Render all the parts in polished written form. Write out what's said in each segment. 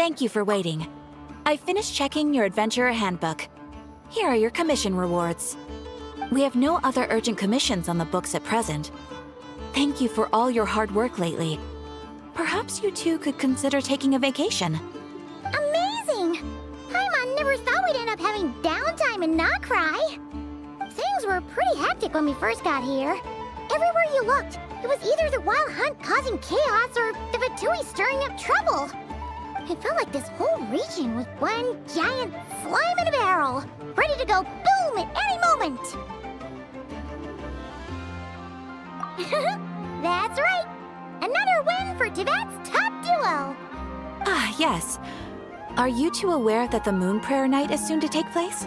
Thank you for waiting. I finished checking your adventurer handbook. Here are your commission rewards. We have no other urgent commissions on the books at present. Thank you for all your hard work lately. Perhaps you two could consider taking a vacation. Amazing! Paimon never thought we'd end up having downtime and not cry. Things were pretty hectic when we first got here. Everywhere you looked, it was either the wild hunt causing chaos or the Fatui stirring up trouble. It felt like this whole region was one giant slime in a barrel, ready to go boom at any moment. That's right! Another win for Tibet's top duo! Ah, yes. Are you two aware that the Moon Prayer Night is soon to take place?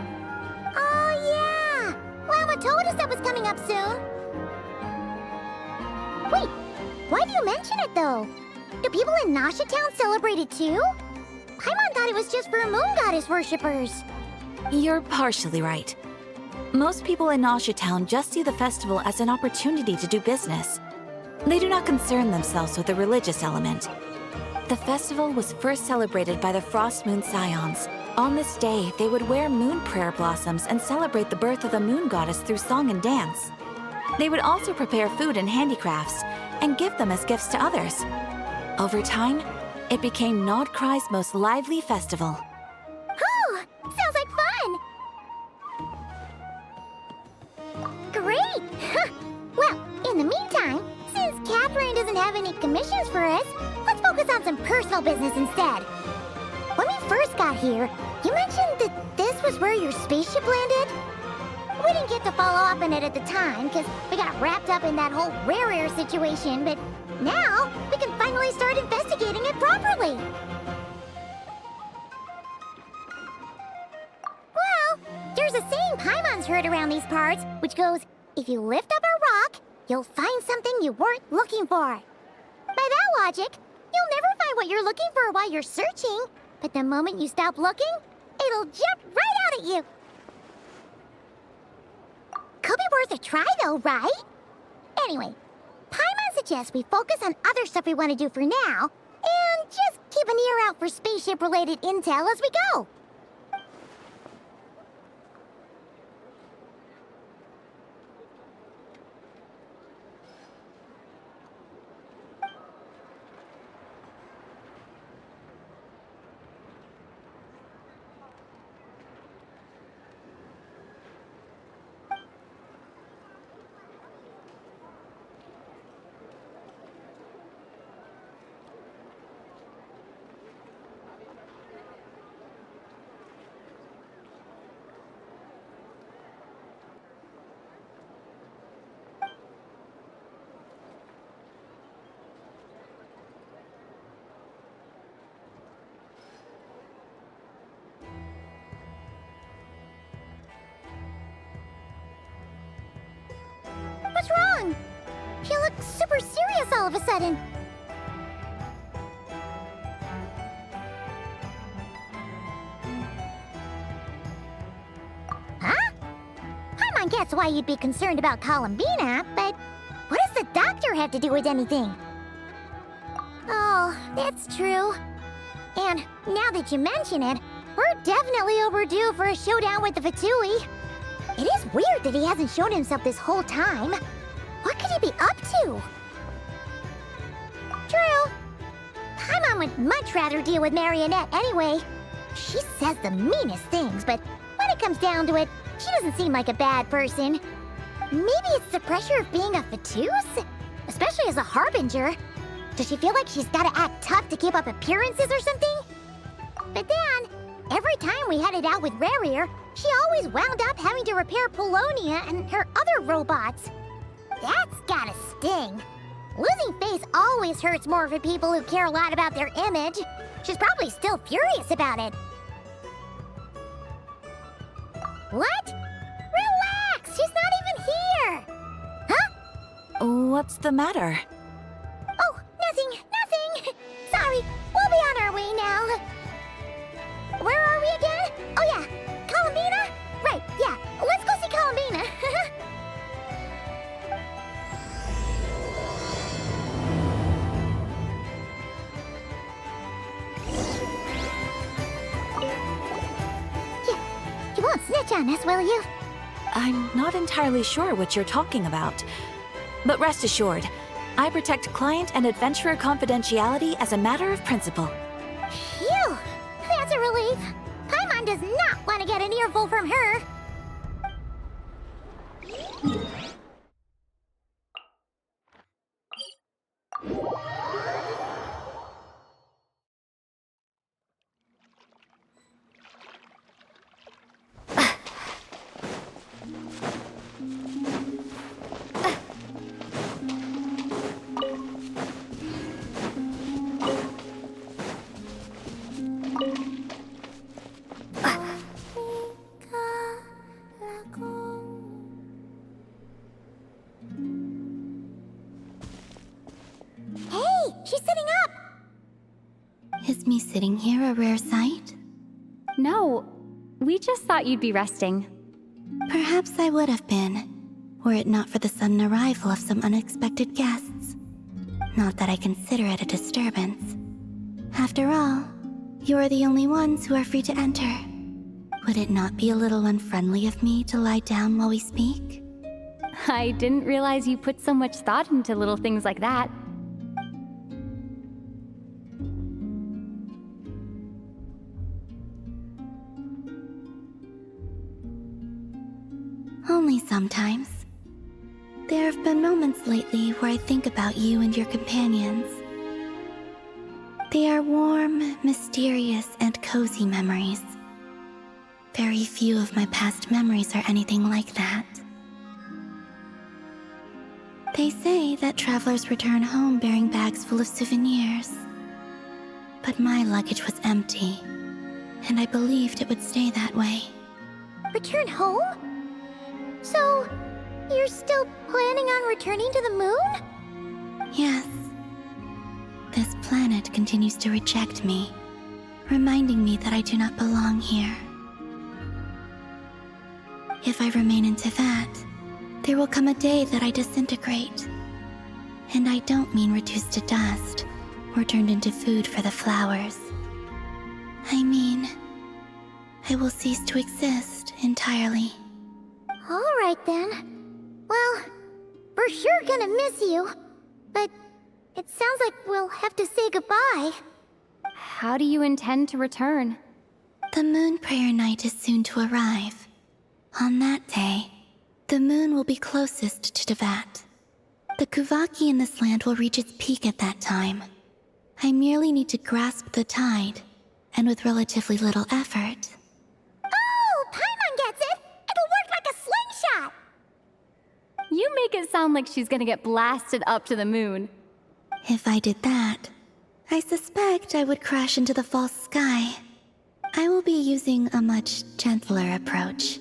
Oh, yeah! Lava told us that was coming up soon. Wait, why do you mention it, though? Do people in Nasha Town celebrate it, too? Paimon thought it was just for moon goddess worshippers. You're partially right. Most people in Nasha Town just see the festival as an opportunity to do business. They do not concern themselves with the religious element. The festival was first celebrated by the Frost Moon Scions. On this day, they would wear moon prayer blossoms and celebrate the birth of the moon goddess through song and dance. They would also prepare food and handicrafts and give them as gifts to others. Over time, it became Nodcry's most lively festival. Oh, sounds like fun! Great! Well, in the meantime, since Catherine doesn't have any commissions for us, let's focus on some personal business instead. When we first got here, you mentioned that this was where your spaceship landed? We didn't get to follow up on it at the time, because we got wrapped up in that whole rare air situation, but now we can finally start investigating it properly. Well, there's a saying Paimon's heard around these parts, which goes, if you lift up a rock, you'll find something you weren't looking for. By that logic, you'll never find what you're looking for while you're searching, but the moment you stop looking, it'll jump right out at you. Could be worth a try though, right? Anyway, Paimon suggests we focus on other stuff we want to do for now, and just keep an ear out for spaceship-related intel as we go. What's wrong? You look super serious all of a sudden. Huh? Paimon gets why you'd be concerned about Columbina, but what does the doctor have to do with anything? Oh, that's true. And now that you mention it, we're definitely overdue for a showdown with the Fatui. It is weird that he hasn't shown himself this whole time. What could he be up to? True. Paimon would much rather deal with Marionette anyway. She says the meanest things, but when it comes down to it, she doesn't seem like a bad person. Maybe it's the pressure of being a Fatuse? Especially as a Harbinger. Does she feel like she's gotta act tough to keep up appearances or something? But then, every time we headed out with Rarier, she always wound up having to repair Polonia and her other robots. That's gotta sting. Losing face always hurts more for people who care a lot about their image. She's probably still furious about it. What? Relax! She's not even here! Huh? What's the matter? Oh, nothing. Sorry, we'll be on our way now. Where are we again? Oh yeah, Columbina? Right, yeah, let's go see Columbina. won't snitch on us, will you? I'm not entirely sure what you're talking about. But rest assured, I protect client and adventurer confidentiality as a matter of principle. Phew! That's a relief. Paimon does not want to get an earful from her. Hey, she's sitting up! Is me sitting here a rare sight? No, we just thought you'd be resting. Perhaps I would have been, were it not for the sudden arrival of some unexpected guests. Not that I consider it a disturbance. After all, you are the only ones who are free to enter. Would it not be a little unfriendly of me to lie down while we speak? I didn't realize you put so much thought into little things like that. Only sometimes. There have been moments lately where I think about you and your companions. They are warm, mysterious, and cozy memories. Very few of my past memories are anything like that. They say that travelers return home bearing bags full of souvenirs. But my luggage was empty, and I believed it would stay that way. Return home? So, you're still planning on returning to the moon? Yes. This planet continues to reject me, reminding me that I do not belong here. If I remain into that, there will come a day that I disintegrate. And I don't mean reduced to dust, or turned into food for the flowers. I mean, I will cease to exist entirely. Alright then. Well, we're sure gonna miss you. But it sounds like we'll have to say goodbye. How do you intend to return? The moon prayer night is soon to arrive. On that day, the moon will be closest to Devat. The Kuvaki in this land will reach its peak at that time. I merely need to grasp the tide, and with relatively little effort. Oh, Paimon gets it! It'll work like a slingshot! You make it sound like she's gonna get blasted up to the moon. If I did that, I suspect I would crash into the false sky. I will be using a much gentler approach.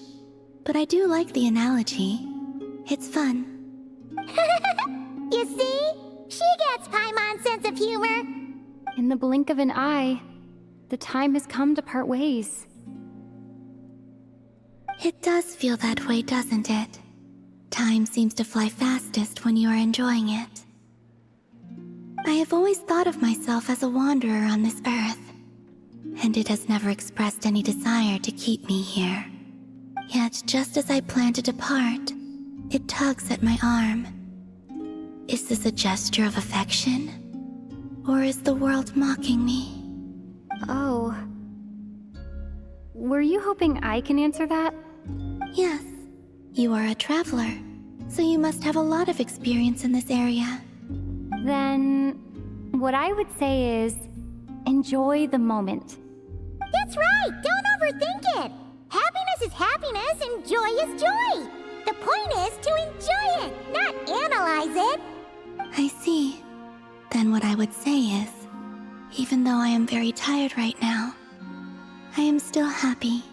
But I do like the analogy. It's fun. You see? She gets Paimon's sense of humor. In the blink of an eye, the time has come to part ways. It does feel that way, doesn't it? Time seems to fly fastest when you are enjoying it. I have always thought of myself as a wanderer on this earth, and it has never expressed any desire to keep me here. Yet, just as I plan to depart, it tugs at my arm. Is this a gesture of affection? Or is the world mocking me? Oh. Were you hoping I can answer that? Yes. You are a traveler, so you must have a lot of experience in this area. Then, what I would say is, enjoy the moment. That's right! Don't overthink it! Happiness is happiness and joy is joy! The point is to enjoy it, not analyze it! I see. Then what I would say is, even though I am very tired right now, I am still happy.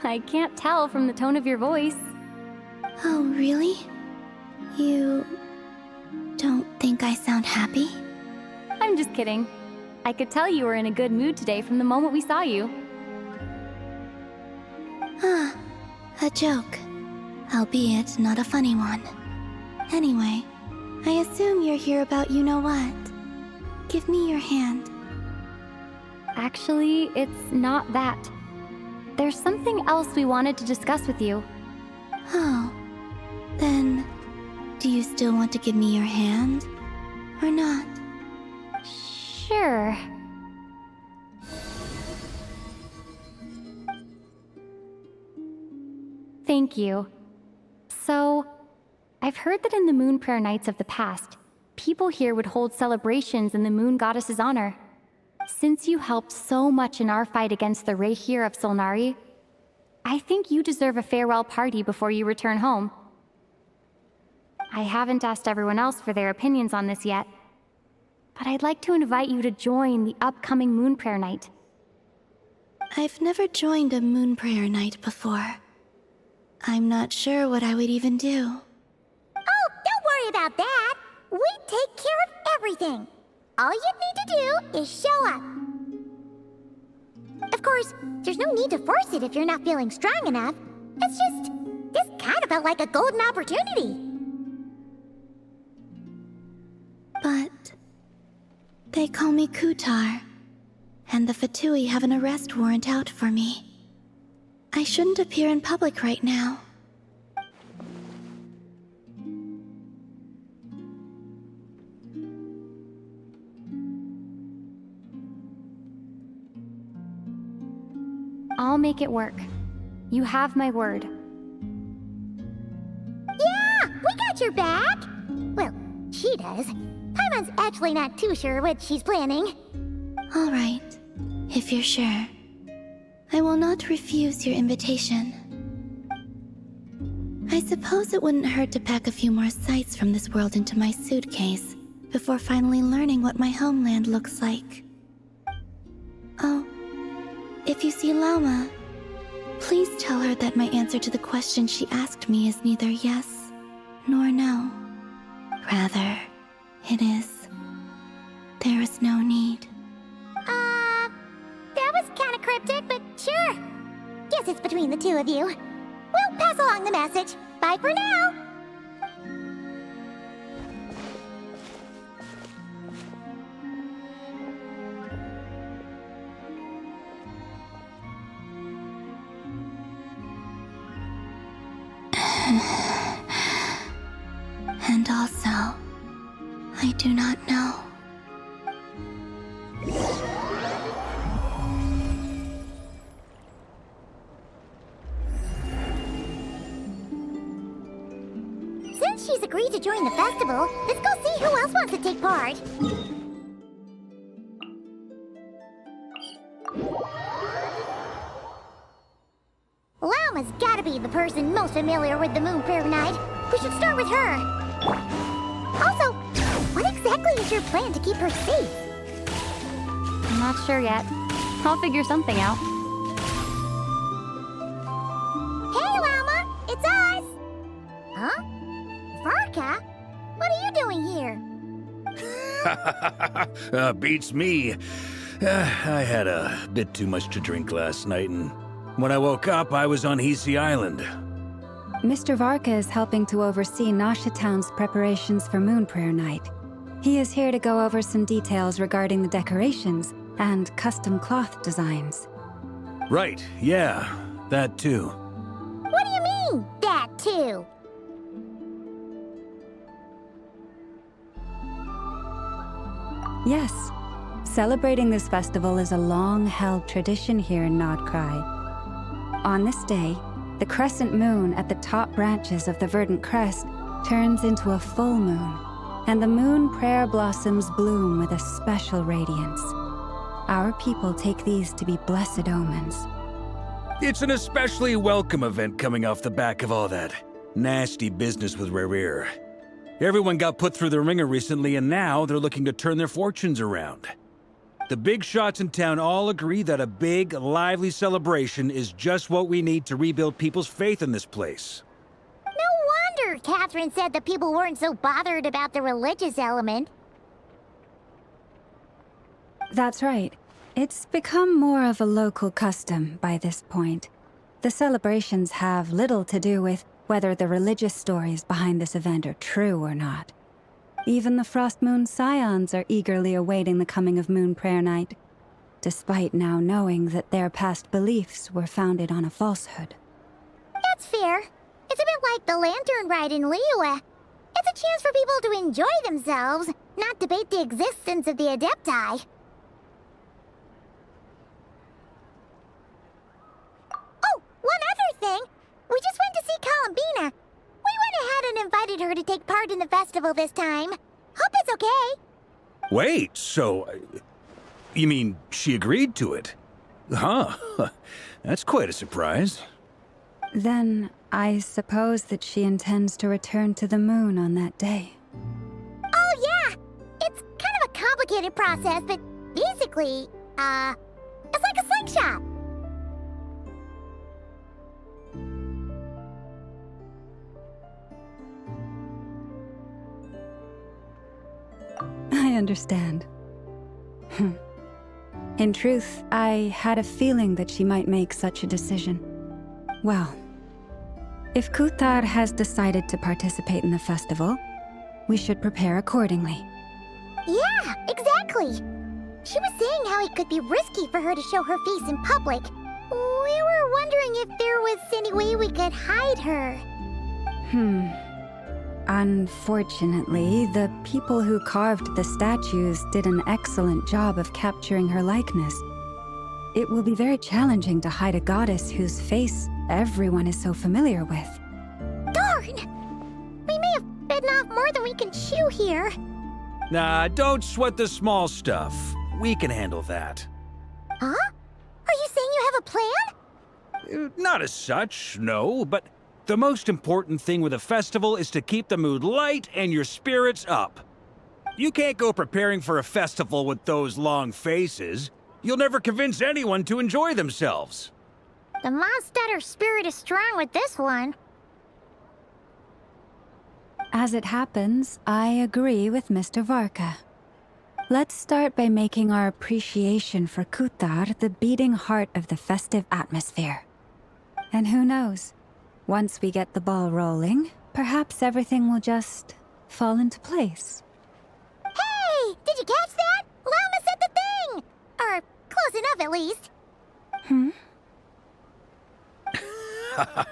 I can't tell from the tone of your voice. Oh, really? You don't think I sound happy? I'm just kidding. I could tell you were in a good mood today from the moment we saw you. Ah, a joke. Albeit not a funny one. Anyway, I assume you're here about you-know-what. Give me your hand. Actually, it's not that. there's something else we wanted to discuss with you. Oh. Then, do you still want to give me your hand? Or not? Sure. Thank you. So, I've heard that in the Moon Prayer Nights of the past, people here would hold celebrations in the Moon Goddess's honor. Since you helped so much in our fight against the Rayhir of Solnari, I think you deserve a farewell party before you return home. I haven't asked everyone else for their opinions on this yet, but I'd like to invite you to join the upcoming Moon Prayer Night. I've never joined a Moon Prayer Night before. I'm not sure what I would even do. Oh, don't worry about that. We take care of everything. All you need to do is show up. Of course, there's no need to force it if you're not feeling strong enough. It's just, this kind of felt like a golden opportunity. But they call me Kutar, and the Fatui have an arrest warrant out for me. I shouldn't appear in public right now. I'll make it work. You have my word. Yeah, we got your back. Well, she does. Paimon's actually not too sure what she's planning. All right, if you're sure. I will not refuse your invitation. I suppose it wouldn't hurt to pack a few more sights from this world into my suitcase before finally learning what my homeland looks like. Oh, if you see Lauma, please tell her that my answer to the question she asked me is neither yes nor no. Rather, it is, there is no need. That was kind of cryptic, but sure. Guess it's between the two of you. We'll pass along the message. Bye for now. And also, I do not know. Since she's agreed to join the festival, let's go see who else wants to take part. Lauma's gotta be the person most familiar with the Moon Prayer Night. We should start with her. Also, what exactly is your plan to keep her safe? I'm not sure yet. I'll figure something out. Hey, Lauma! It's us! Huh? Varka? What are you doing here? Beats me. I had a bit too much to drink last night, and when I woke up, I was on Hisi Island. Mr. Varka is helping to oversee Nasha Town's preparations for Moon Prayer Night. He is here to go over some details regarding the decorations and custom cloth designs. Right, yeah, that too. What do you mean, that too? Yes, celebrating this festival is a long-held tradition here in Nodcry. On this day, the crescent moon at the top branches of the verdant crest turns into a full moon, and the moon prayer blossoms bloom with a special radiance. Our people take these to be blessed omens. It's an especially welcome event coming off the back of all that nasty business with Rayhir. Everyone got put through the ringer recently, and now they're looking to turn their fortunes around. The big shots in town all agree that a big, lively celebration is just what we need to rebuild people's faith in this place. No wonder Catherine said that people weren't so bothered about the religious element. That's right. It's become more of a local custom by this point. The celebrations have little to do with whether the religious stories behind this event are true or not. Even the Frost Moon Scions are eagerly awaiting the coming of Moon Prayer Night. despite now knowing that their past beliefs were founded on a falsehood. That's fair. It's a bit like the lantern ride in Liyue. It's a chance for people to enjoy themselves, not debate the existence of the Adepti. Oh, one other thing. We just went to see Columbina. We went ahead and invited her to take part in the festival this time. Hope it's okay. Wait, so... you mean she agreed to it? Huh. That's quite a surprise. Then I suppose that she intends to return to the moon on that day. Oh, yeah. It's kind of a complicated process, but basically, it's like a slingshot. I understand. In truth, I had a feeling that she might make such a decision. Well, if Kuthar has decided to participate in the festival, we should prepare accordingly. Yeah, exactly. She was saying how it could be risky for her to show her face in public. We were wondering if there was any way we could hide her. Unfortunately, the people who carved the statues did an excellent job of capturing her likeness. It will be very challenging to hide a goddess whose face everyone is so familiar with. Darn! We may have bitten off more than we can chew here. Nah, don't sweat the small stuff. We can handle that. Huh? Are you saying you have a plan? Not as such, no, but the most important thing with a festival is to keep the mood light and your spirits up. You can't go preparing for a festival with those long faces. You'll never convince anyone to enjoy themselves. The Mondstatter spirit is strong with this one. As it happens, I agree with Mr. Varka. Let's start by making our appreciation for Kuthar the beating heart of the festive atmosphere. And who knows? Once we get the ball rolling, perhaps everything will just fall into place. Hey! Did you catch that? Lama said the thing! Or close enough, at least.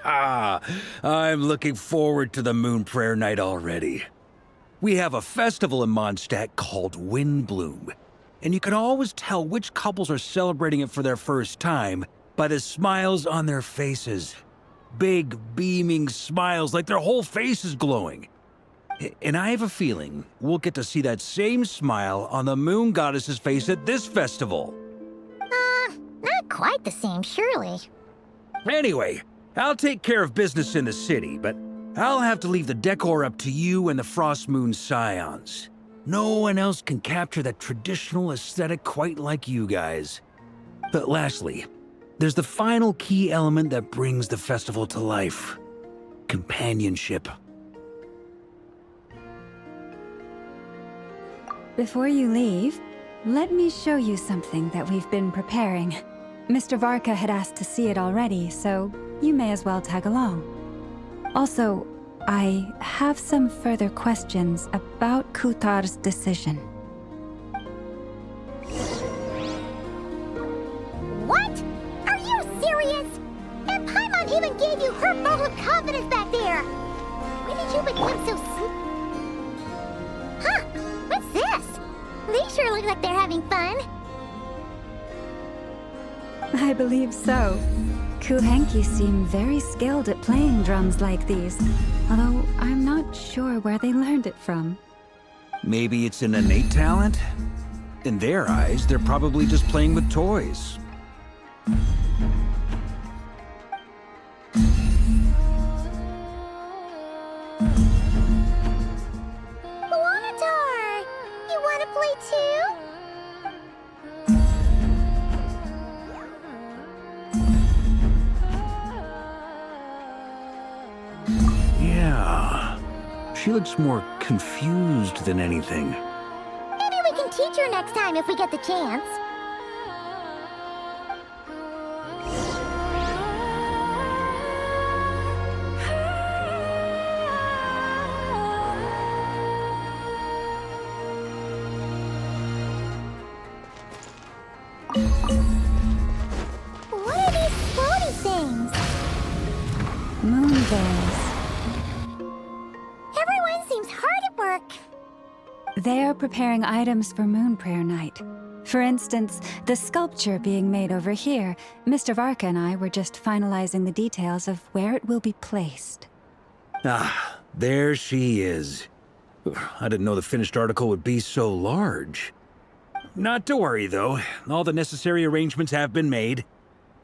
I'm looking forward to the Moon Prayer Night already. We have a festival in Mondstadt called Windbloom, and you can always tell which couples are celebrating it for their first time by the smiles on their faces. Big, beaming smiles like their whole face is glowing. And I have a feeling we'll get to see that same smile on the Moon Goddess's face at this festival. Not quite the same, surely. Anyway, I'll take care of business in the city, but I'll have to leave the decor up to you and the Frost Moon Scions. No one else can capture that traditional aesthetic quite like you guys. But lastly, there's the final key element that brings the festival to life. Companionship. Before you leave, let me show you something that we've been preparing. Mr. Varka had asked to see it already, so you may as well tag along. Also, I have some further questions about Kuthar's decision. What? Are you serious? And Paimon even gave you her vote of confidence back there. When did you become so Huh? What's this? They sure look like they're having fun. I believe so. Kuhenki seem very skilled at playing drums like these, although I'm not sure where they learned it from. Maybe it's an innate talent? In their eyes, they're probably just playing with toys. Wanatar! You wanna play too? Yeah. She looks more confused than anything. Maybe we can teach her next time if we get the chance. fairies. Everyone seems hard at work. They are preparing items for Moon Prayer Night. For instance, the sculpture being made over here, Mr. Varka and I were just finalizing the details of where it will be placed. Ah, there she is. I didn't know the finished article would be so large. Not to worry, though. All the necessary arrangements have been made.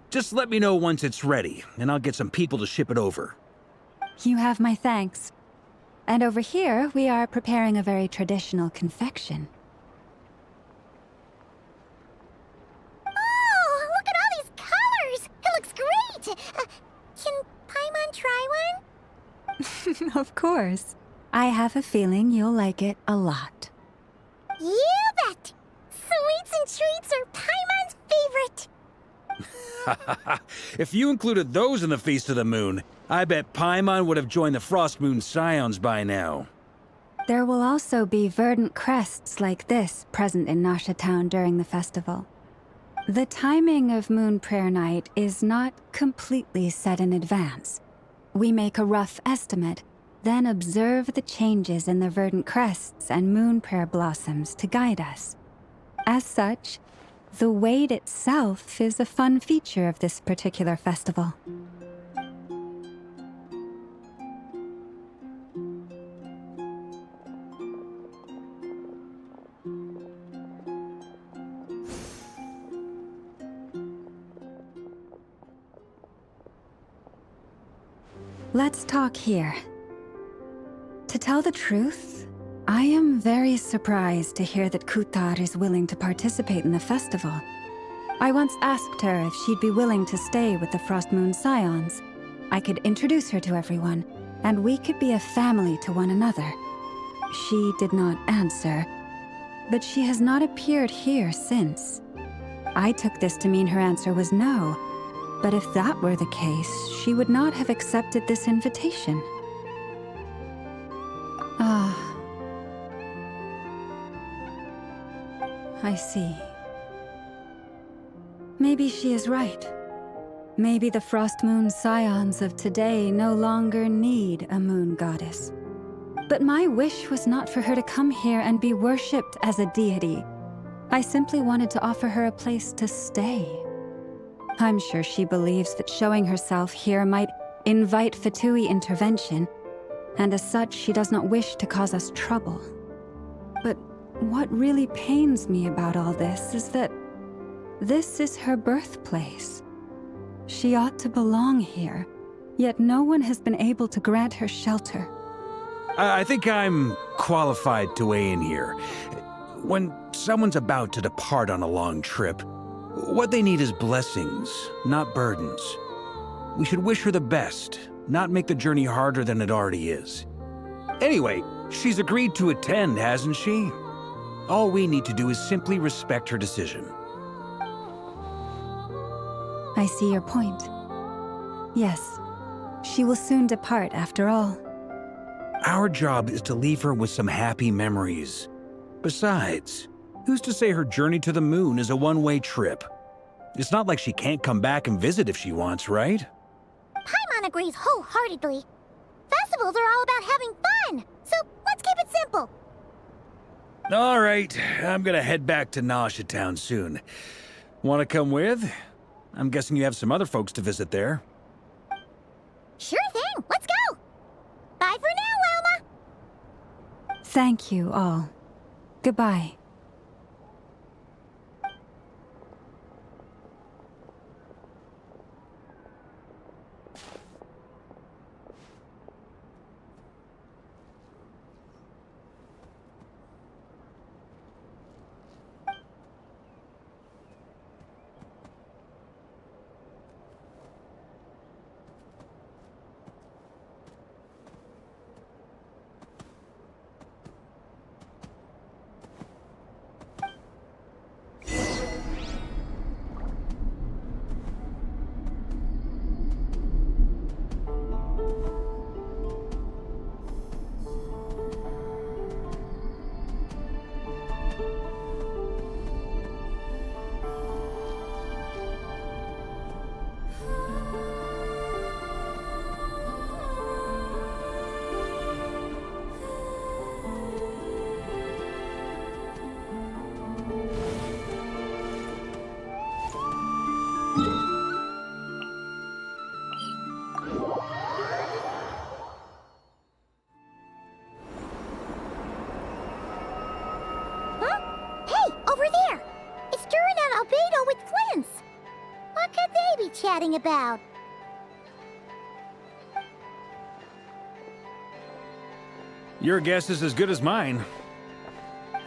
Just let me know once it's ready, and I'll get some people to ship it over. You have my thanks. And over here, we are preparing a very traditional confection. Oh, look at all these colors! It looks great! Can Paimon try one? Of course. I have a feeling you'll like it a lot. You bet! Sweets and treats are Paimon's favorite! If you included those in the Feast of the Moon, I bet Paimon would have joined the Frost Moon Scions by now. There will also be verdant crests like this present in Nasha Town during the festival. The timing of Moon Prayer Night is not completely set in advance. We make a rough estimate, then observe the changes in the verdant crests and moon prayer blossoms to guide us. As such, the wait itself is a fun feature of this particular festival. Let's talk here. To tell the truth, I am very surprised to hear that Kutar is willing to participate in the festival. I once asked her if she'd be willing to stay with the Frost Moon Scions. I could introduce her to everyone, and we could be a family to one another. She did not answer, but she has not appeared here since. I took this to mean her answer was no, but if that were the case, she would not have accepted this invitation. Ah. I see. Maybe she is right. Maybe the Frost Moon Scions of today no longer need a moon goddess. But my wish was not for her to come here and be worshipped as a deity. I simply wanted to offer her a place to stay. I'm sure she believes that showing herself here might invite Fatui intervention, and as such, she does not wish to cause us trouble. But what really pains me about all this is that this is her birthplace. She ought to belong here, yet no one has been able to grant her shelter. I think I'm qualified to weigh in here. When someone's about to depart on a long trip, what they need is blessings, not burdens. We should wish her the best, not make the journey harder than it already is. Anyway, she's agreed to attend, hasn't she? All we need to do is simply respect her decision. I see your point. Yes, she will soon depart after all. Our job is to leave her with some happy memories. Besides, who's to say her journey to the moon is a one-way trip? It's not like she can't come back and visit if she wants, right? Paimon agrees wholeheartedly. Festivals are all about having fun, so let's keep it simple. All right, I'm gonna head back to Nasha Town soon. Want to come with? I'm guessing you have some other folks to visit there. Sure thing, let's go! Bye for now, Wilma! Thank you all. Goodbye. chatting about? Your guess is as good as mine.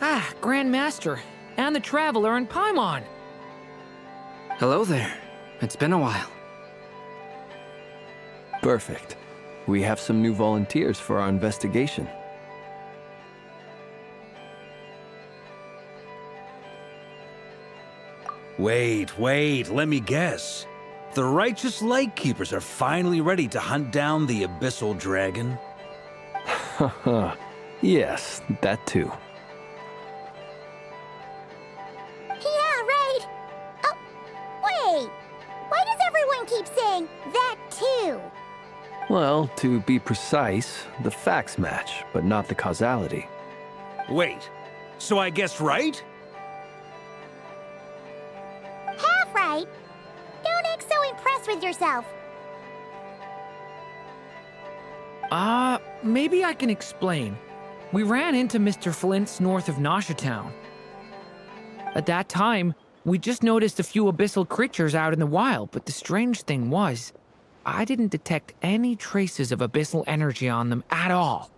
Ah, Grand Master, and the Traveler in Paimon. Hello there. It's been a while. Perfect. We have some new volunteers for our investigation. Wait, let me guess. The righteous Lightkeepers are finally ready to hunt down the Abyssal Dragon? Haha. Yes, that too. Yeah, right. Oh, wait. Why does everyone keep saying that too? Well, to be precise, the facts match, but not the causality. Wait, so I guessed right? Half right. Don't act so impressed with yourself. Maybe I can explain. We ran into Mr. Flint's north of Nosha Town. At that time, we just noticed a few abyssal creatures out in the wild, but the strange thing was, I didn't detect any traces of abyssal energy on them at all.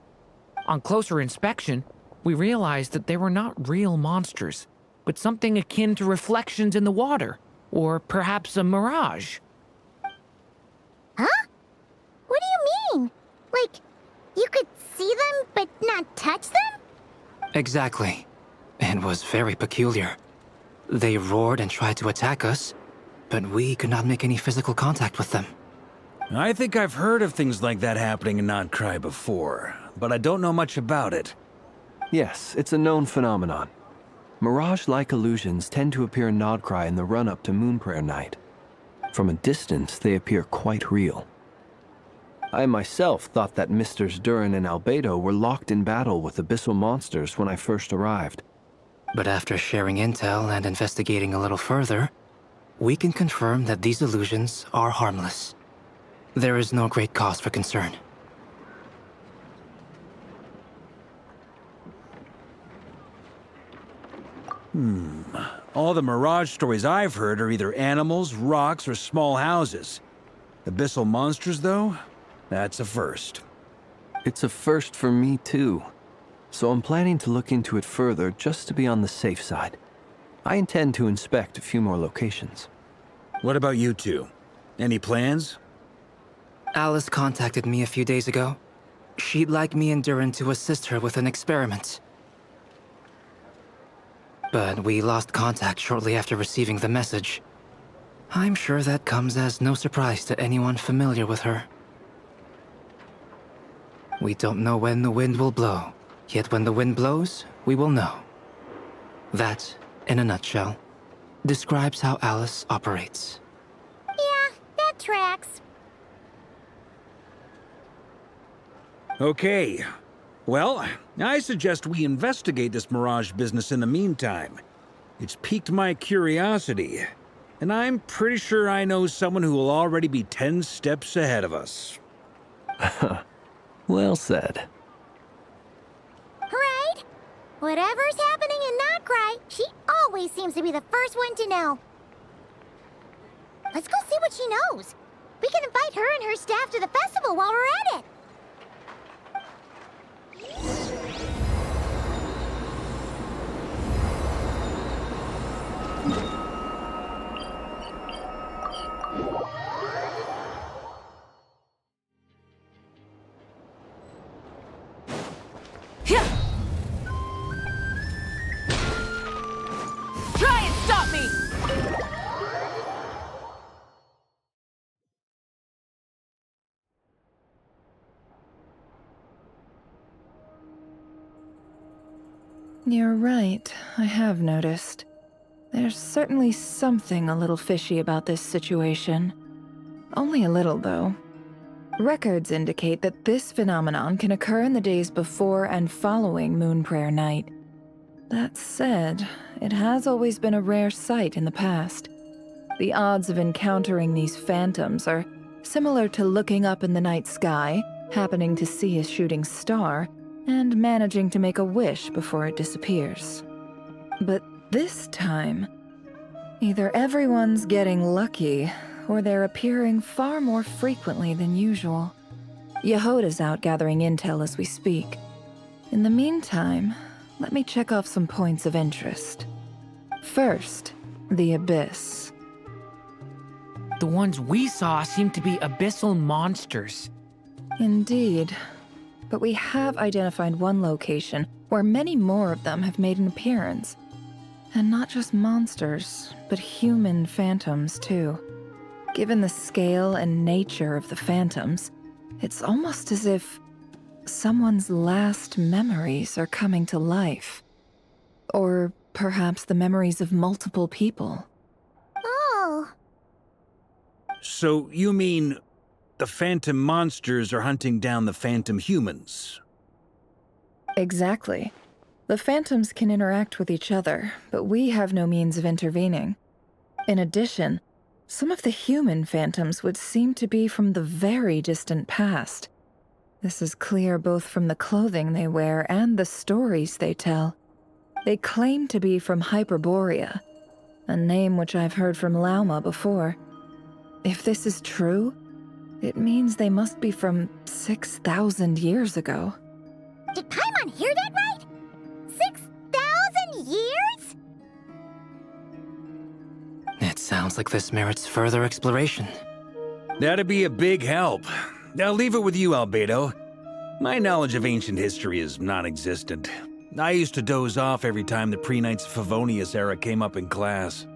On closer inspection, we realized that they were not real monsters, but something akin to reflections in the water, or perhaps a mirage. Huh? What do you mean? Like, you could see them but not touch them? Exactly. It was very peculiar. They roared and tried to attack us, but we could not make any physical contact with them. I think I've heard of things like that happening in Nocturne before, but I don't know much about it. Yes, it's a known phenomenon. Mirage-like illusions tend to appear in Nocturne in the run-up to Moonprayer Night. From a distance, they appear quite real. I myself thought that Misters Durin and Albedo were locked in battle with abyssal monsters when I first arrived. But after sharing intel and investigating a little further, we can confirm that these illusions are harmless. There is no great cause for concern. All the Mirage stories I've heard are either animals, rocks, or small houses. Abyssal monsters, though? That's a first. It's a first for me, too. So I'm planning to look into it further just to be on the safe side. I intend to inspect a few more locations. What about you two? Any plans? Alice contacted me a few days ago. She'd like me and Durin to assist her with an experiment. But we lost contact shortly after receiving the message. I'm sure that comes as no surprise to anyone familiar with her. We don't know when the wind will blow, yet when the wind blows, we will know. That, in a nutshell, describes how Alice operates. Yeah, that tracks. Okay. Well, I suggest we investigate this Mirage business in the meantime. It's piqued my curiosity, and I'm pretty sure I know someone who will already be 10 steps ahead of us. Well said. Right? Whatever's happening in Nocturne, she always seems to be the first one to know. Let's go see what she knows. We can invite her and her staff to the festival while we're at it. Try and stop me! You're right, I have noticed. There's certainly something a little fishy about this situation. Only a little, though. Records indicate that this phenomenon can occur in the days before and following Moonprayer Night. That said, it has always been a rare sight in the past. The odds of encountering these phantoms are similar to looking up in the night sky, happening to see a shooting star, and managing to make a wish before it disappears. But this time, either everyone's getting lucky, or they're appearing far more frequently than usual. Yehoda's out gathering intel as we speak. In the meantime, let me check off some points of interest. First, the Abyss. The ones we saw seem to be abyssal monsters. Indeed. But we have identified one location where many more of them have made an appearance. And not just monsters, but human phantoms, too. Given the scale and nature of the phantoms, it's almost as if someone's last memories are coming to life. Or perhaps the memories of multiple people. Oh. So you mean the phantom monsters are hunting down the phantom humans? Exactly. The phantoms can interact with each other, but we have no means of intervening. In addition, some of the human phantoms would seem to be from the very distant past. This is clear both from the clothing they wear and the stories they tell. They claim to be from Hyperborea, a name which I've heard from Lauma before. If this is true, it means they must be from 6,000 years ago. Did Paimon hear that right? 6,000 years? It sounds like this merits further exploration. That'd be a big help. I'll leave it with you, Albedo. My knowledge of ancient history is non-existent. I used to doze off every time the pre-Knights of Favonius era came up in class.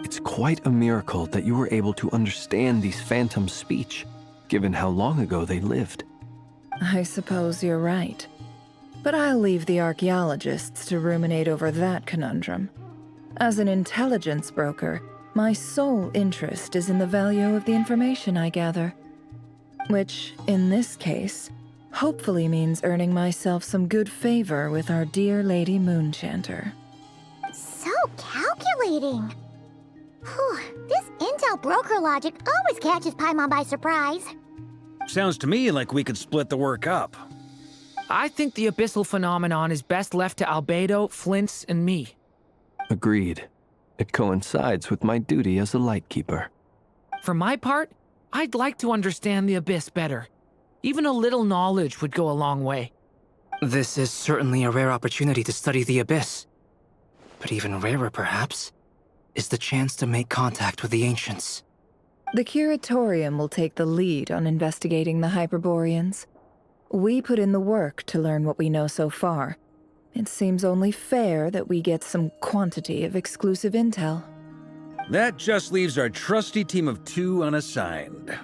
It's quite a miracle that you were able to understand these phantoms' speech, given how long ago they lived. I suppose you're right. But I'll leave the archaeologists to ruminate over that conundrum. As an intelligence broker, my sole interest is in the value of the information I gather. Which, in this case, hopefully means earning myself some good favor with our dear Lady Moonchanter. So calculating. Whew, this intel broker logic always catches Paimon by surprise. Sounds to me like we could split the work up. I think the abyssal phenomenon is best left to Albedo, Flint's, and me. Agreed. It coincides with my duty as a lightkeeper. For my part, I'd like to understand the abyss better. Even a little knowledge would go a long way. This is certainly a rare opportunity to study the Abyss. But even rarer, perhaps, is the chance to make contact with the Ancients. The Curatorium will take the lead on investigating the Hyperboreans. We put in the work to learn what we know so far. It seems only fair that we get some quantity of exclusive intel. That just leaves our trusty team of 2 unassigned.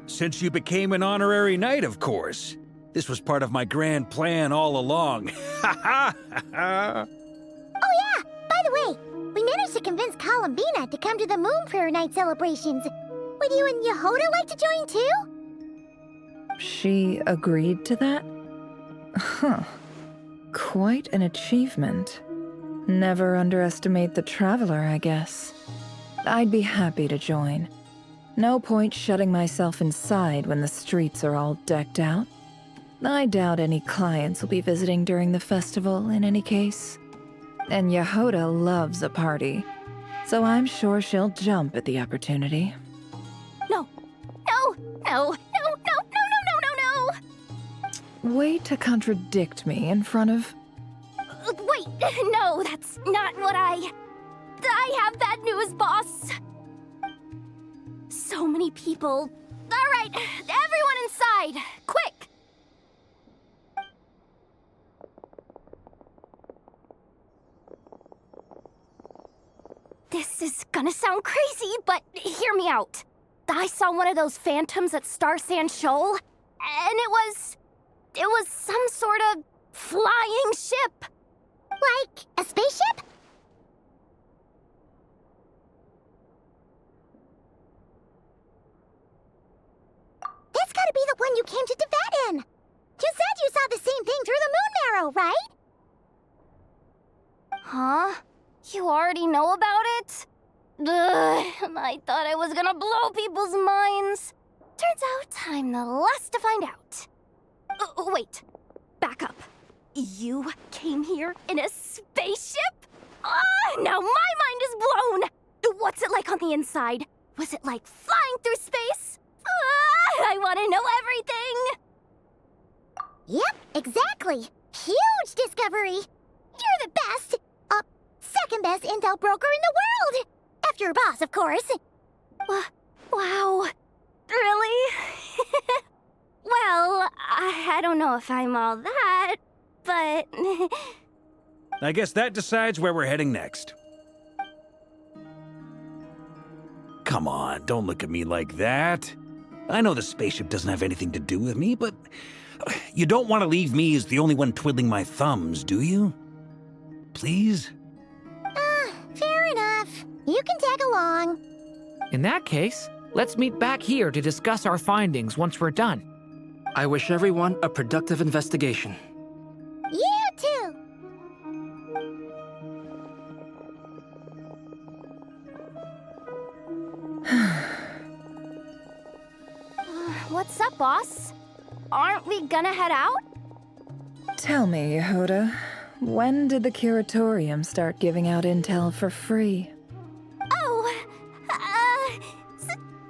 Since you became an honorary knight, of course. This was part of my grand plan all along. Ha ha ha! Oh yeah, by the way, we managed to convince Columbina to come to the Moonprayer Night celebrations. Would you and Yehoda like to join too? She agreed to that? Huh. Quite an achievement. Never underestimate the traveler, I guess. I'd be happy to join. No point shutting myself inside when the streets are all decked out. I doubt any clients will be visiting during the festival in any case. And Yehoda loves a party, so I'm sure she'll jump at the opportunity. No. No, no, no, no, no, no, no, no, no! Way to contradict me in front of... Wait, no, that's not what I have bad news, boss. So many people. All right, everyone inside, quick! This is gonna sound crazy, but hear me out. I saw one of those phantoms at Star Sand Shoal, and it was some sort of flying ship. Like a spaceship? That's gotta be the one you came to Tibet in. You said you saw the same thing through the moon marrow, right? Huh? You already know about it? Ugh, I thought I was gonna blow people's minds. Turns out I'm the last to find out. Wait, back up. You came here in a spaceship? Now my mind is blown! What's it like on the inside? Was it like flying through space? I want to know everything! Yep, exactly. Huge discovery. You're the best. Second best intel broker in the world. After your boss, of course. Wow. Really? Well, I don't know if I'm all that, but... I guess that decides where we're heading next. Come on, don't look at me like that. I know the spaceship doesn't have anything to do with me, but you don't want to leave me as the only one twiddling my thumbs, do you? Please? Fair enough. You can tag along. In that case, let's meet back here to discuss our findings once we're done. I wish everyone a productive investigation. You too. What's up, boss? Aren't we gonna head out? Tell me, Yehuda, when did the curatorium start giving out intel for free? Oh,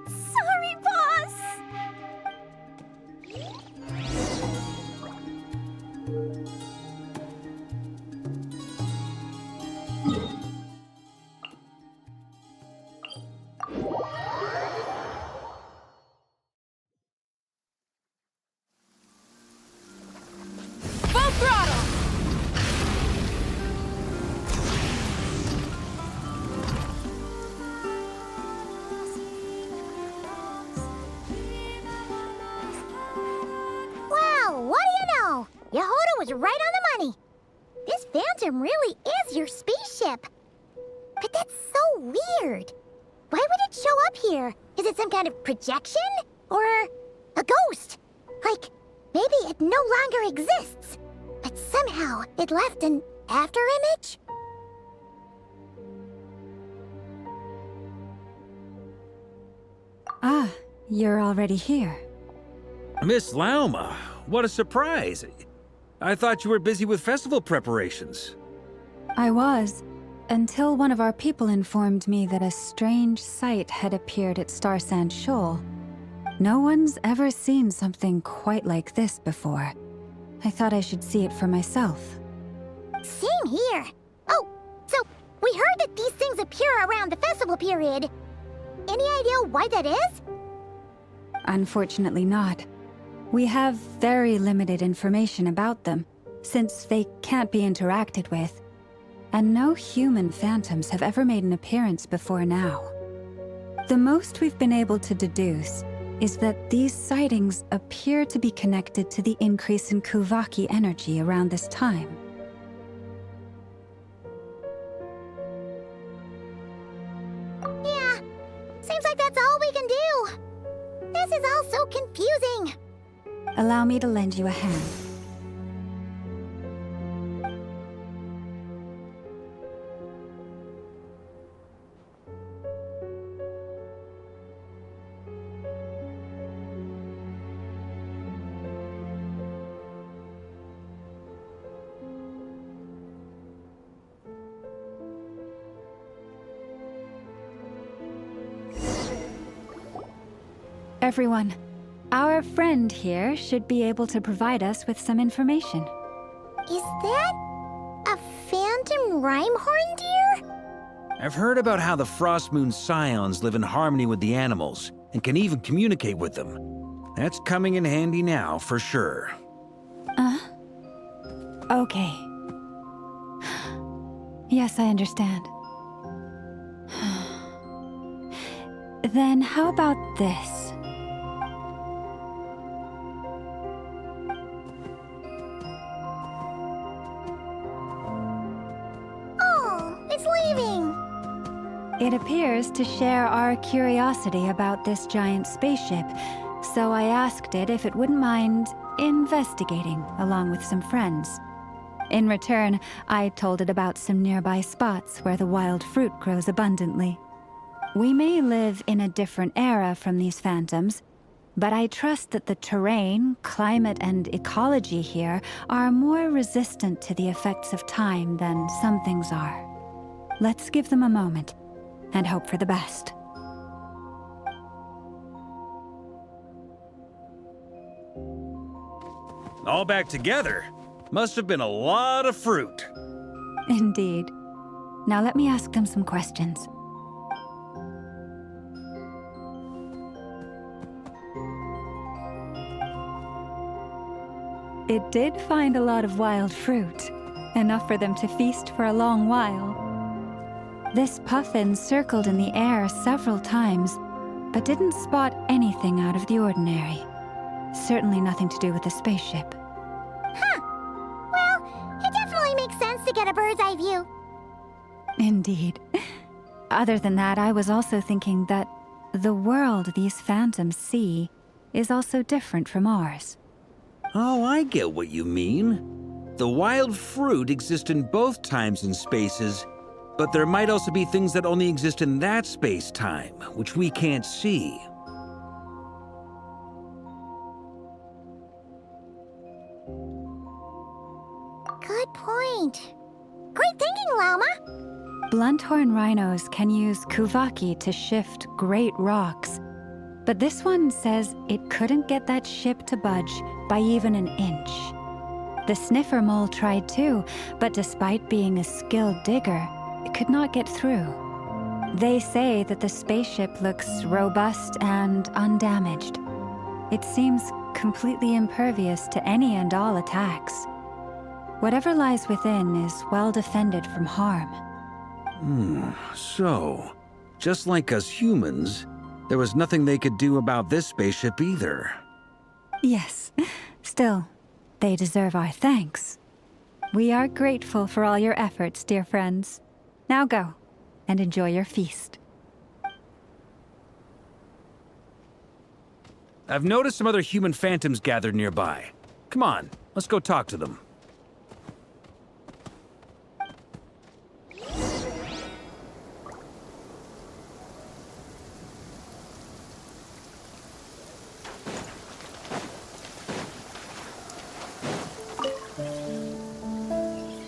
sorry, boss. Full throttle! Wow, what do you know? Yehuda was right on the money. This Phantom really is your spaceship. But that's so weird. Why would it show up here? Is it some kind of projection? Or a ghost? Like, maybe it no longer exists, but somehow it left an afterimage? Ah, you're already here. Miss Lauma, what a surprise. I thought you were busy with festival preparations. I was, until one of our people informed me that a strange sight had appeared at Star Sand Shoal. No one's ever seen something quite like this before. I thought I should see it for myself. Same here. Oh, so we heard that these things appear around the festival period. Any idea why that is? Unfortunately not. We have very limited information about them, since they can't be interacted with. And no human phantoms have ever made an appearance before now. The most we've been able to deduce is that these sightings appear to be connected to the increase in Kuvaki energy around this time. Yeah, seems like that's all we can do. This is all so confusing. Allow me to lend you a hand. Everyone, our friend here should be able to provide us with some information. Is that a phantom rhymehorn deer? I've heard about how the Frost Moon Scions live in harmony with the animals and can even communicate with them. That's coming in handy now, for sure. Okay. Yes, I understand. Then how about this? It appears to share our curiosity about this giant spaceship, so I asked it if it wouldn't mind investigating along with some friends. In return, I told it about some nearby spots where the wild fruit grows abundantly. We may live in a different era from these phantoms, But I trust that the terrain, climate, and ecology here are more resistant to the effects of time than some things are. Let's give them a moment and hope for the best. All back together? Must have been a lot of fruit. Indeed. Now let me ask them some questions. It did find a lot of wild fruit, enough for them to feast for a long while. This puffin circled in the air several times, but didn't spot anything out of the ordinary. Certainly nothing to do with the spaceship. Huh. Well, it definitely makes sense to get a bird's eye view. Indeed. Other than that, I was also thinking that the world these phantoms see is also different from ours. Oh, I get what you mean. The wild fruit exist in both times and spaces, but there might also be things that only exist in that space-time, which we can't see. Good point. Great thinking, Llama. Blunthorn rhinos can use kuvaki to shift great rocks, but this one says it couldn't get that ship to budge by even an inch. The sniffer mole tried too, but despite being a skilled digger, it could not get through. They say that the spaceship looks robust and undamaged. It seems completely impervious to any and all attacks. Whatever lies within is well defended from harm. So, just like us humans, there was nothing they could do about this spaceship either. Yes. Still, they deserve our thanks. We are grateful for all your efforts, dear friends. Now go, and enjoy your feast. I've noticed some other human phantoms gathered nearby. Come on, let's go talk to them.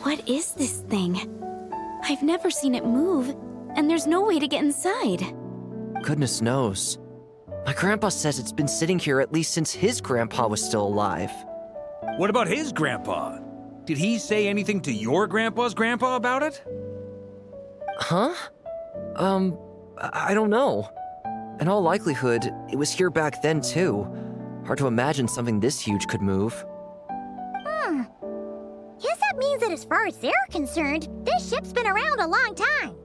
What is this thing? I've never seen it move, and there's no way to get inside. Goodness knows. My grandpa says it's been sitting here at least since his grandpa was still alive. What about his grandpa? Did he say anything to your grandpa's grandpa about it? Huh? I don't know. In all likelihood, it was here back then too. Hard to imagine something this huge could move. Guess that means that as far as they're concerned, this ship's been around a long time.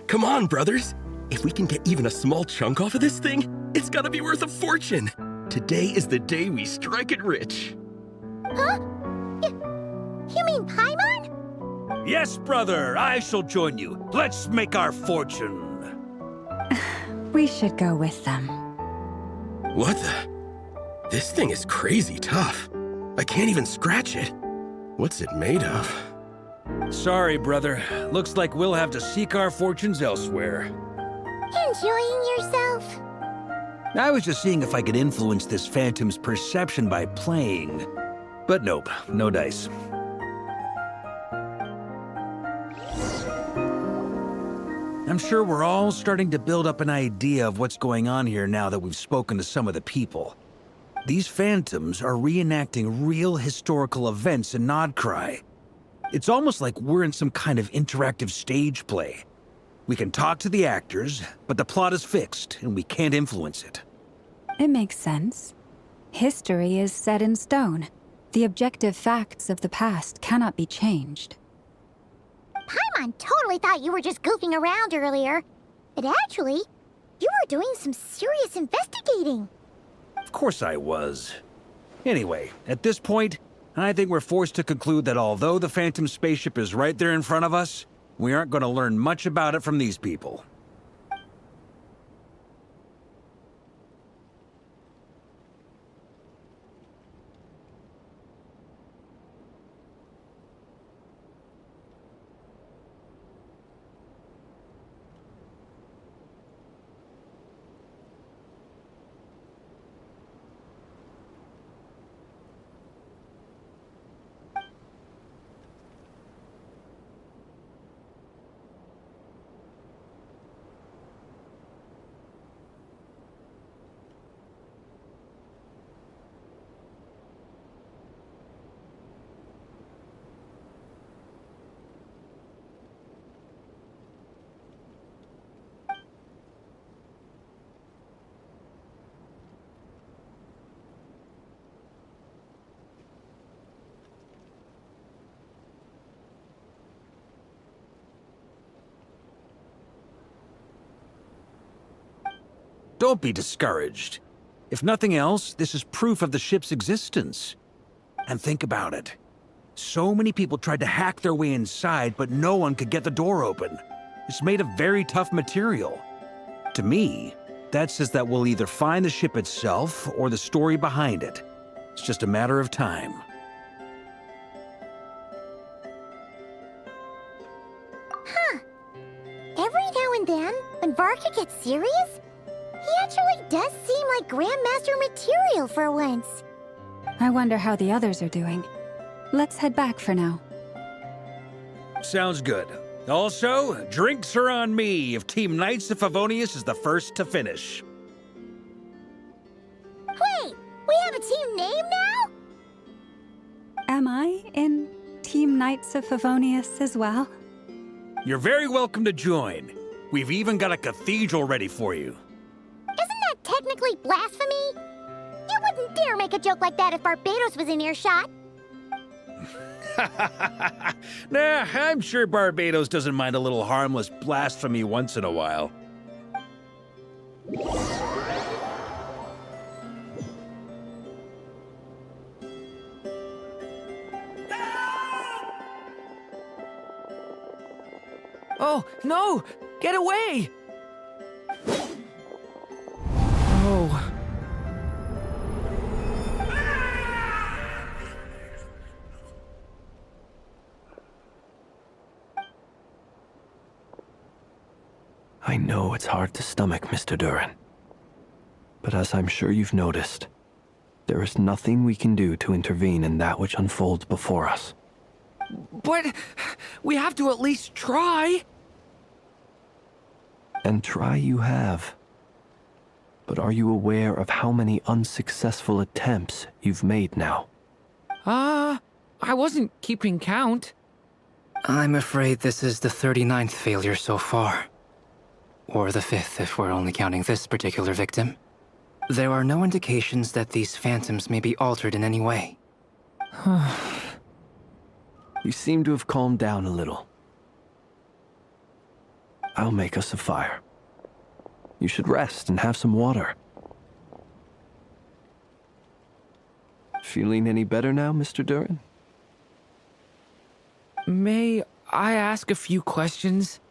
Come on, brothers. If we can get even a small chunk off of this thing, it's gotta be worth a fortune. Today is the day we strike it rich. Huh? You mean Paimon? Yes, brother, I shall join you. Let's make our fortune. We should go with them. What the? This thing is crazy tough. I can't even scratch it. What's it made of? Sorry, brother. Looks like we'll have to seek our fortunes elsewhere. Enjoying yourself? I was just seeing if I could influence this phantom's perception by playing. But nope, no dice. I'm sure we're all starting to build up an idea of what's going on here now that we've spoken to some of the people. These phantoms are reenacting real historical events in Nodcry. It's almost like we're in some kind of interactive stage play. We can talk to the actors, but the plot is fixed and we can't influence it. It makes sense. History is set in stone. The objective facts of the past cannot be changed. Paimon totally thought you were just goofing around earlier. But actually, you were doing some serious investigating. Of course I was. Anyway, at this point, I think we're forced to conclude that although the Phantom spaceship is right there in front of us, we aren't going to learn much about it from these people. Don't be discouraged. If nothing else, this is proof of the ship's existence. And think about it. So many people tried to hack their way inside, but no one could get the door open. It's made of very tough material. To me, that says that we'll either find the ship itself or the story behind it. It's just a matter of time. Huh. Every now and then, when Varka gets serious, he actually does seem like Grandmaster material for once. I wonder how the others are doing. Let's head back for now. Sounds good. Also, drinks are on me if Team Knights of Favonius is the first to finish. Wait, we have a team name now? Am I in Team Knights of Favonius as well? You're very welcome to join. We've even got a cathedral ready for you. Isn't that technically blasphemy? You wouldn't dare make a joke like that if Barbados was in earshot. Nah, I'm sure Barbados doesn't mind a little harmless blasphemy once in a while. Oh, no! Get away! Oh. I know it's hard to stomach, Mr. Duran. But as I'm sure you've noticed, there is nothing we can do to intervene in that which unfolds before us. But we have to at least try. And try you have. But are you aware of how many unsuccessful attempts you've made now? I wasn't keeping count. I'm afraid this is the 39th failure so far. Or the 5th if we're only counting this particular victim. There are no indications that these phantoms may be altered in any way. You seem to have calmed down a little. I'll make us a fire. You should rest and have some water. Feeling any better now, Mr. Duran? May I ask a few questions?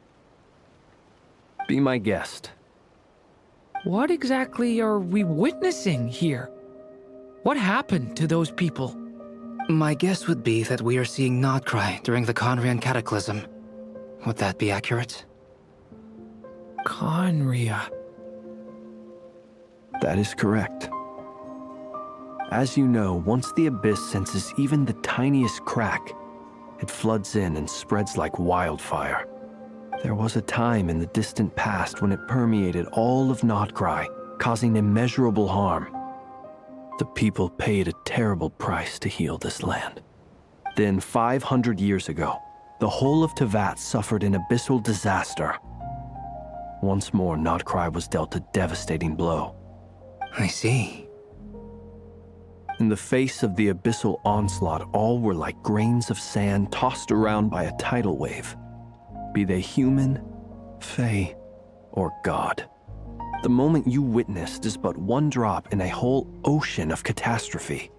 Be my guest. What exactly are we witnessing here? What happened to those people? My guess would be that we are seeing Nocturne during the Conrian Cataclysm. Would that be accurate? Conria. That is correct. As you know, once the Abyss senses even the tiniest crack, it floods in and spreads like wildfire. There was a time in the distant past when it permeated all of Nocturne, causing immeasurable harm. The people paid a terrible price to heal this land. Then, 500 years ago, the whole of Teyvat suffered an abyssal disaster. Once more, Nocturne was dealt a devastating blow. I see. In the face of the abyssal onslaught, all were like grains of sand tossed around by a tidal wave. Be they human, fae, or god. The moment you witnessed is but one drop in a whole ocean of catastrophe.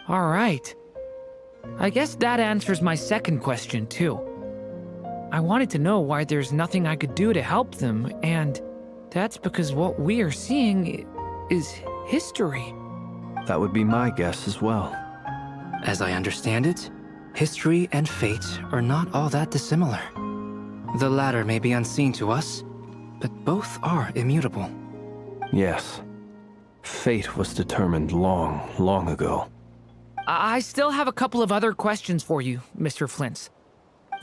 All right. I guess that answers my second question, too. I wanted to know why there's nothing I could do to help them, and that's because what we are seeing is history. That would be my guess as well. As I understand it, history and fate are not all that dissimilar. The latter may be unseen to us, but both are immutable. Yes. Fate was determined long, long ago. I still have a couple of other questions for you, Mr. Flint's.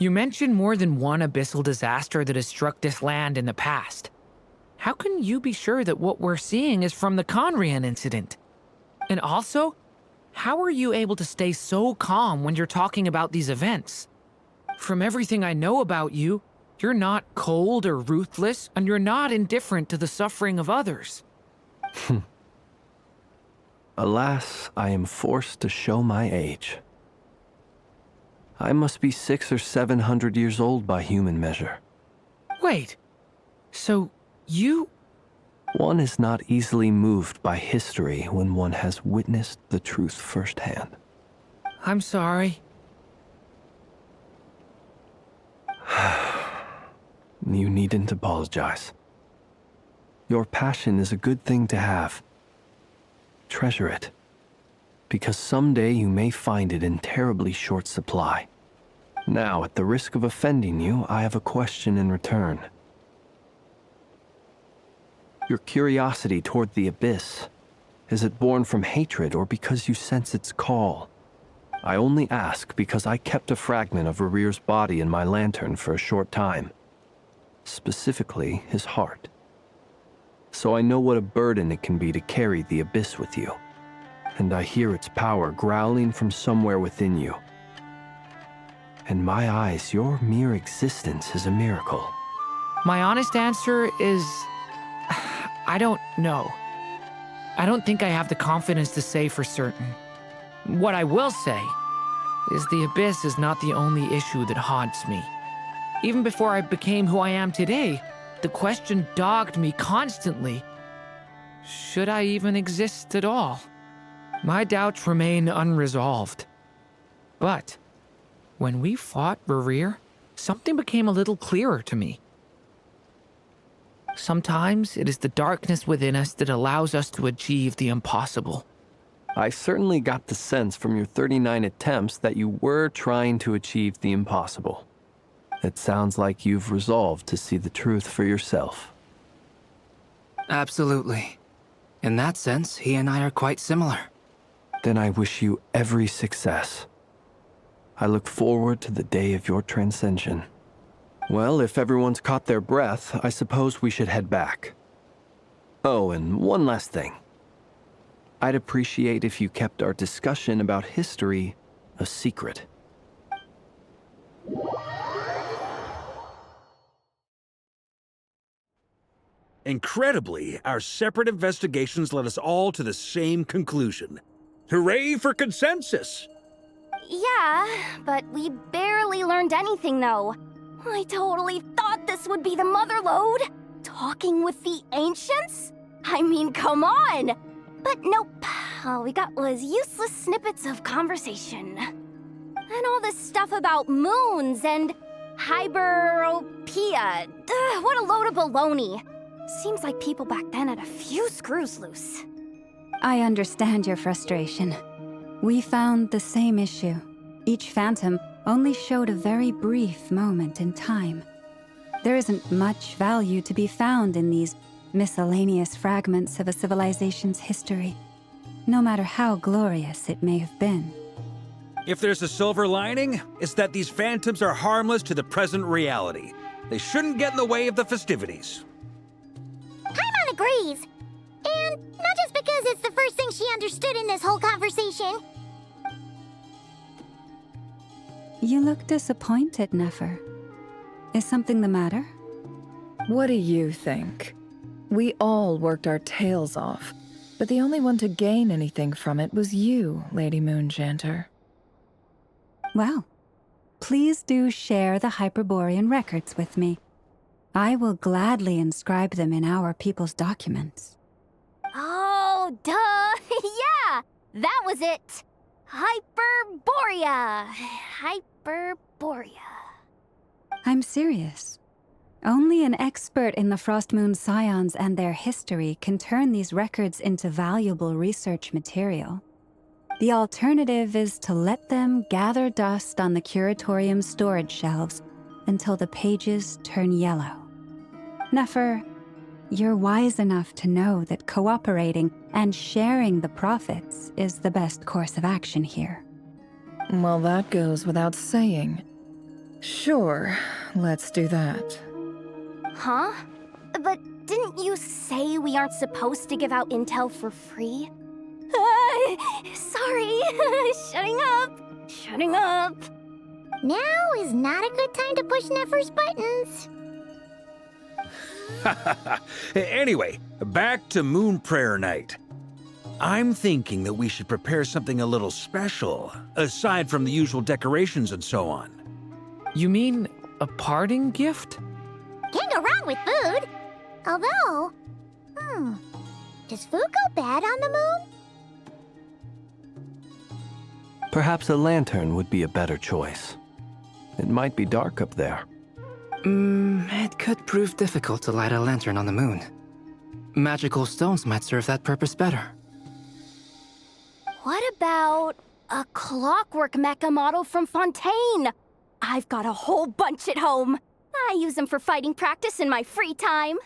You mentioned more than one abyssal disaster that has struck this land in the past. How can you be sure that what we're seeing is from the Conrian incident? And also, how are you able to stay so calm when you're talking about these events? From everything I know about you, you're not cold or ruthless, and you're not indifferent to the suffering of others. Alas, I am forced to show my age. I must be 600 or 700 years old by human measure. Wait, so you... One is not easily moved by history when one has witnessed the truth firsthand. I'm sorry. You needn't apologize. Your passion is a good thing to have. Treasure it, because someday you may find it in terribly short supply. Now, at the risk of offending you, I have a question in return. Your curiosity toward the Abyss, is it born from hatred or because you sense its call? I only ask because I kept a fragment of Rerear's body in my lantern for a short time. Specifically, his heart. So I know what a burden it can be to carry the Abyss with you. And I hear its power growling from somewhere within you. In my eyes, your mere existence is a miracle. My honest answer is... I don't know. I don't think I have the confidence to say for certain. What I will say is the Abyss is not the only issue that haunts me. Even before I became who I am today, the question dogged me constantly. Should I even exist at all? My doubts remain unresolved. But when we fought Rerear, something became a little clearer to me. Sometimes it is the darkness within us that allows us to achieve the impossible. I certainly got the sense from your 39 attempts that you were trying to achieve the impossible. It sounds like you've resolved to see the truth for yourself. Absolutely. In that sense, he and I are quite similar. Then I wish you every success. I look forward to the day of your transcension. Well, if everyone's caught their breath, I suppose we should head back. Oh, and one last thing. I'd appreciate if you kept our discussion about history a secret. Incredibly, our separate investigations led us all to the same conclusion. Hooray for consensus! Yeah, but we barely learned anything, though. I totally thought this would be the mother lode. Talking with the ancients? I mean, come on! But nope. All we got was useless snippets of conversation. And all this stuff about moons and hyperopia. What a load of baloney. Seems like people back then had a few screws loose. I understand your frustration. We found the same issue. Each phantom only showed a very brief moment in time. There isn't much value to be found in these miscellaneous fragments of a civilization's history, no matter how glorious it may have been. If there's a silver lining, it's that these phantoms are harmless to the present reality. They shouldn't get in the way of the festivities. Paimon agrees. And not just because it's the first thing she understood in this whole conversation. You look disappointed, Nefer. Is something the matter? What do you think? We all worked our tails off, but the only one to gain anything from it was you, Lady Moonjanter. Well, please do share the Hyperborean records with me. I will gladly inscribe them in our people's documents. Oh, duh! Yeah! That was it! Hyperborea! Hyperborea. I'm serious. Only an expert in the Frostmoon Scions and their history can turn these records into valuable research material. The alternative is to let them gather dust on the Curatorium's storage shelves until the pages turn yellow. Nefer, you're wise enough to know that cooperating and sharing the profits is the best course of action here. Well, that goes without saying. Sure, let's do that. Huh? But didn't you say we aren't supposed to give out intel for free? Sorry. Shutting up. Shutting up. Now is not a good time to push Nefer's buttons. Anyway, back to Moon Prayer Night. I'm thinking that we should prepare something a little special, aside from the usual decorations and so on. You mean a parting gift? Can't go wrong with food. Although, Does food go bad on the moon? Perhaps a lantern would be a better choice. It might be dark up there. It could prove difficult to light a lantern on the moon. Magical stones might serve that purpose better. What about a clockwork mecha model from Fontaine? I've got a whole bunch at home. I use them for fighting practice in my free time.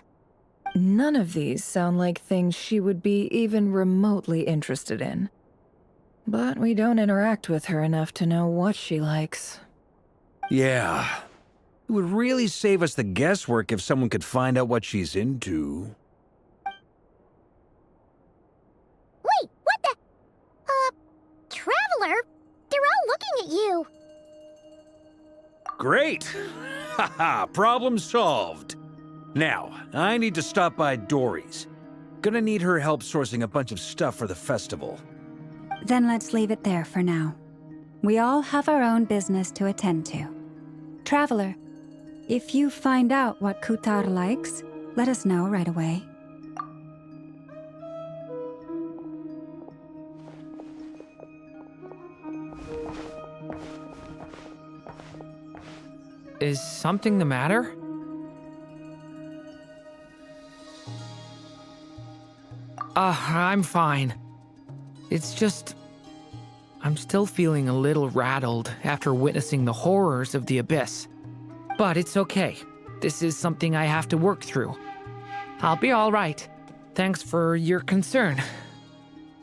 None of these sound like things she would be even remotely interested in. But we don't interact with her enough to know what she likes. Yeah. It would really save us the guesswork if someone could find out what she's into. Wait, what the? Traveler? They're all looking at you. Great! Haha, problem solved. Now, I need to stop by Dory's. Gonna need her help sourcing a bunch of stuff for the festival. Then let's leave it there for now. We all have our own business to attend to. Traveler, if you find out what Kutar likes, let us know right away. Is something the matter? I'm fine. It's just... I'm still feeling a little rattled after witnessing the horrors of the Abyss. But it's okay. This is something I have to work through. I'll be all right. Thanks for your concern.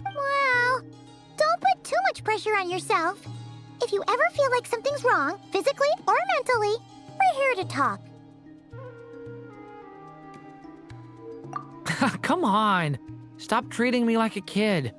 Well, don't put too much pressure on yourself. If you ever feel like something's wrong, physically or mentally, we're here to talk. Come on. Stop treating me like a kid.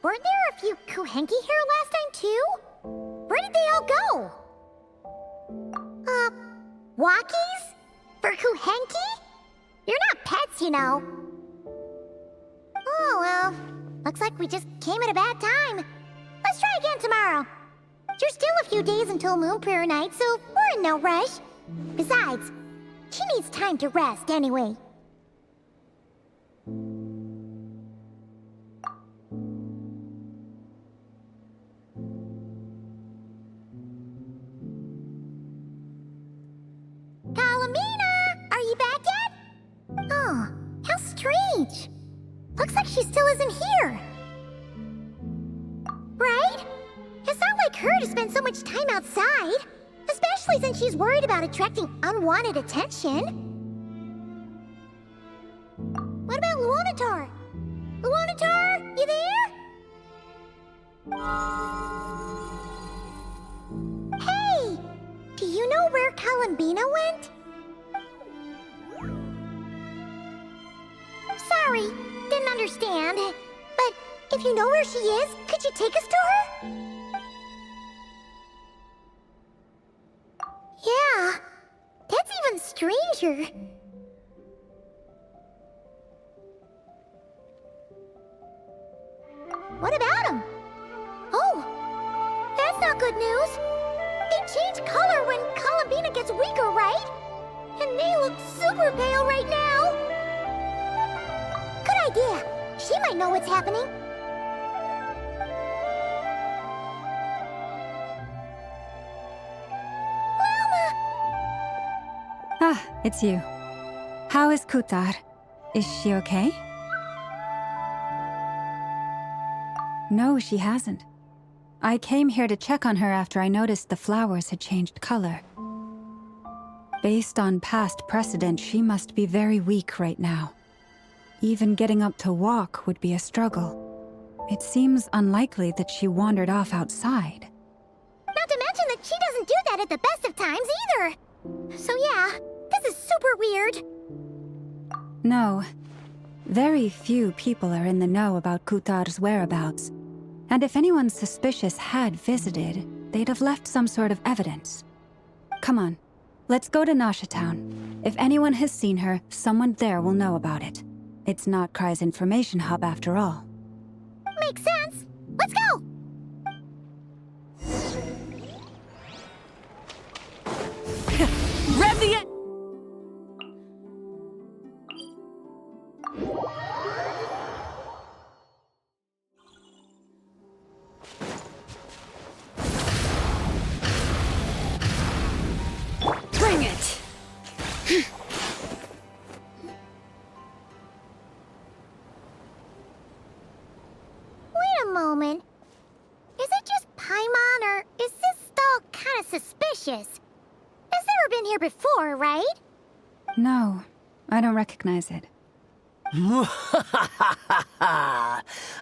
Weren't there a few Kuhenki here last time, too? Where did they all go? Walkies? For Kuhenki? You're not pets, you know. Oh, well. Looks like we just came at a bad time. Let's try again tomorrow. There's still a few days until Moon Prayer Night, so we're in no rush. Besides, she needs time to rest anyway. Looks like she still isn't here. Right? It's not like her to spend so much time outside. Especially since she's worried about attracting unwanted attention. What about Luonatar? Luonatar, you there? Hey! Do you know where Kalambina went? Sorry. Didn't understand. But if you know where she is, could you take us to her? Yeah, that's even stranger. What about them? Oh, that's not good news. They change color when Kalambina gets weaker, right? And they look super pale right now. Good idea. She might know what's happening. Wilma! Ah, it's you. How is Kutar? Is she okay? No, she hasn't. I came here to check on her after I noticed the flowers had changed color. Based on past precedent, she must be very weak right now. Even getting up to walk would be a struggle. It seems unlikely that she wandered off outside. Not to mention that she doesn't do that at the best of times either. So yeah, this is super weird. No. Very few people are in the know about Kutar's whereabouts. And if anyone suspicious had visited, they'd have left some sort of evidence. Come on, let's go to Nasha Town. If anyone has seen her, someone there will know about it. It's not Cry's information hub after all. Makes sense. Let's go! Rev the Bring it! Wait a moment. Is it just Paimon, or is this stall kind of suspicious? It's never been here before, right? No, I don't recognize it.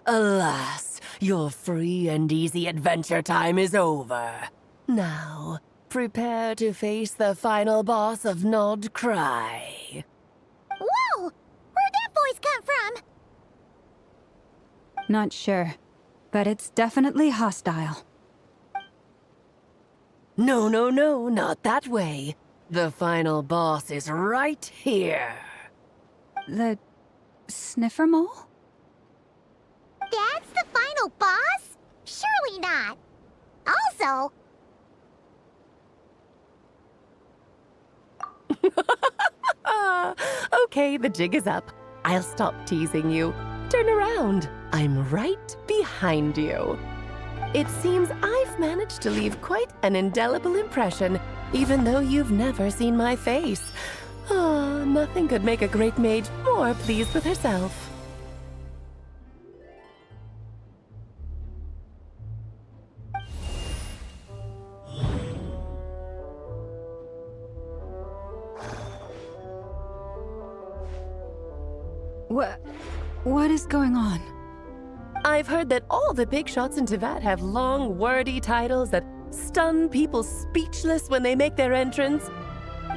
Alas, your free and easy adventure time is over. Now, prepare to face the final boss of Nod Cry. Whoa! Where'd that voice come from? Not sure, but it's definitely hostile. No, no, no, not that way. The final boss is right here. The sniffer mole? That's the final boss? Surely not. Also... Okay, the jig is up. I'll stop teasing you. Turn around. I'm right behind you. It seems I've managed to leave quite an indelible impression, even though you've never seen my face. Ah, nothing could make a great mage more pleased with herself. What is going on? I've heard that all the big shots in Teyvat have long, wordy titles that stun people speechless when they make their entrance.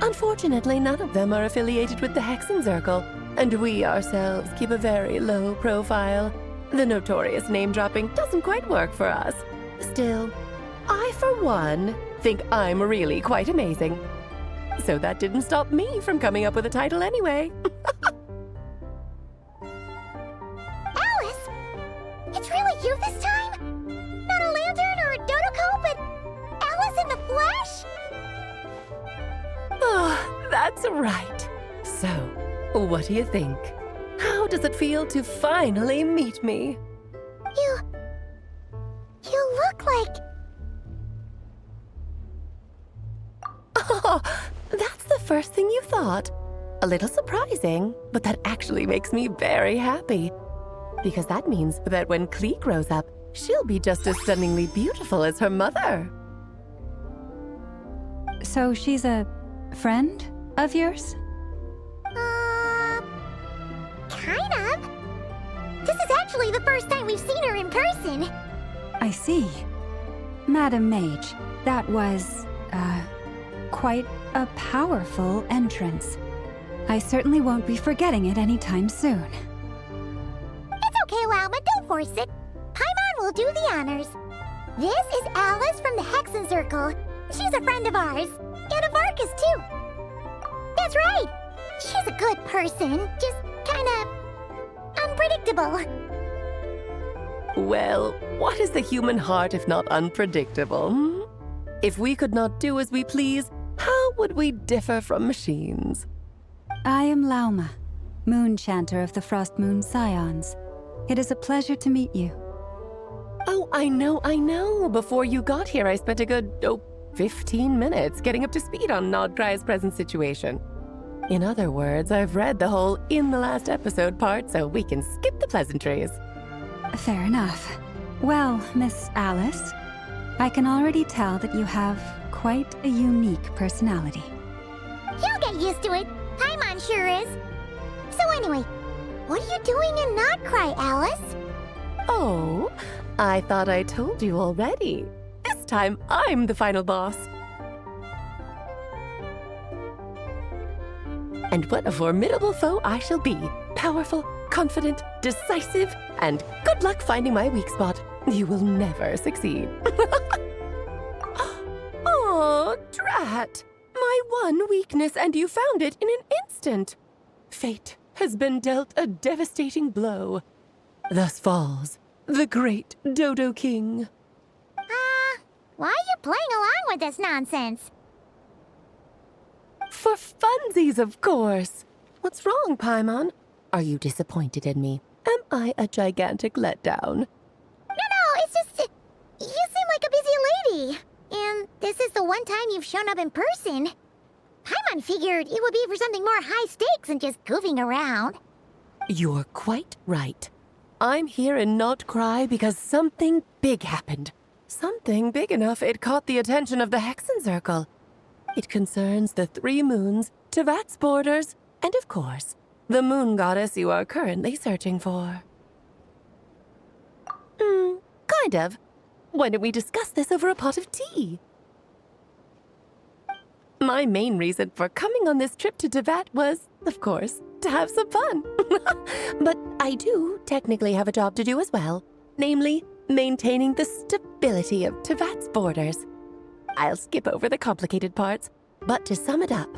Unfortunately, none of them are affiliated with the Hexenzirkel, and we ourselves keep a very low profile. The notorious name-dropping doesn't quite work for us. Still, I, for one, think I'm really quite amazing. So that didn't stop me from coming up with a title anyway. Alice! It's really you this time? Not a lantern or a Dodoko, but Alice in the flesh? Oh, that's right. So, what do you think? How does it feel to finally meet me? You look like... Oh, that's the first thing you thought. A little surprising, but that actually makes me very happy. Because that means that when Klee grows up, she'll be just as stunningly beautiful as her mother. So she's a friend of yours? Kind of. This is actually the first time we've seen her in person. I see. Madam Mage, that was, quite a powerful entrance. I certainly won't be forgetting it anytime soon. It's okay, Lauma, don't force it. Paimon will do the honors. This is Alice from the Hexenzirkel. She's a friend of ours. And of Arcus, too. That's right. She's a good person, just kinda... unpredictable. Well, what is the human heart if not unpredictable? Hmm? If we could not do as we please, how would we differ from machines? I am Lauma, Moon Chanter of the Frost Moon Scions. It is a pleasure to meet you. Oh, I know. Before you got here, I spent a good, 15 minutes getting up to speed on Nodcry's present situation. In other words, I've read the whole in the last episode part, so we can skip the pleasantries. Fair enough. Well, Miss Alice, I can already tell that you have quite a unique personality. You'll get used to it. Paimon sure is. So anyway, what are you doing in Nodcry, Alice? Oh, I thought I told you already. This time, I'm the final boss. And what a formidable foe I shall be. Powerful, confident, decisive, and good luck finding my weak spot. You will never succeed. Oh, drat! My one weakness, and you found it in an instant. Fate has been dealt a devastating blow. Thus falls the great Dodo King. Why are you playing along with this nonsense? For funsies, of course. What's wrong, Paimon? Are you disappointed in me? Am I a gigantic letdown? No, it's just... you seem like a busy lady. And this is the one time you've shown up in person. Paimon figured it would be for something more high stakes than just goofing around. You're quite right. I'm here in Not Cry because something big happened. Something big enough it caught the attention of the Hexen Circle. It concerns the 3 moons, Tevat's borders, and of course, the moon goddess you are currently searching for. Kind of. Why don't we discuss this over a pot of tea? My main reason for coming on this trip to Tevat was, of course, to have some fun. But I do technically have a job to do as well, namely, maintaining the stability of Tevat's borders. I'll skip over the complicated parts, but to sum it up,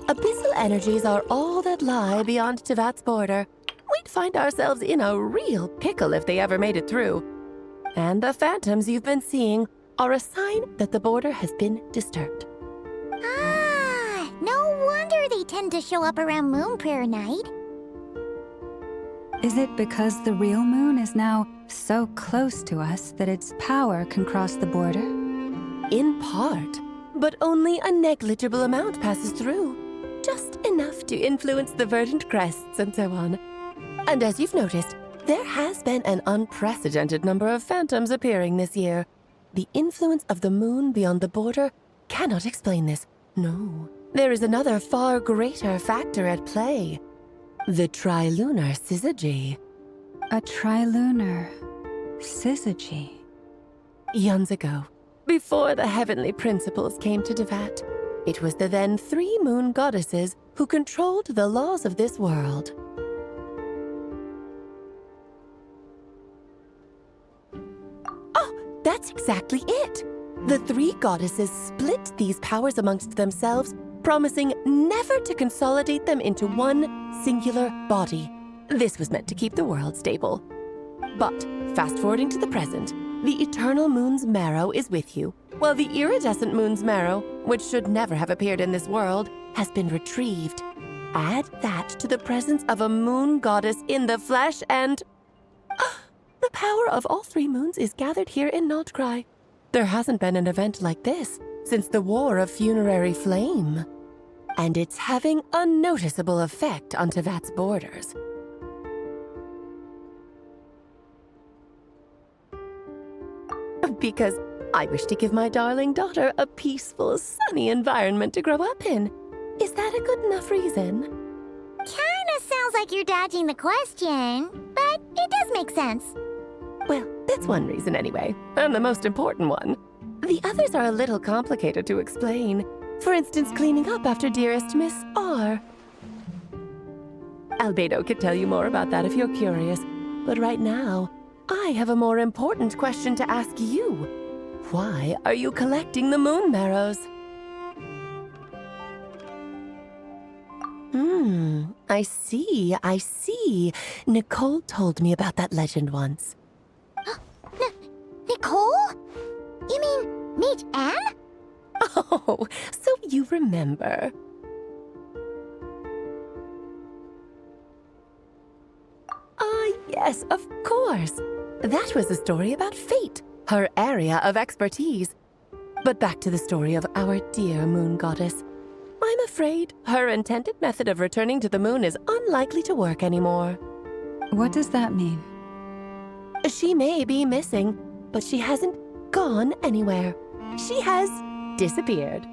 abyssal energies are all that lie beyond Tevat's border. We'd find ourselves in a real pickle if they ever made it through. And the phantoms you've been seeing are a sign that the border has been disturbed. No wonder they tend to show up around Moon Prayer Night. Is it because the real moon is now so close to us that its power can cross the border? In part, but only a negligible amount passes through. Just enough to influence the verdant crests and so on. And as you've noticed, there has been an unprecedented number of phantoms appearing this year. The influence of the moon beyond the border cannot explain this. No, there is another far greater factor at play. The trilunar syzygy. A trilunar syzygy? Eons ago, before the heavenly principles came to Tevat, it was the then 3 moon goddesses who controlled the laws of this world. Oh, that's exactly it! The 3 goddesses split these powers amongst themselves, promising never to consolidate them into one singular body. This was meant to keep the world stable. But, fast-forwarding to the present, the eternal moon's marrow is with you, while the iridescent moon's marrow, which should never have appeared in this world, has been retrieved. Add that to the presence of a moon goddess in the flesh and... the power of all 3 moons is gathered here in Not Cry. There hasn't been an event like this since the War of Funerary Flame. And it's having a noticeable effect on Tevat's borders. Because I wish to give my darling daughter a peaceful, sunny environment to grow up in. Is that a good enough reason? Kinda sounds like you're dodging the question, but it does make sense. Well, that's one reason anyway, and the most important one. The others are a little complicated to explain. For instance, cleaning up after dearest Miss R. Albedo could tell you more about that if you're curious, but right now, I have a more important question to ask you. Why are you collecting the moon marrows? I see. Nicole told me about that legend once. Nicole? You mean Mage Anne? Oh, so you remember. Yes, of course. That was a story about fate, her area of expertise. But back to the story of our dear moon goddess. I'm afraid her intended method of returning to the moon is unlikely to work anymore. What does that mean? She may be missing, but she hasn't gone anywhere. She has disappeared.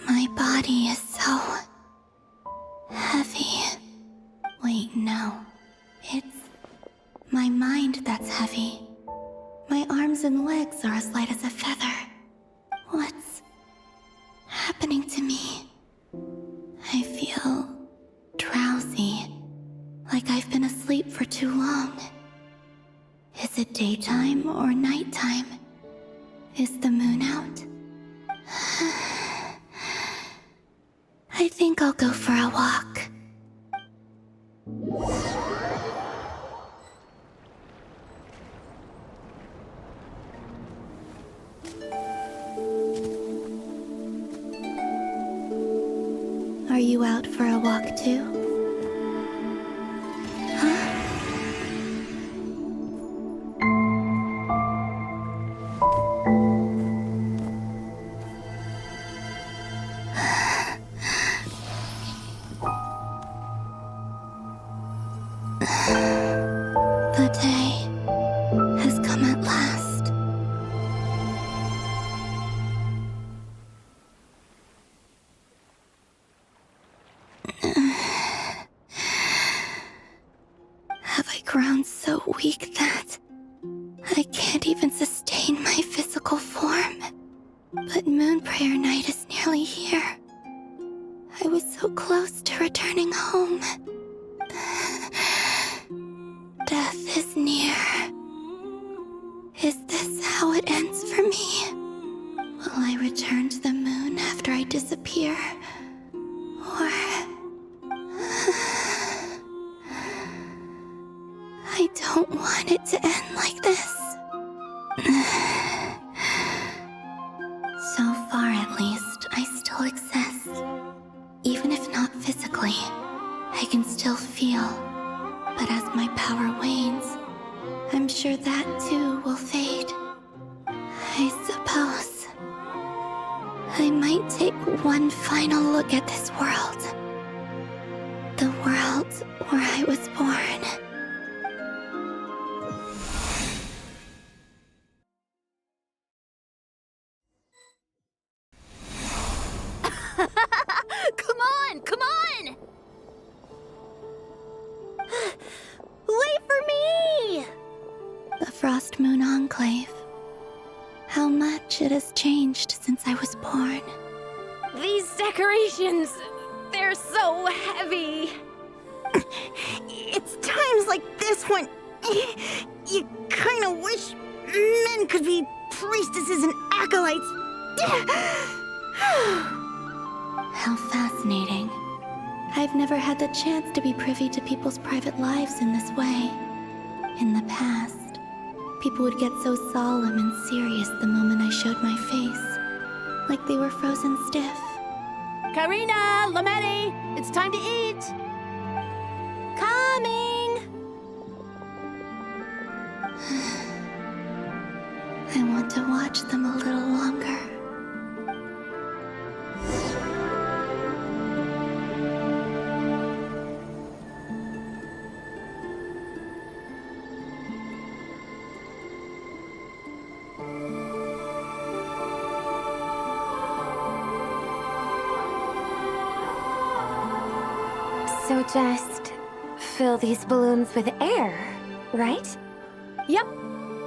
My body is so heavy. Wait, no. It's my mind that's heavy. My arms and legs are as light as a feather. What's happening to me? I feel drowsy, like I've been asleep for too long. Is it daytime or nighttime? Is the moon out? I think I'll go for a walk. Are you out for a walk too? The day has come at last. Have I grown so weak that I can't even sustain my physical form? But Moon Prayer Night is nearly here. I was so close to returning home. Death is near. Is this how it ends for me? Will I return to the moon after I disappear? Or... I don't want it to end like this. So far, at least, I still exist. Even if not physically, I can still feel. But as my power wanes, I'm sure that too will fade. I suppose I might take one final look at this world. The world where I was born. Come on! Come on! Wait for me! The Frost Moon Enclave. How much it has changed since I was born. These decorations, they're so heavy. It's times like this when you kind of wish men could be priestesses and acolytes. How fascinating. I've never had the chance to be privy to people's private lives in this way. In the past, people would get so solemn and serious the moment I showed my face, like they were frozen stiff. Karina, Lametti, it's time to eat. Coming! I want to watch them a little longer. So just fill these balloons with air, right? Yep.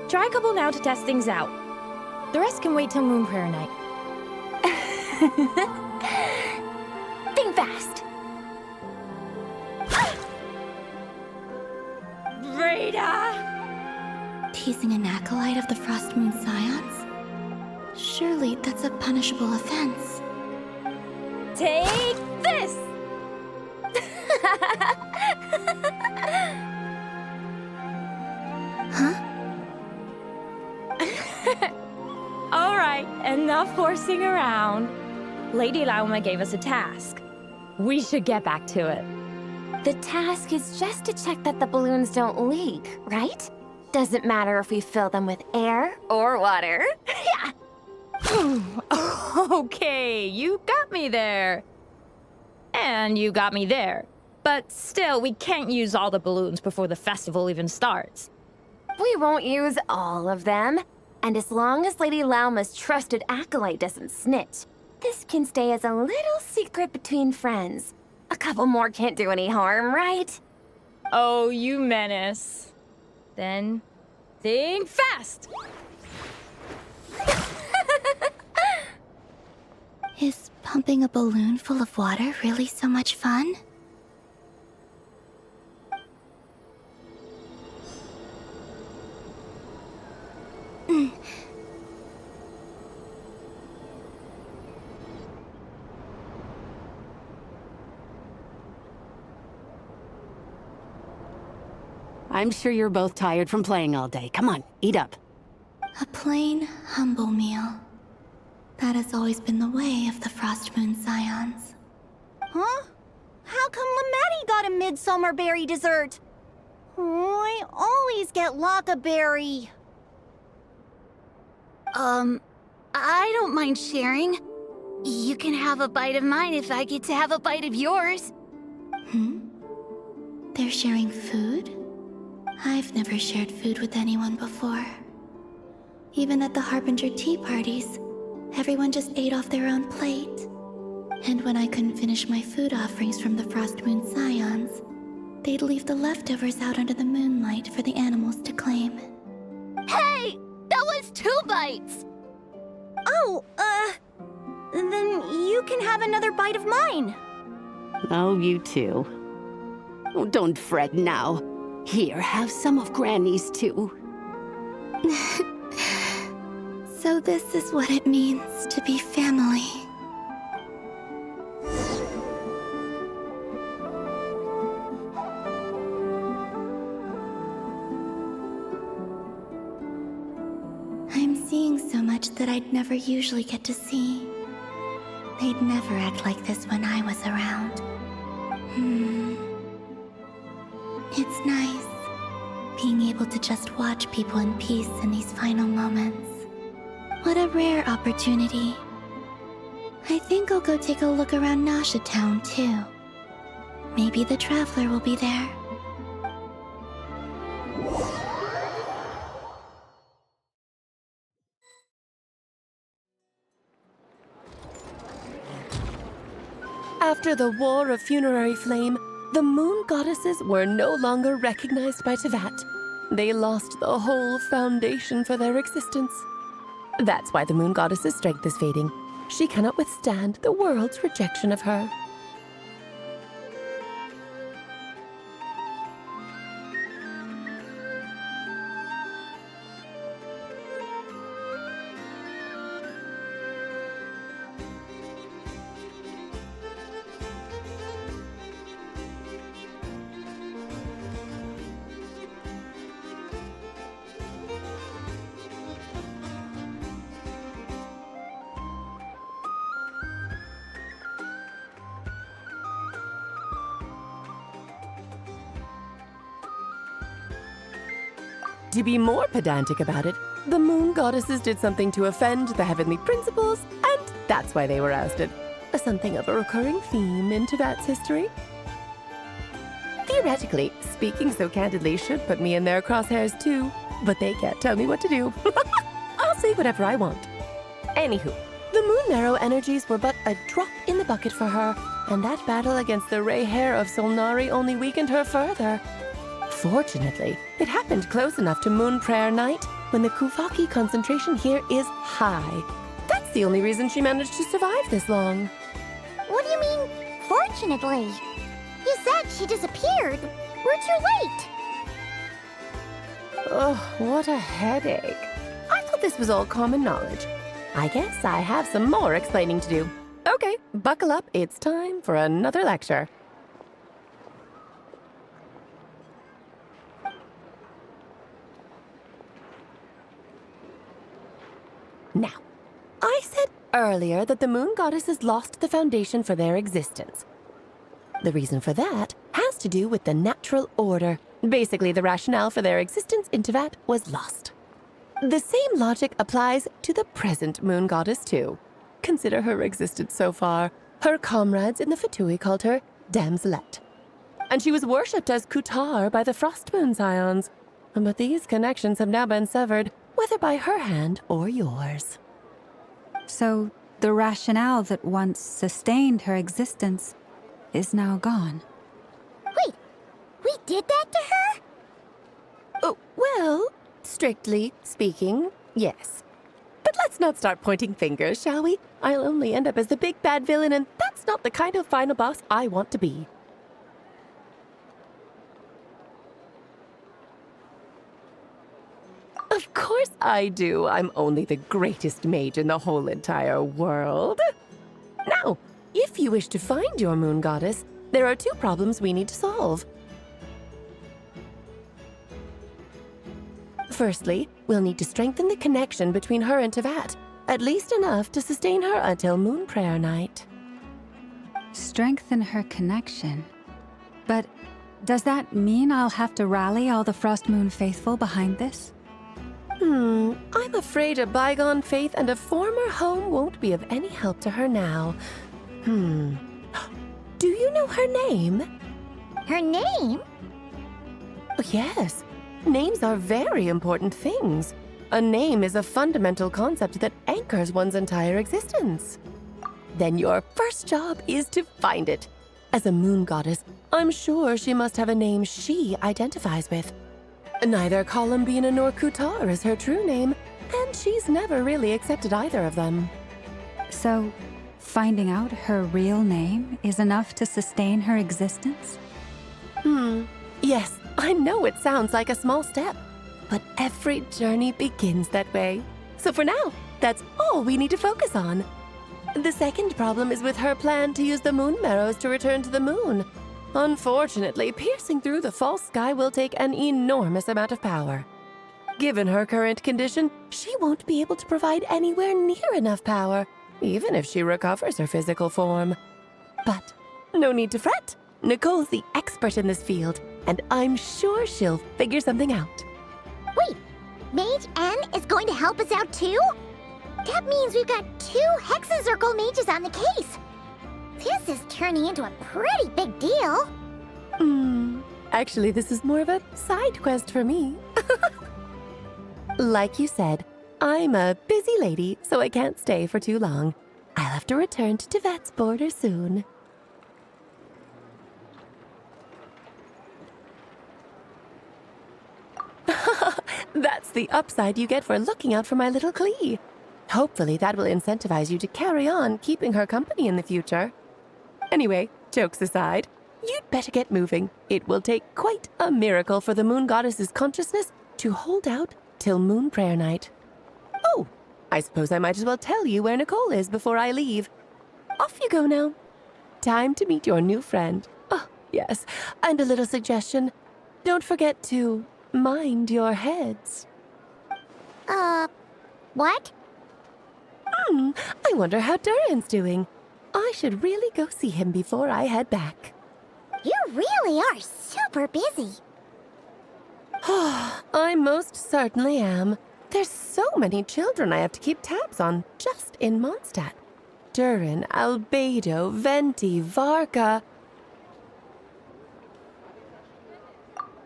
Try a couple now to test things out. The rest can wait till Moon Prayer Night. Think fast. Rita! Teasing an acolyte of the Frost Moon Scions? Surely that's a punishable offense. Take this! Huh? All right, enough horsing around. Lady Lauma gave us a task. We should get back to it. The task is just to check that the balloons don't leak, right? Doesn't matter if we fill them with air or water. Yeah. Okay, you got me there. And you got me there. But still, we can't use all the balloons before the festival even starts. We won't use all of them. And as long as Lady Lauma's trusted acolyte doesn't snitch, this can stay as a little secret between friends. A couple more can't do any harm, right? Oh, you menace. Then, think fast! Is pumping a balloon full of water really so much fun? I'm sure you're both tired from playing all day. Come on, eat up. A plain, humble meal. That has always been the way of the Frost Moon Scions. Huh? How come Lamatti got a midsummer berry dessert? Oh, I always get Lockaberry. I don't mind sharing. You can have a bite of mine if I get to have a bite of yours. They're sharing food? I've never shared food with anyone before. Even at the Harbinger tea parties, everyone just ate off their own plate. And when I couldn't finish my food offerings from the Frost Moon Scions, they'd leave the leftovers out under the moonlight for the animals to claim. Hey! That was 2 bites! Oh, then you can have another bite of mine. Oh, you too. Oh, don't fret now. Here, have some of Granny's too. So this is what it means to be family. I'm seeing so much that I'd never usually get to see. They'd never act like this when I was around. It's nice, being able to just watch people in peace in these final moments. What a rare opportunity. I think I'll go take a look around Nasha Town, too. Maybe the Traveler will be there. After the War of Funerary Flame, the Moon Goddesses were no longer recognized by Tevat. They lost the whole foundation for their existence. That's why the Moon Goddess's strength is fading. She cannot withstand the world's rejection of her. To be more pedantic about it, the Moon Goddesses did something to offend the heavenly principles, and that's why they were ousted. Something of a recurring theme in Tevat's history. Theoretically, speaking so candidly should put me in their crosshairs too, but they can't tell me what to do. I'll say whatever I want. Anywho, the Moon Marrow energies were but a drop in the bucket for her, and that battle against the Ray Hair of Solnari only weakened her further. Fortunately, it happened close enough to Moon Prayer Night when the Kuvaki concentration here is high. That's the only reason she managed to survive this long. What do you mean, fortunately? You said she disappeared. We're too late. Oh, what a headache. I thought this was all common knowledge. I guess I have some more explaining to do. Okay, buckle up. It's time for another lecture. Now, I said earlier that the Moon Goddesses lost the foundation for their existence. The reason for that has to do with the natural order. Basically, the rationale for their existence in Tevat was lost. The same logic applies to the present Moon Goddess, too. Consider her existence so far. Her comrades in the Fatui called her Damselette. And she was worshipped as Kutar by the Frost Moon Scions. But these connections have now been severed, whether by her hand or yours. So, the rationale that once sustained her existence is now gone. Wait, We did that to her? Oh, well, strictly speaking, yes. But let's not start pointing fingers, shall we? I'll only end up as the big bad villain, and that's not the kind of final boss I want to be. Of course I do. I'm only the greatest mage in the whole entire world. Now, if you wish to find your moon goddess, there are two problems we need to solve. Firstly, we'll need to strengthen the connection between her and Tevat, at least enough to sustain her until Moon Prayer Night. Strengthen her connection. But does that mean I'll have to rally all the Frost Moon faithful behind this? I'm afraid a bygone faith and a former home won't be of any help to her now. Do you know her name? Her name? Oh, yes. Names are very important things. A name is a fundamental concept that anchors one's entire existence. Then your first job is to find it. As a moon goddess, I'm sure she must have a name she identifies with. Neither Columbina nor Kutar is her true name, and she's never really accepted either of them. So, finding out her real name is enough to sustain her existence? Yes, I know it sounds like a small step, but every journey begins that way. So for now, that's all we need to focus on. The second problem is with her plan to use the moon marrows to return to the moon. Unfortunately, piercing through the false sky will take an enormous amount of power. Given her current condition, she won't be able to provide anywhere near enough power, even if she recovers her physical form. But no need to fret. Nicole's the expert in this field, and I'm sure she'll figure something out. Wait, Mage N is going to help us out too? That means we've got 2 Hexacircle mages on the case. This is turning into a pretty big deal. Actually, this is more of a side quest for me. Like you said, I'm a busy lady, so I can't stay for too long. I'll have to return to Tevat's border soon. That's the upside you get for looking out for my little Klee. Hopefully that will incentivize you to carry on keeping her company in the future. Anyway, jokes aside, you'd better get moving. It will take quite a miracle for the moon goddess's consciousness to hold out till Moon Prayer Night. Oh, I suppose I might as well tell you where Nicole is before I leave. Off you go now. Time to meet your new friend. Oh, yes, and a little suggestion. Don't forget to mind your heads. What? I wonder how Durin's doing. I should really go see him before I head back. You really are super busy. I most certainly am. There's so many children I have to keep tabs on just in Mondstadt. Durin, Albedo, Venti, Varka.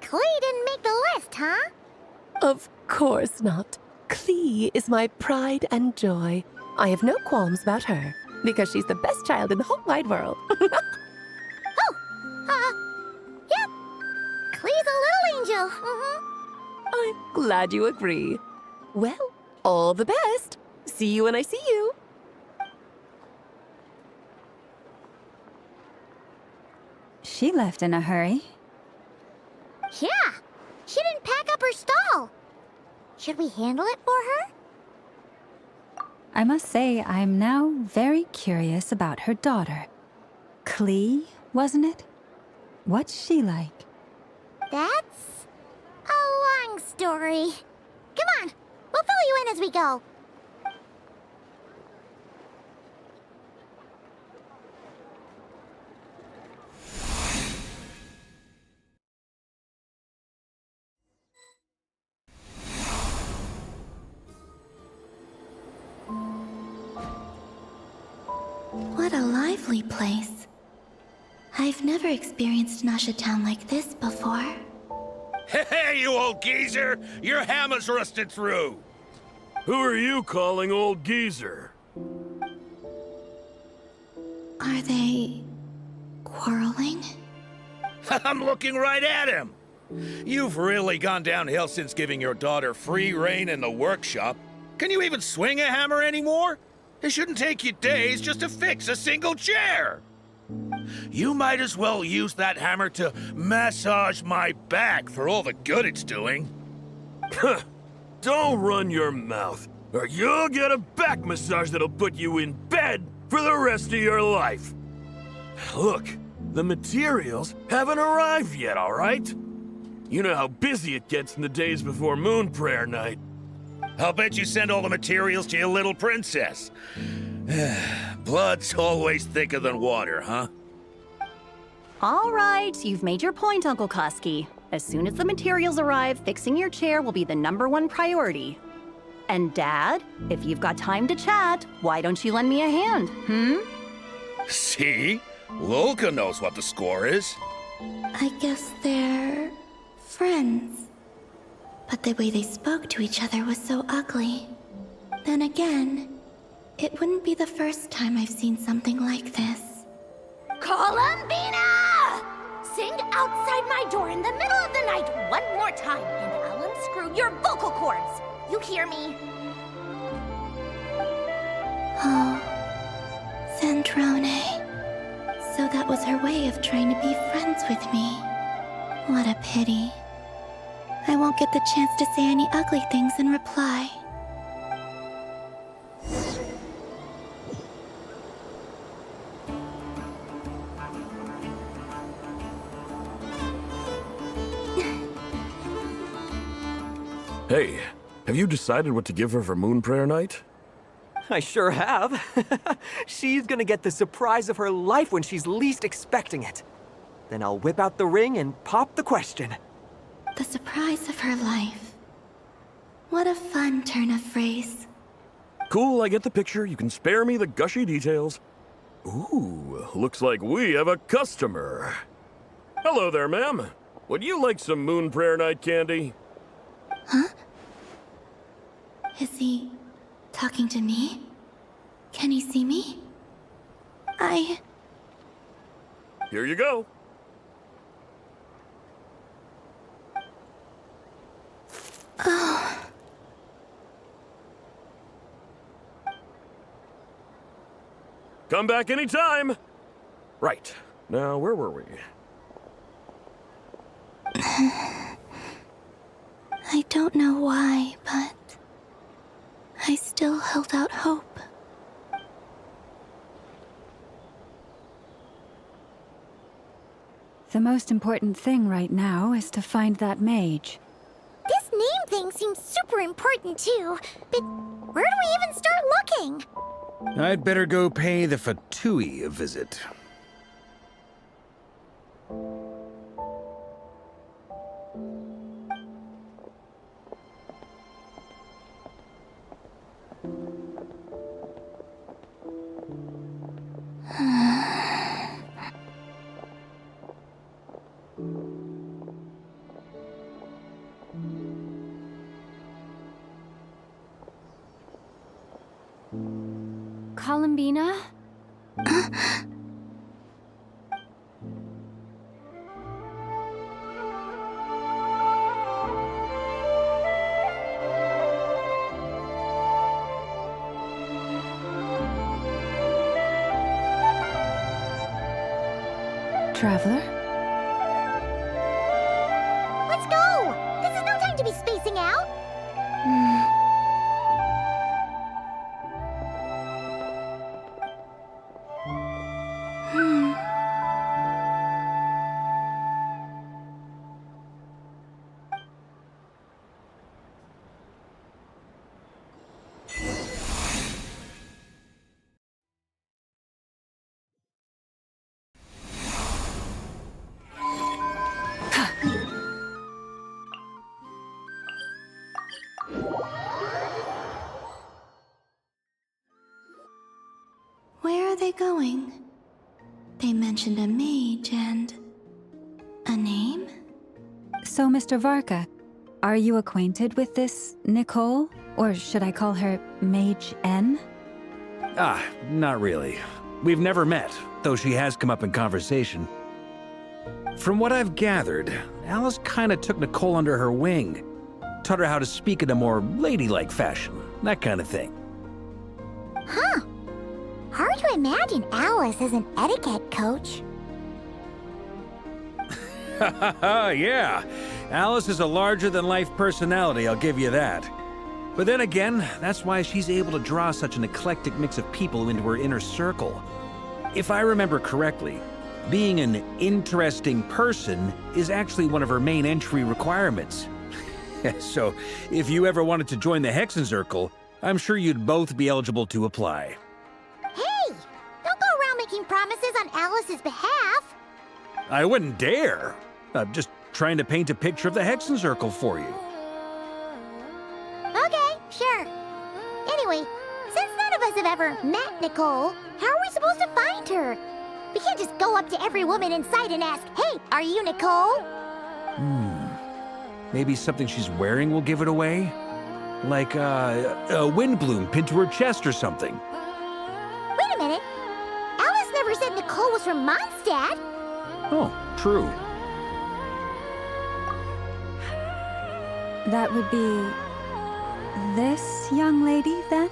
Klee didn't make the list, huh? Of course not. Klee is my pride and joy. I have no qualms about her, because she's the best child in the whole wide world. Yep. Klee's a little angel. I'm glad you agree. Well, all the best. See you when I see you. She left in a hurry. Yeah, she didn't pack up her stall. Should we handle it for her? I must say, I'm now very curious about her daughter. Klee, wasn't it? What's she like? That's a long story. Come on, we'll fill you in as we go. What a lively place. I've never experienced Nasha Town like this before. Hey, you old geezer! Your hammer's rusted through! Who are you calling old geezer? Are they quarreling? I'm looking right at him. You've really gone downhill since giving your daughter free rein in the workshop. Can you even swing a hammer anymore? It shouldn't take you days just to fix a single chair. You might as well use that hammer to massage my back for all the good it's doing. Don't run your mouth, or you'll get a back massage that'll put you in bed for the rest of your life. Look, the materials haven't arrived yet, all right? You know how busy it gets in the days before Moon Prayer Night. I'll bet you send all the materials to your little princess. Blood's always thicker than water, huh? All right, you've made your point, Uncle Kusky. As soon as the materials arrive, fixing your chair will be the #1 priority. And Dad, if you've got time to chat, why don't you lend me a hand, See? Lolka knows what the score is. I guess they're friends. But the way they spoke to each other was so ugly. Then again, it wouldn't be the first time I've seen something like this. Columbina! Sing outside my door in the middle of the night one more time, and I'll unscrew your vocal cords. You hear me? Oh, Zandrone. So that was her way of trying to be friends with me. What a pity. I won't get the chance to say any ugly things in reply. Hey, have you decided what to give her for Moon Prayer Night? I sure have. She's gonna get the surprise of her life when she's least expecting it. Then I'll whip out the ring and pop the question. The surprise of her life. What a fun turn of phrase. Cool, I get the picture. You can spare me the gushy details. Ooh, looks like we have a customer. Hello there, ma'am. Would you like some Moon Prayer Night candy? Huh? Is he talking to me? Can he see me? Here you go. Oh. Come back anytime. Right. Now, where were we? I don't know why, but I still held out hope. The most important thing right now is to find that mage. This name thing seems super important too, but where do we even start looking? I'd better go pay the Fatui a visit. Columbina? Traveler? Let's go! This is no time to be spacing out! Where are they going? They mentioned a mage and a name? So, Mr. Varka, are you acquainted with this Nicole? Or should I call her Mage N? Ah, not really. We've never met, though she has come up in conversation. From what I've gathered, Alice kinda took Nicole under her wing. Taught her how to speak in a more ladylike fashion, that kind of thing. Huh. Hard to imagine Alice as an etiquette coach. Yeah, Alice is a larger-than-life personality, I'll give you that. But then again, that's why she's able to draw such an eclectic mix of people into her inner circle. If I remember correctly, being an interesting person is actually one of her main entry requirements. So, if you ever wanted to join the Hexenzirkel, I'm sure you'd both be eligible to apply. Hey! Don't go around making promises on Alice's behalf. I wouldn't dare. I'm just trying to paint a picture of the Hexenzirkel for you. Okay, sure. Anyway, since none of us have ever met Nicole, how are we supposed to find her? We can't just go up to every woman in sight and ask, "Hey, are you Nicole?" Maybe something she's wearing will give it away? Like a wind bloom pinned to her chest or something. Wait a minute. Alice never said Nicole was from Mondstadt. Oh, true. That would be this young lady, then?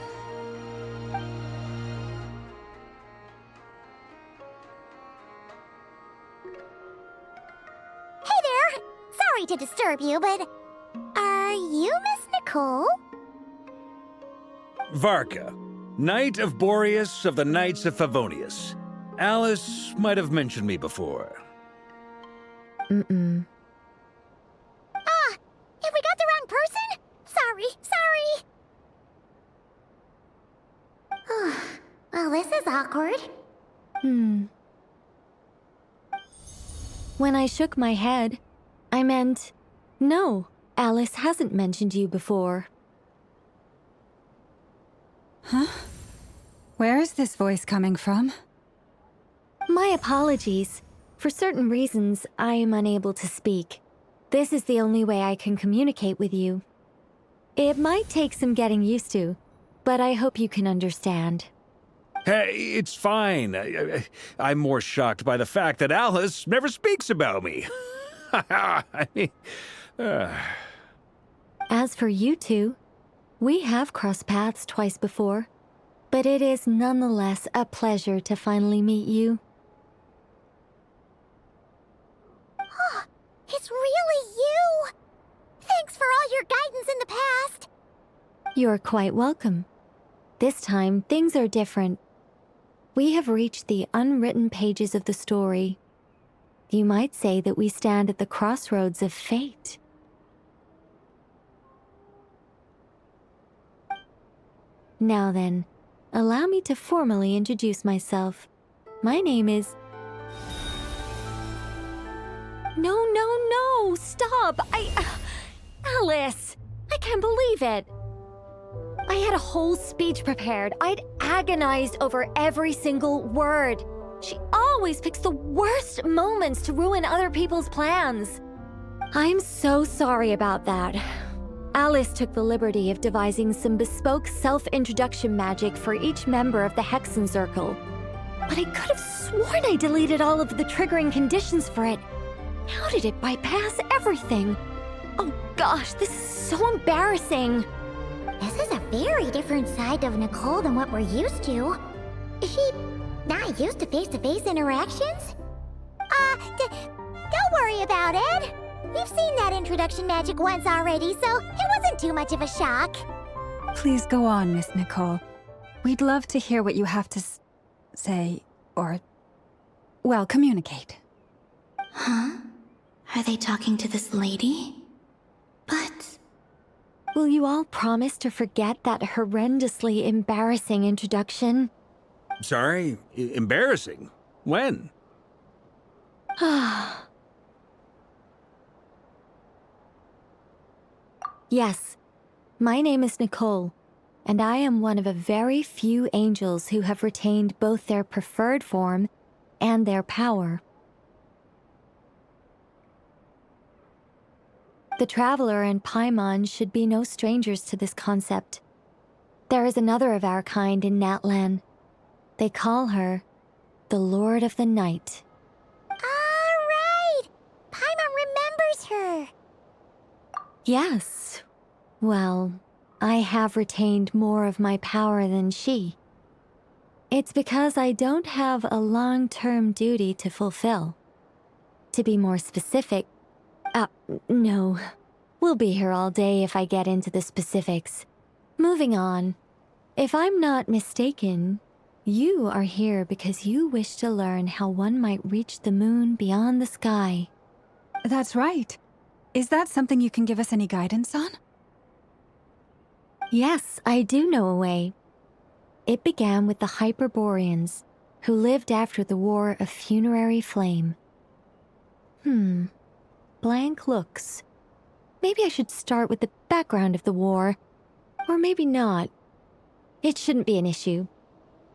Hey there! Sorry to disturb you, but are you Miss Nicole? Varka, Knight of Boreas of the Knights of Favonius. Alice might have mentioned me before. Ah, have we got the wrong person? Sorry. Well, this is awkward. When I shook my head, I meant, no, Alice hasn't mentioned you before. Huh? Where is this voice coming from? My apologies. For certain reasons, I am unable to speak. This is the only way I can communicate with you. It might take some getting used to, but I hope you can understand. Hey, it's fine. I'm more shocked by the fact that Alice never speaks about me. I mean, As for you two, we have crossed paths twice before, but it is nonetheless a pleasure to finally meet you. It's really you! Thanks for all your guidance in the past. You're quite welcome. This time, things are different. We have reached the unwritten pages of the story. You might say that we stand at the crossroads of fate. Now then, allow me to formally introduce myself. My name is... No, stop! Alice! I can't believe it! I had a whole speech prepared. I'd agonized over every single word. She always picks the worst moments to ruin other people's plans. I'm so sorry about that. Alice took the liberty of devising some bespoke self-introduction magic for each member of the Hexenzirkel. But I could have sworn I deleted all of the triggering conditions for it. How did it bypass everything? Oh gosh, this is so embarrassing. This is a very different side of Nicole than what we're used to. Is she not used to face-to-face interactions? Don't worry about it. We've seen that introduction magic once already, so it wasn't too much of a shock. Please go on, Miss Nicole. We'd love to hear what you have to say, or, well, communicate. Huh? Are they talking to this lady? But... Will you all promise to forget that horrendously embarrassing introduction? sorry, embarrassing. When? Yes, my name is Nicole, and I am one of a very few angels who have retained both their preferred form and their power. The Traveler and Paimon should be no strangers to this concept. There is another of our kind in Natlan. They call her the Lord of the Night. All right! Yes. Well, I have retained more of my power than she. It's because I don't have a long-term duty to fulfill. To be more specific, no. We'll be here all day if I get into the specifics. Moving on. If I'm not mistaken, you are here because you wish to learn how one might reach the moon beyond the sky. That's right. Is that something you can give us any guidance on? Yes, I do know a way. It began with the Hyperboreans, who lived after the War of Funerary Flame. Blank looks. Maybe I should start with the background of the war. Or maybe not. It shouldn't be an issue.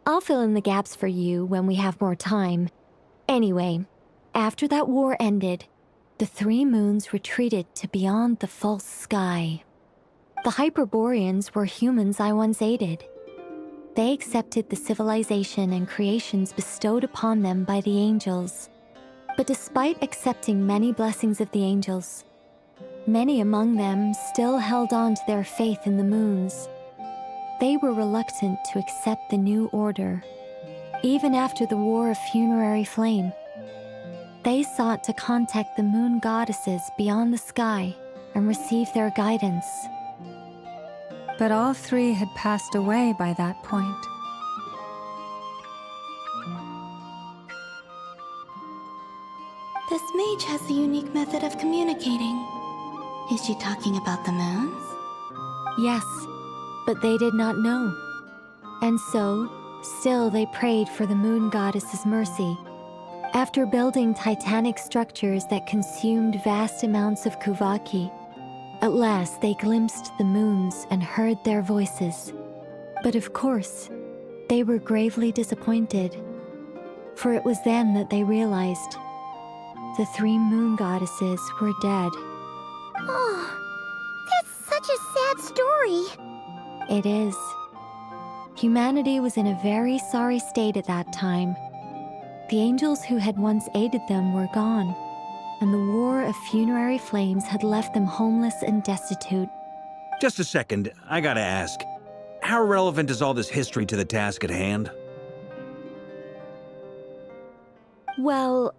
I'll fill in the gaps for you when we have more time. Anyway, after that war ended, the three moons retreated to beyond the false sky. The Hyperboreans were humans I once aided. They accepted the civilization and creations bestowed upon them by the angels. But despite accepting many blessings of the angels, many among them still held on to their faith in the moons. They were reluctant to accept the new order, even after the War of Funerary Flame. They sought to contact the moon goddesses beyond the sky and receive their guidance. But all three had passed away by that point. This mage has a unique method of communicating. Is she talking about the moons? Yes, but they did not know. And so, still they prayed for the moon goddess's mercy. After building titanic structures that consumed vast amounts of Kuvaki, at last they glimpsed the moons and heard their voices. But of course, they were gravely disappointed. For it was then that they realized the three moon goddesses were dead. Oh, that's such a sad story. It is. Humanity was in a very sorry state at that time. The angels who had once aided them were gone, and the War of Funerary Flames had left them homeless and destitute. Just a second, I gotta ask. How relevant is all this history to the task at hand? Well,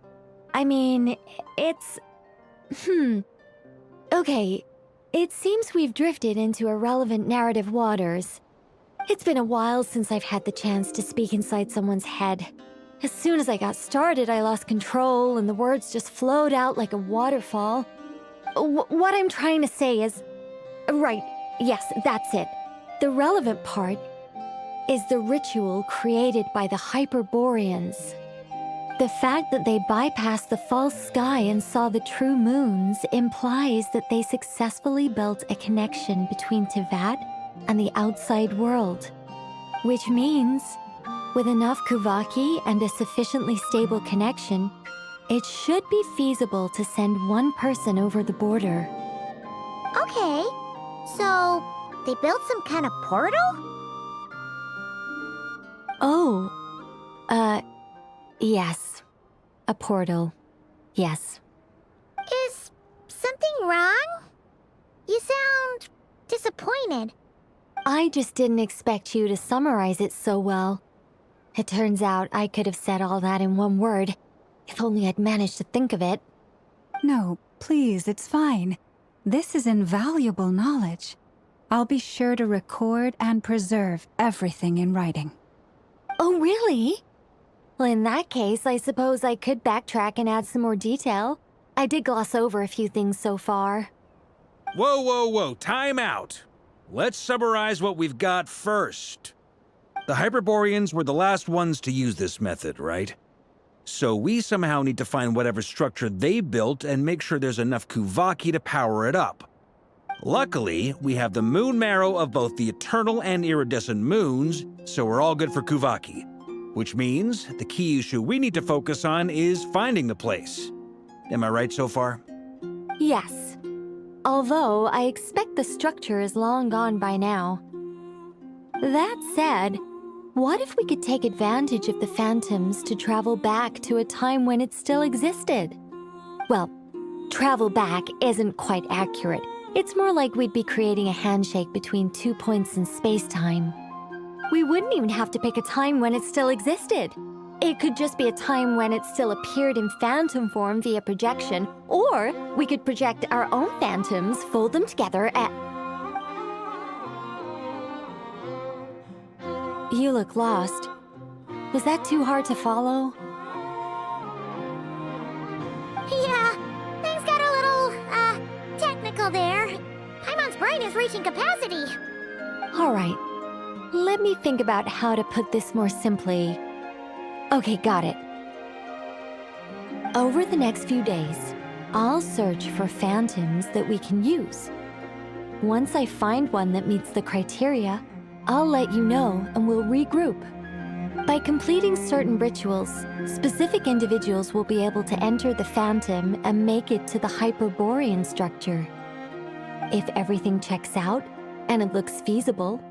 I mean, it's... Okay, it seems we've drifted into irrelevant narrative waters. It's been a while since I've had the chance to speak inside someone's head. As soon as I got started, I lost control and the words just flowed out like a waterfall. What I'm trying to say is... Right, yes, that's it. The relevant part is the ritual created by the Hyperboreans. The fact that they bypassed the false sky and saw the true moons implies that they successfully built a connection between Tevat and the outside world. Which means, with enough Kuvaki and a sufficiently stable connection, it should be feasible to send one person over the border. Okay, so they built some kind of portal? Oh, yes. A portal. Yes. Is something wrong? You sound disappointed. I just didn't expect you to summarize it so well. It turns out I could have said all that in one word, if only I'd managed to think of it. No, please, it's fine. This is invaluable knowledge. I'll be sure to record and preserve everything in writing. Oh, really? Well, in that case, I suppose I could backtrack and add some more detail. I did gloss over a few things so far. Whoa, time out. Let's summarize what we've got first. The Hyperboreans were the last ones to use this method, right? So we somehow need to find whatever structure they built and make sure there's enough Kuvaki to power it up. Luckily, we have the moon marrow of both the eternal and iridescent moons, so we're all good for Kuvaki. Which means the key issue we need to focus on is finding the place. Am I right so far? Yes. Although I expect the structure is long gone by now. That said, what if we could take advantage of the phantoms to travel back to a time when it still existed? Well, travel back isn't quite accurate. It's more like we'd be creating a handshake between 2 points in space-time. We wouldn't even have to pick a time when it still existed. It could just be a time when it still appeared in phantom form via projection, or we could project our own phantoms, fold them together, and... You look lost. Was that too hard to follow? Yeah, things got a little, technical there. Paimon's brain is reaching capacity. All right. Let me think about how to put this more simply. Okay, got it. Over the next few days, I'll search for phantoms that we can use. Once I find one that meets the criteria, I'll let you know and we'll regroup. By completing certain rituals, specific individuals will be able to enter the phantom and make it to the Hyperborean structure. If everything checks out and it looks feasible,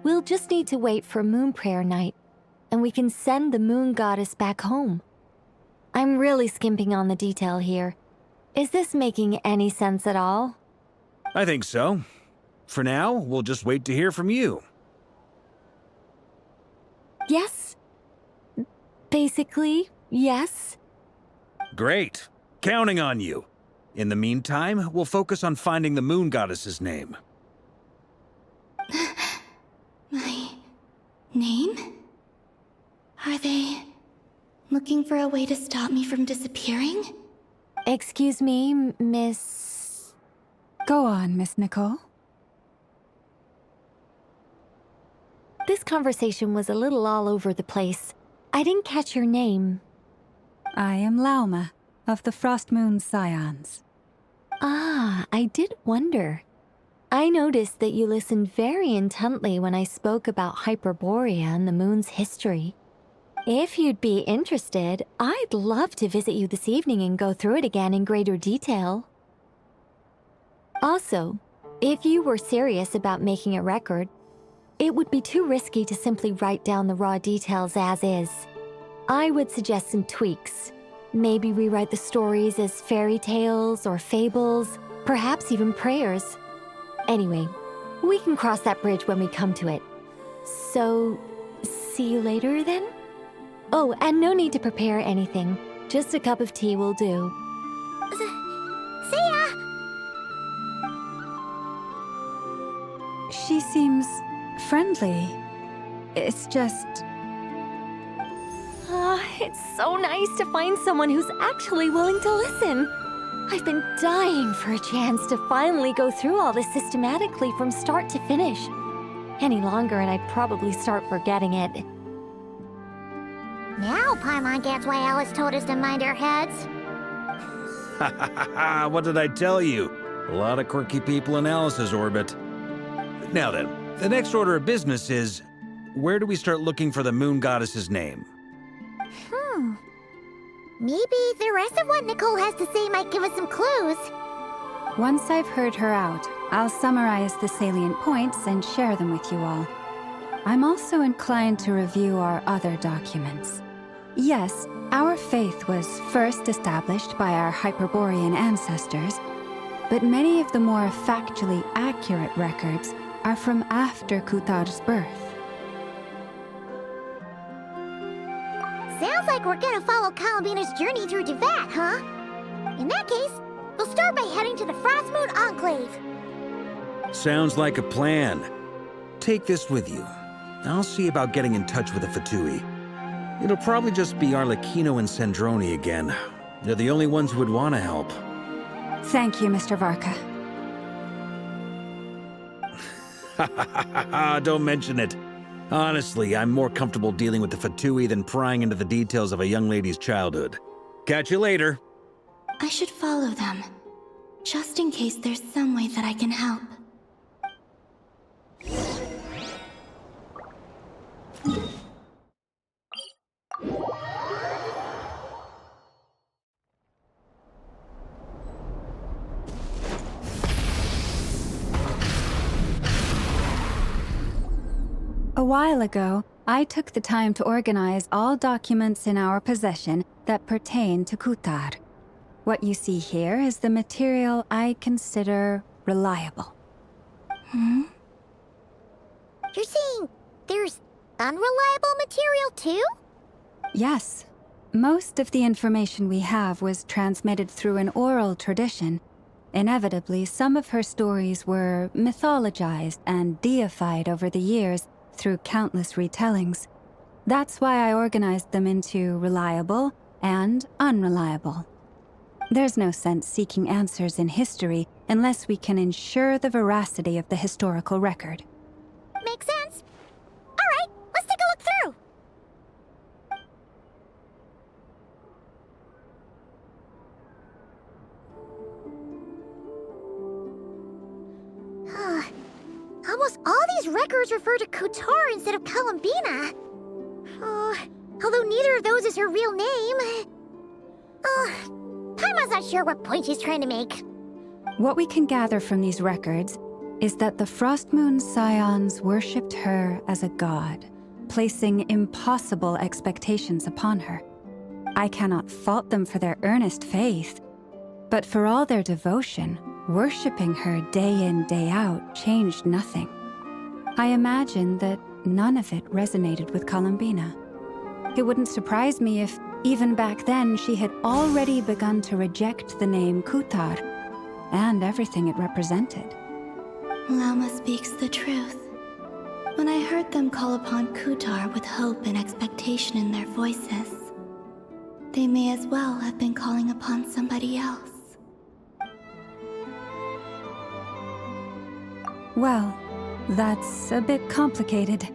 we'll just need to wait for Moon Prayer Night, and we can send the Moon Goddess back home. I'm really skimping on the detail here. Is this making any sense at all? I think so. For now, we'll just wait to hear from you. Yes. Basically, yes. Great. Counting on you. In the meantime, we'll focus on finding the Moon Goddess's name. My name? Are they looking for a way to stop me from disappearing? Excuse me, Miss... Go on, Miss Nicole. This conversation was a little all over the place. I didn't catch your name. I am Lauma, of the Frost Moon Scions. Ah, I did wonder. I noticed that you listened very intently when I spoke about Hyperborea and the moon's history. If you'd be interested, I'd love to visit you this evening and go through it again in greater detail. Also, if you were serious about making a record, it would be too risky to simply write down the raw details as is. I would suggest some tweaks. Maybe rewrite the stories as fairy tales or fables, perhaps even prayers. Anyway, we can cross that bridge when we come to it. So, see you later then? Oh, and no need to prepare anything. Just a cup of tea will do. See ya! She seems friendly. It's just... It's so nice to find someone who's actually willing to listen. I've been dying for a chance to finally go through all this systematically from start to finish. Any longer and I'd probably start forgetting it. Now Paimon gets why Alice told us to mind our heads. Ha ha ha ha, what did I tell you? A lot of quirky people in Alice's orbit. Now then, the next order of business is, where do we start looking for the Moon Goddess's name? Maybe the rest of what Nicole has to say might give us some clues. Once I've heard her out, I'll summarize the salient points and share them with you all. I'm also inclined to review our other documents. Yes, our faith was first established by our Hyperborean ancestors, but many of the more factually accurate records are from after Kutar's birth. Sounds like we're gonna follow Kalabina's journey through Devat, huh? In that case, we'll start by heading to the Frostmoon Enclave. Sounds like a plan. Take this with you. I'll see about getting in touch with the Fatui. It'll probably just be Arlecchino and Sandroni again. They're the only ones who would want to help. Thank you, Mr. Varka. Don't mention it. Honestly, I'm more comfortable dealing with the Fatui than prying into the details of a young lady's childhood. Catch you later. I should follow them, just in case there's some way that I can help. A while ago, I took the time to organize all documents in our possession that pertain to Kutar. What you see here is the material I consider reliable. Hmm? You're saying there's unreliable material too? Yes. Most of the information we have was transmitted through an oral tradition. Inevitably, some of her stories were mythologized and deified over the years through countless retellings. That's why I organized them into reliable and unreliable. There's no sense seeking answers in history unless we can ensure the veracity of the historical record. Makes sense. All right, let's take a look through. Almost all these records refer to Kutar instead of Columbina. Although neither of those is her real name. Paimon's not sure what point she's trying to make. What we can gather from these records is that the Frost Moon Scions worshipped her as a god, placing impossible expectations upon her. I cannot fault them for their earnest faith, but for all their devotion, worshipping her day in, day out changed nothing. I imagine that none of it resonated with Columbina. It wouldn't surprise me if, even back then, she had already begun to reject the name Kutar and everything it represented. Lama speaks the truth. When I heard them call upon Kutar with hope and expectation in their voices, they may as well have been calling upon somebody else. Well, that's a bit complicated.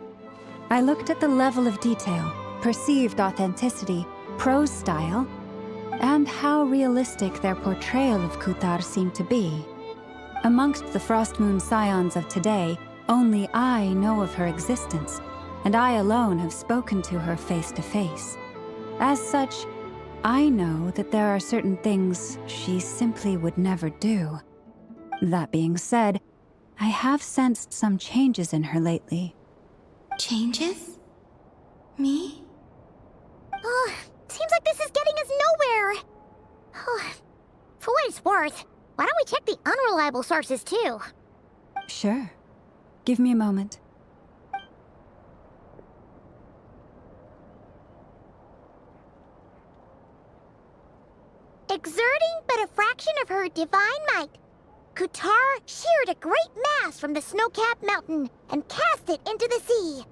I looked at the level of detail, perceived authenticity, prose style, and how realistic their portrayal of Kutar seemed to be. Amongst the Frost Moon Scions of today, only I know of her existence, and I alone have spoken to her face to face. As such, I know that there are certain things she simply would never do. That being said, I have sensed some changes in her lately. Changes? Me? Seems like this is getting us nowhere. For what it's worth, why don't we check the unreliable sources too? Sure. Give me a moment. Exerting but a fraction of her divine might, Kutar sheared a great mass from the snow-capped mountain and cast it into the sea,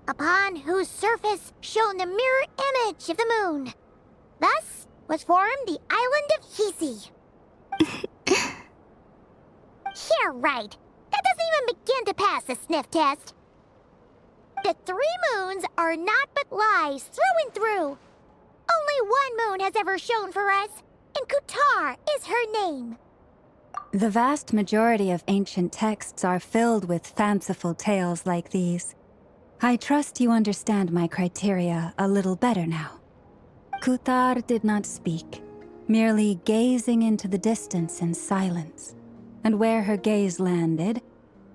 upon whose surface shone the mirror image of the moon. Thus was formed the island of Hisi. Yeah, right. That doesn't even begin to pass the sniff test. The 3 moons are naught but lies through and through. Only one moon has ever shone for us, and Kutar is her name. The vast majority of ancient texts are filled with fanciful tales like these. I trust you understand my criteria a little better now. Kutar did not speak, merely gazing into the distance in silence. And where her gaze landed,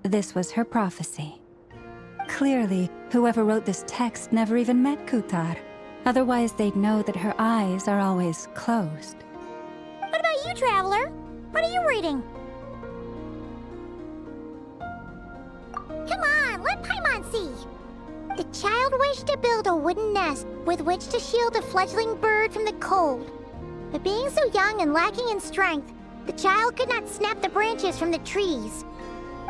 this was her prophecy. Clearly, whoever wrote this text never even met Kutar. Otherwise, they'd know that her eyes are always closed. What about you, Traveler? What are you reading? Come on, let Paimon see. The child wished to build a wooden nest with which to shield a fledgling bird from the cold. But being so young and lacking in strength, the child could not snap the branches from the trees.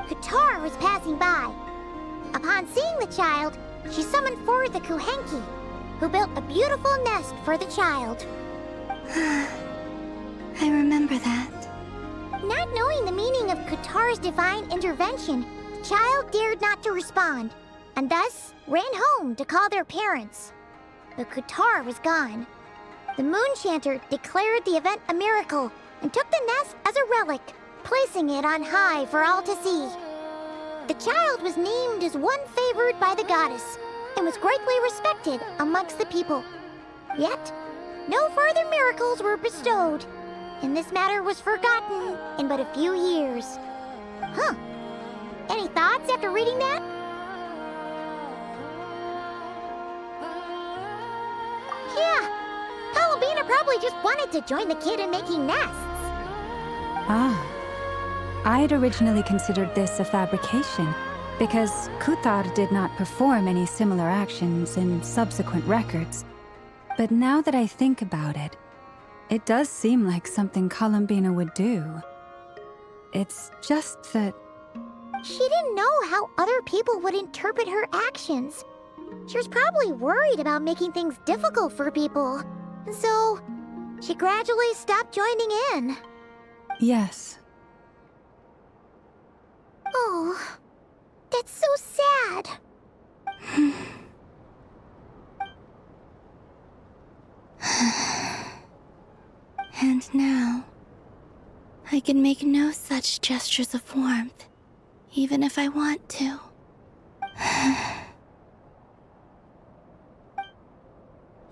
Kutar was passing by. Upon seeing the child, she summoned forward the Kuhenki, who built a beautiful nest for the child. I remember that. Not knowing the meaning of Kutar's divine intervention, the child dared not to respond, and thus ran home to call their parents. But Kutar was gone. The Moon Chanter declared the event a miracle and took the nest as a relic, placing it on high for all to see. The child was named as one favored by the goddess and was greatly respected amongst the people. Yet, no further miracles were bestowed, and this matter was forgotten in but a few years. Huh. Any thoughts after reading that? Yeah, Columbina probably just wanted to join the kid in making nests. Ah, I'd originally considered this a fabrication, because Kuthar did not perform any similar actions in subsequent records. But now that I think about it, it does seem like something Columbina would do. It's just that... She didn't know how other people would interpret her actions. She was probably worried about making things difficult for people. So, she gradually stopped joining in. Yes. Oh, that's so sad. And now, I can make no such gestures of warmth, even if I want to.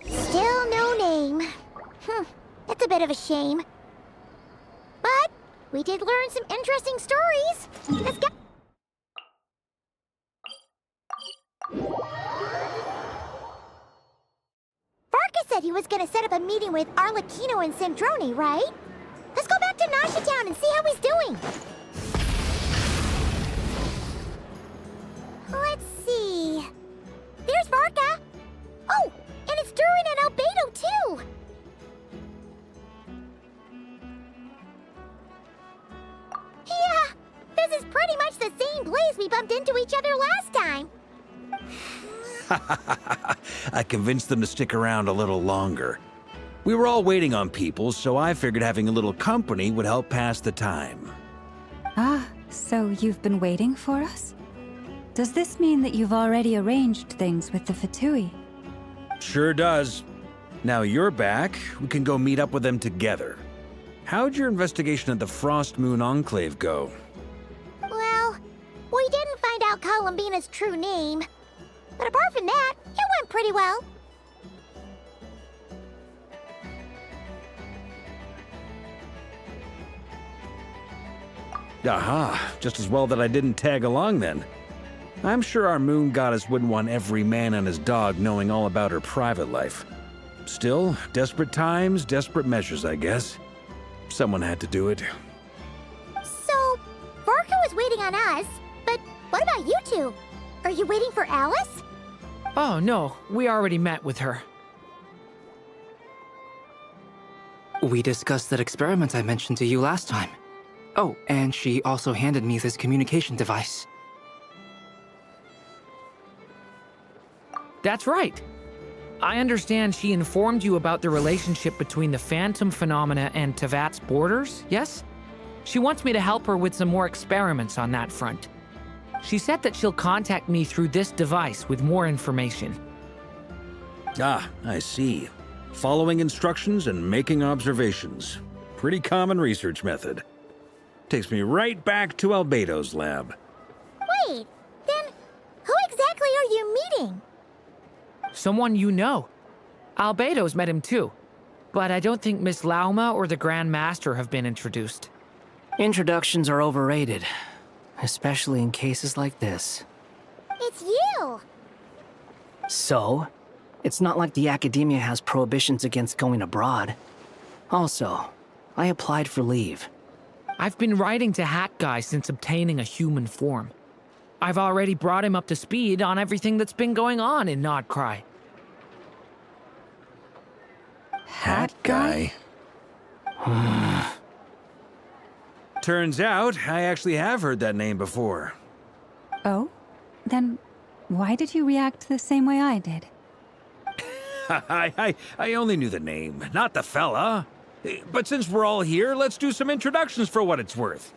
Still no name. That's a bit of a shame. But we did learn some interesting stories. Let's go. Varka said he was gonna set up a meeting with Arlecchino and Sandrone, right? Let's go back to Nasha Town and see how he's doing. Let's see. There's Varka. Oh, and it's Durin and Albedo, too. Yeah, this is pretty much the same place we bumped into each other last time. I convinced them to stick around a little longer. We were all waiting on people, so I figured having a little company would help pass the time. Ah, so you've been waiting for us? Does this mean that you've already arranged things with the Fatui? Sure does. Now you're back, we can go meet up with them together. How'd your investigation at the Frost Moon Enclave go? Well, we didn't find out Columbina's true name. But apart from that, it went pretty well. Aha, just as well that I didn't tag along then. I'm sure our moon goddess wouldn't want every man and his dog knowing all about her private life. Still, desperate times, desperate measures, I guess. Someone had to do it. So, Varka was waiting on us, but what about you two? Are you waiting for Alice? Oh, no. We already met with her. We discussed that experiment I mentioned to you last time. Oh, and she also handed me this communication device. That's right. I understand she informed you about the relationship between the phantom phenomena and Tevat's borders, yes? She wants me to help her with some more experiments on that front. She said that she'll contact me through this device with more information. Ah, I see. Following instructions and making observations. Pretty common research method. Takes me right back to Albedo's lab. Wait, then who exactly are you meeting? Someone you know. Albedo's met him too. But I don't think Miss Lauma or the Grand Master have been introduced. Introductions are overrated, especially in cases like this. It's you! So? It's not like the Academia has prohibitions against going abroad. Also, I applied for leave. I've been writing to Hat Guy since obtaining a human form. I've already brought him up to speed on everything that's been going on in Nodcry. Hat Guy? Turns out, I actually have heard that name before. Oh? Then why did you react the same way I did? I only knew the name, not the fella. But since we're all here, let's do some introductions for what it's worth.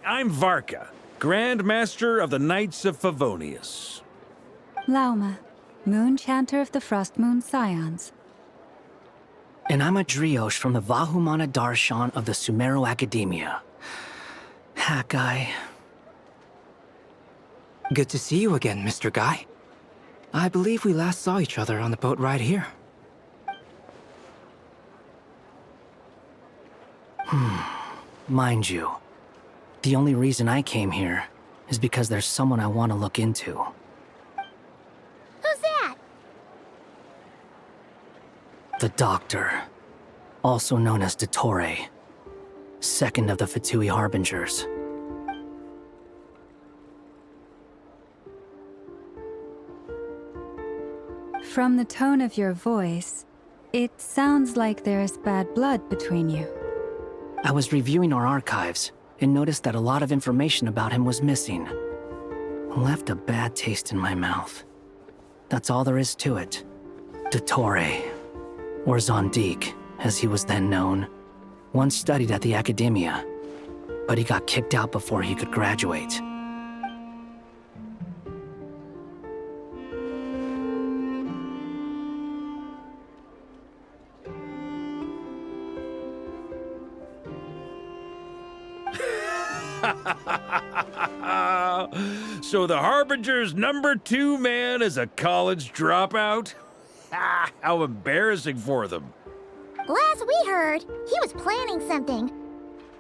I'm Varka, Grand Master of the Knights of Favonius. Lauma, Moon Chanter of the Frost Moon Scions. And I'm a Driosh from the Vahumana Darshan of the Sumero Academia. Hat Guy. Good to see you again, Mr. Guy. I believe we last saw each other on the boat ride here. Mind you, the only reason I came here is because there's someone I want to look into. Who's that? The Doctor, also known as Dottore, second of the Fatui Harbingers. From the tone of your voice, it sounds like there is bad blood between you. I was reviewing our archives and noticed that a lot of information about him was missing. Left a bad taste in my mouth. That's all there is to it. Dottore, or Zondique, as he was then known, once studied at the Academia, but he got kicked out before he could graduate. So the Harbinger's #2 man is a college dropout? How embarrassing for them. Last we heard, he was planning something.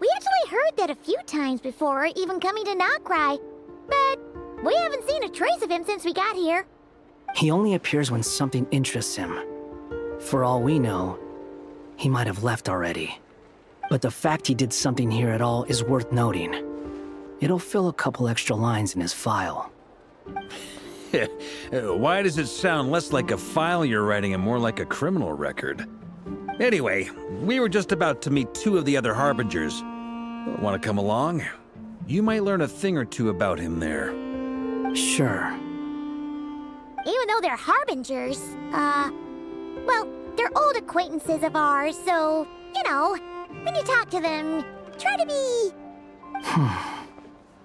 We actually heard that a few times before, even coming to Nocturne, but we haven't seen a trace of him since we got here. He only appears when something interests him. For all we know, he might have left already. But the fact he did something here at all is worth noting. It'll fill a couple extra lines in his file. Why does it sound less like a file you're writing and more like a criminal record? Anyway, we were just about to meet 2 of the other Harbingers. Want to come along? You might learn a thing or two about him there. Sure. Even though they're Harbingers, well, they're old acquaintances of ours, so, you know, when you talk to them, try to be...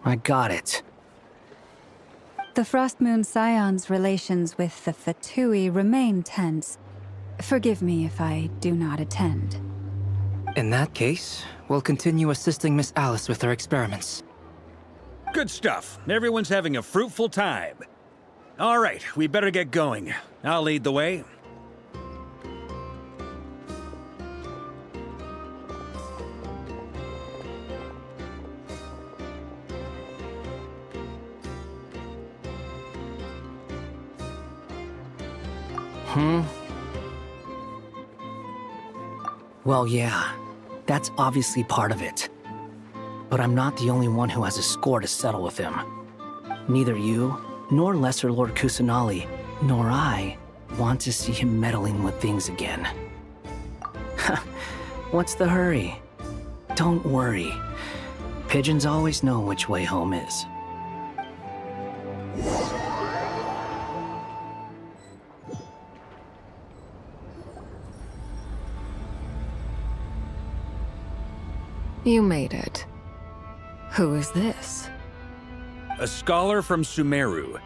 I got it. The Frost Moon Scion's relations with the Fatui remain tense. Forgive me if I do not attend. In that case, we'll continue assisting Miss Alice with her experiments. Good stuff. Everyone's having a fruitful time. All right, we better get going. I'll lead the way. Well, yeah, that's obviously part of it. But I'm not the only one who has a score to settle with him. Neither you, nor Lesser Lord Kusanali, nor I want to see him meddling with things again. What's the hurry? Don't worry. Pigeons always know which way home is. You made it. Who is this? A scholar from Sumeru.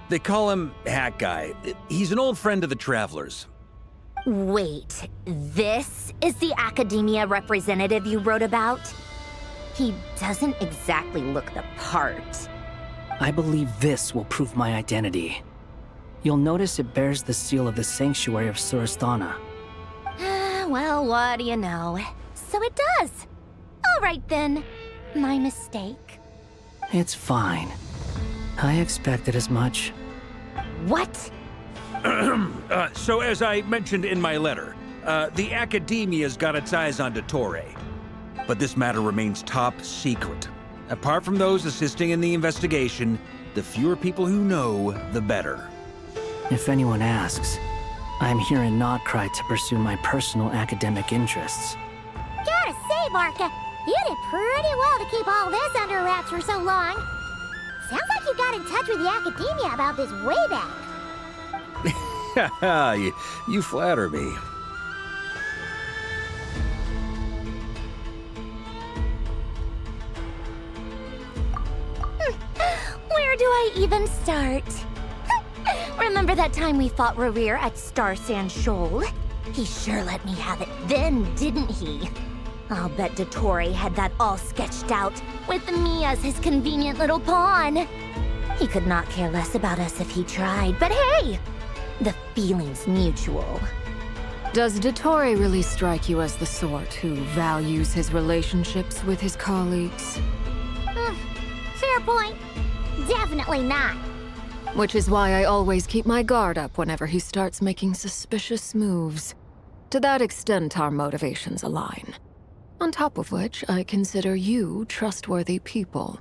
They call him Hat Guy. He's an old friend of the Travelers. Wait, this is the Academia representative you wrote about? He doesn't exactly look the part. I believe this will prove my identity. You'll notice it bears the seal of the Sanctuary of Surasthana. Well, what do you know? So it does. All right then. My mistake. It's fine. I expected as much. What? So as I mentioned in my letter, the Academia's got its eyes on Dottore. But this matter remains top secret. Apart from those assisting in the investigation, the fewer people who know, the better. If anyone asks, I'm here in Nocturne to pursue my personal academic interests. Gotta say, Marka, you did pretty well to keep all this under wraps for so long. Sounds like you got in touch with the Academia about this way back. You flatter me. Where do I even start? Remember that time we fought Rerir at Star Sand Shoal? He sure let me have it then, didn't he? I'll bet Dottore had that all sketched out, with me as his convenient little pawn. He could not care less about us if he tried, but hey! The feeling's mutual. Does Dottore really strike you as the sort who values his relationships with his colleagues? Fair point. Definitely not. Which is why I always keep my guard up whenever he starts making suspicious moves. To that extent, our motivations align. On top of which, I consider you trustworthy people.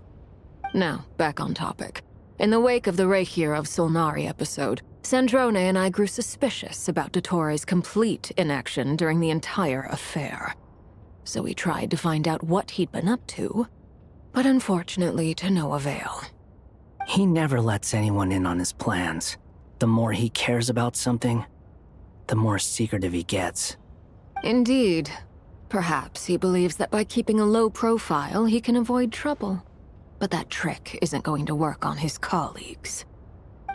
Now, back on topic. In the wake of the Reikir of Solnari episode, Sandrone and I grew suspicious about Dottore complete inaction during the entire affair. So we tried to find out what he'd been up to, but unfortunately to no avail. He never lets anyone in on his plans. The more he cares about something, the more secretive he gets. Indeed. Perhaps he believes that by keeping a low profile, he can avoid trouble. But that trick isn't going to work on his colleagues.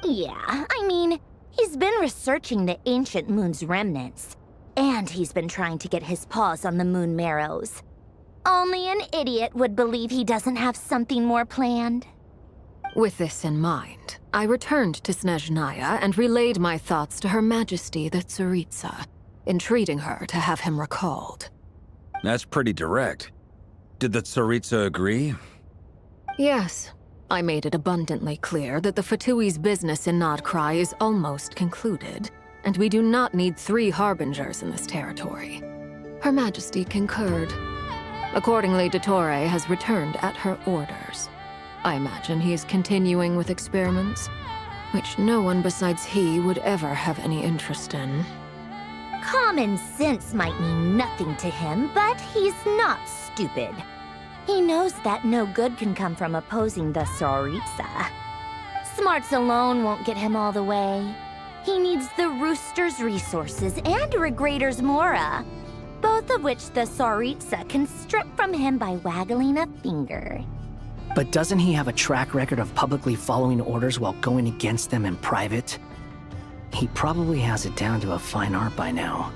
Yeah, I mean, he's been researching the ancient moon's remnants. And he's been trying to get his paws on the moon marrows. Only an idiot would believe he doesn't have something more planned. With this in mind, I returned to Snezhnaya and relayed my thoughts to Her Majesty the Tsaritsa, entreating her to have him recalled. That's pretty direct. Did the Tsaritsa agree? Yes. I made it abundantly clear that the Fatui's business in Nodcry is almost concluded, and we do not need 3 harbingers in this territory. Her Majesty concurred. Accordingly, Dottore has returned at her orders. I imagine he is continuing with experiments, which no one besides he would ever have any interest in. Common sense might mean nothing to him, but he's not stupid. He knows that no good can come from opposing the Tsaritsa. Smarts alone won't get him all the way. He needs the Rooster's resources and Regrator's Mora, both of which the Tsaritsa can strip from him by waggling a finger. But doesn't he have a track record of publicly following orders while going against them in private? He probably has it down to a fine art by now.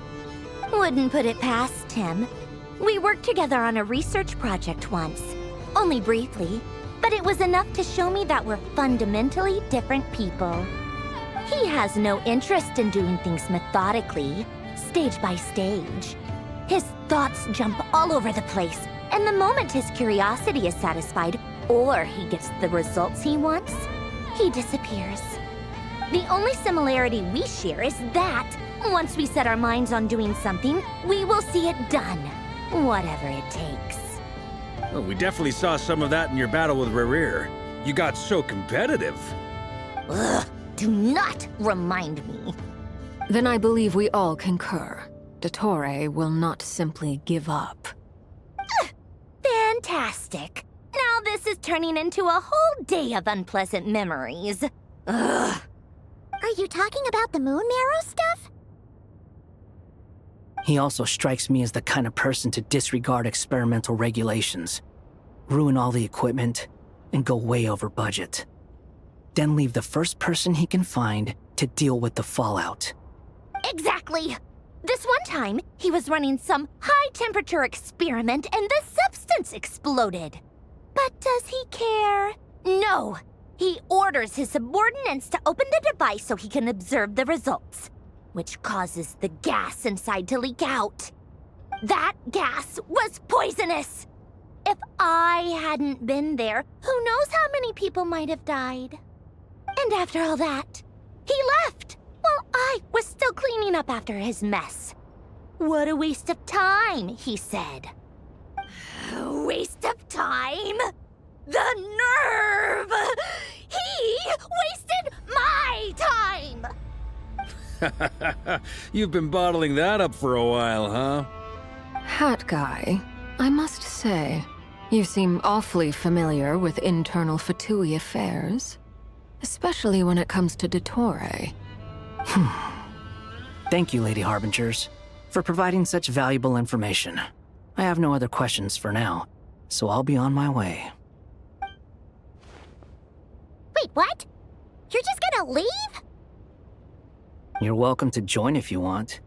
Wouldn't put it past him. We worked together on a research project once. Only briefly, but it was enough to show me that we're fundamentally different people. He has no interest in doing things methodically, stage by stage. His thoughts jump all over the place, and the moment his curiosity is satisfied, or he gets the results he wants, he disappears. The only similarity we share is that, once we set our minds on doing something, we will see it done, whatever it takes. Well, we definitely saw some of that in your battle with Rerir. You got so competitive. Ugh, do not remind me. Then I believe we all concur. Dottore will not simply give up. Fantastic. Now this is turning into a whole day of unpleasant memories. Ugh. Are you talking about the moon marrow stuff? He also strikes me as the kind of person to disregard experimental regulations, ruin all the equipment, and go way over budget. Then leave the first person he can find to deal with the fallout. Exactly. This one time, he was running some high-temperature experiment and the substance exploded. But does he care? No. He orders his subordinates to open the device so he can observe the results, which causes the gas inside to leak out. That gas was poisonous. If I hadn't been there, who knows how many people might have died. And after all that, he left while I was still cleaning up after his mess. What a waste of time, he said. Waste of time? The nerve! He wasted my time! You've been bottling that up for a while, huh? Hat Guy, I must say, you seem awfully familiar with internal Fatui affairs. Especially when it comes to Dottore. Thank you, Lady Harbingers, for providing such valuable information. I have no other questions for now, so I'll be on my way. Wait, what? You're just gonna leave? You're welcome to join if you want.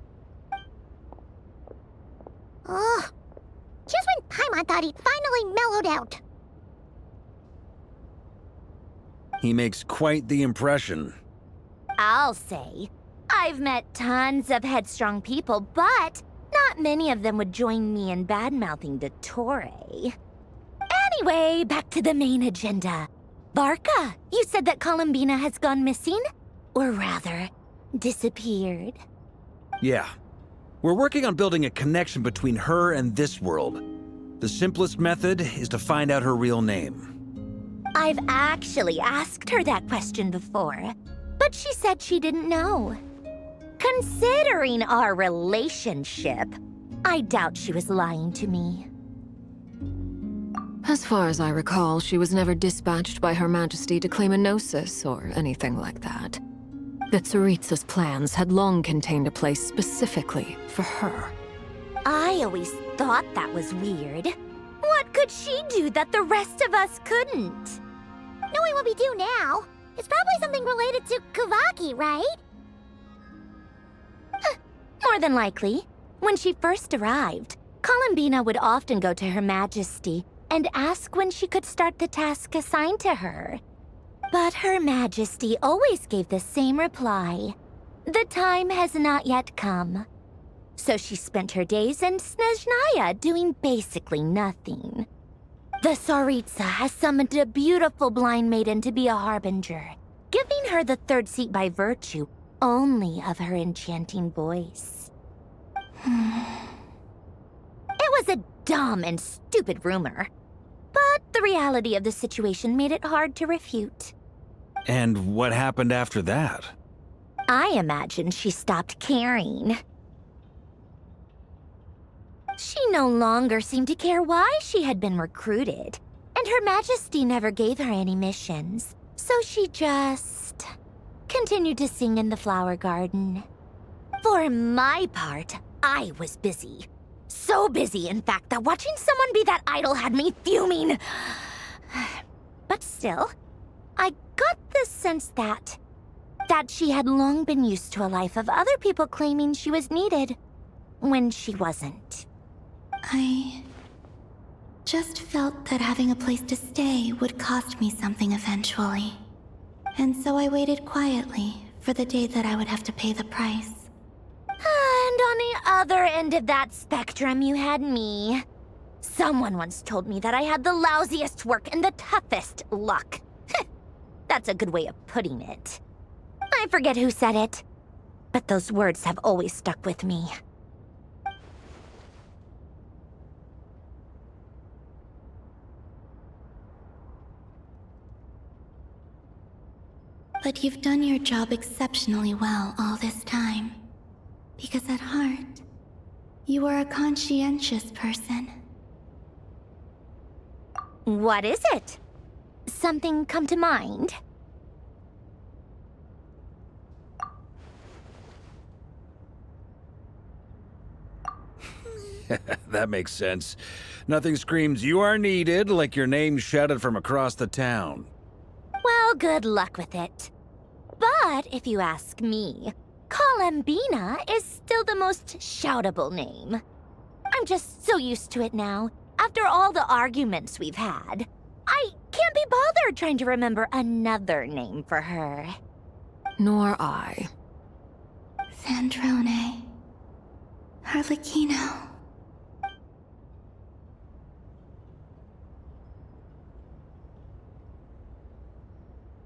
Ugh. Just when Paimon thought he'd finally mellowed out. He makes quite the impression. I'll say. I've met tons of headstrong people, but not many of them would join me in bad-mouthing Dottore. Anyway, back to the main agenda. Barca, you said that Columbina has gone missing? Or rather, disappeared. Yeah. We're working on building a connection between her and this world. The simplest method is to find out her real name. I've actually asked her that question before, but But she said she didn't know. Considering our relationship, I doubt she was lying to me. As far as I recall, she was never dispatched by Her Majesty to claim a gnosis or anything like that. The Tsaritsa's plans had long contained a place specifically for her. I always thought that was weird. What could she do that the rest of us couldn't? Knowing what we do now, it's probably something related to Kavaki, right? More than likely. When she first arrived, Columbina would often go to Her Majesty and ask when she could start the task assigned to her. But Her Majesty always gave the same reply. The time has not yet come. So she spent her days in Snezhnaya doing basically nothing. The Tsaritsa has summoned a beautiful blind maiden to be a harbinger, giving her the third seat by virtue only of her enchanting voice. It was a dumb and stupid rumor, but the reality of the situation made it hard to refute. And what happened after that? I imagine she stopped caring. She no longer seemed to care why she had been recruited, and Her Majesty never gave her any missions, so she just continued to sing in the flower garden. For my part, I was busy. So busy, in fact, that watching someone be that idol had me fuming. But still, I got the sense that she had long been used to a life of other people claiming she was needed when she wasn't. I just felt that having a place to stay would cost me something eventually. And so I waited quietly for the day that I would have to pay the price. And on the other end of that spectrum, you had me. Someone once told me that I had the lousiest work and the toughest luck. That's a good way of putting it. I forget who said it, but those words have always stuck with me. But you've done your job exceptionally well all this time. Because at heart, you are a conscientious person. What is it? Something come to mind? That makes sense. Nothing screams you are needed like your name shouted from across the town. Well, good luck with it. But if you ask me, Columbina is still the most shoutable name. I'm just so used to it now, after all the arguments we've had. I can't be bothered trying to remember another name for her. Nor I. Sandrone. Harlequino.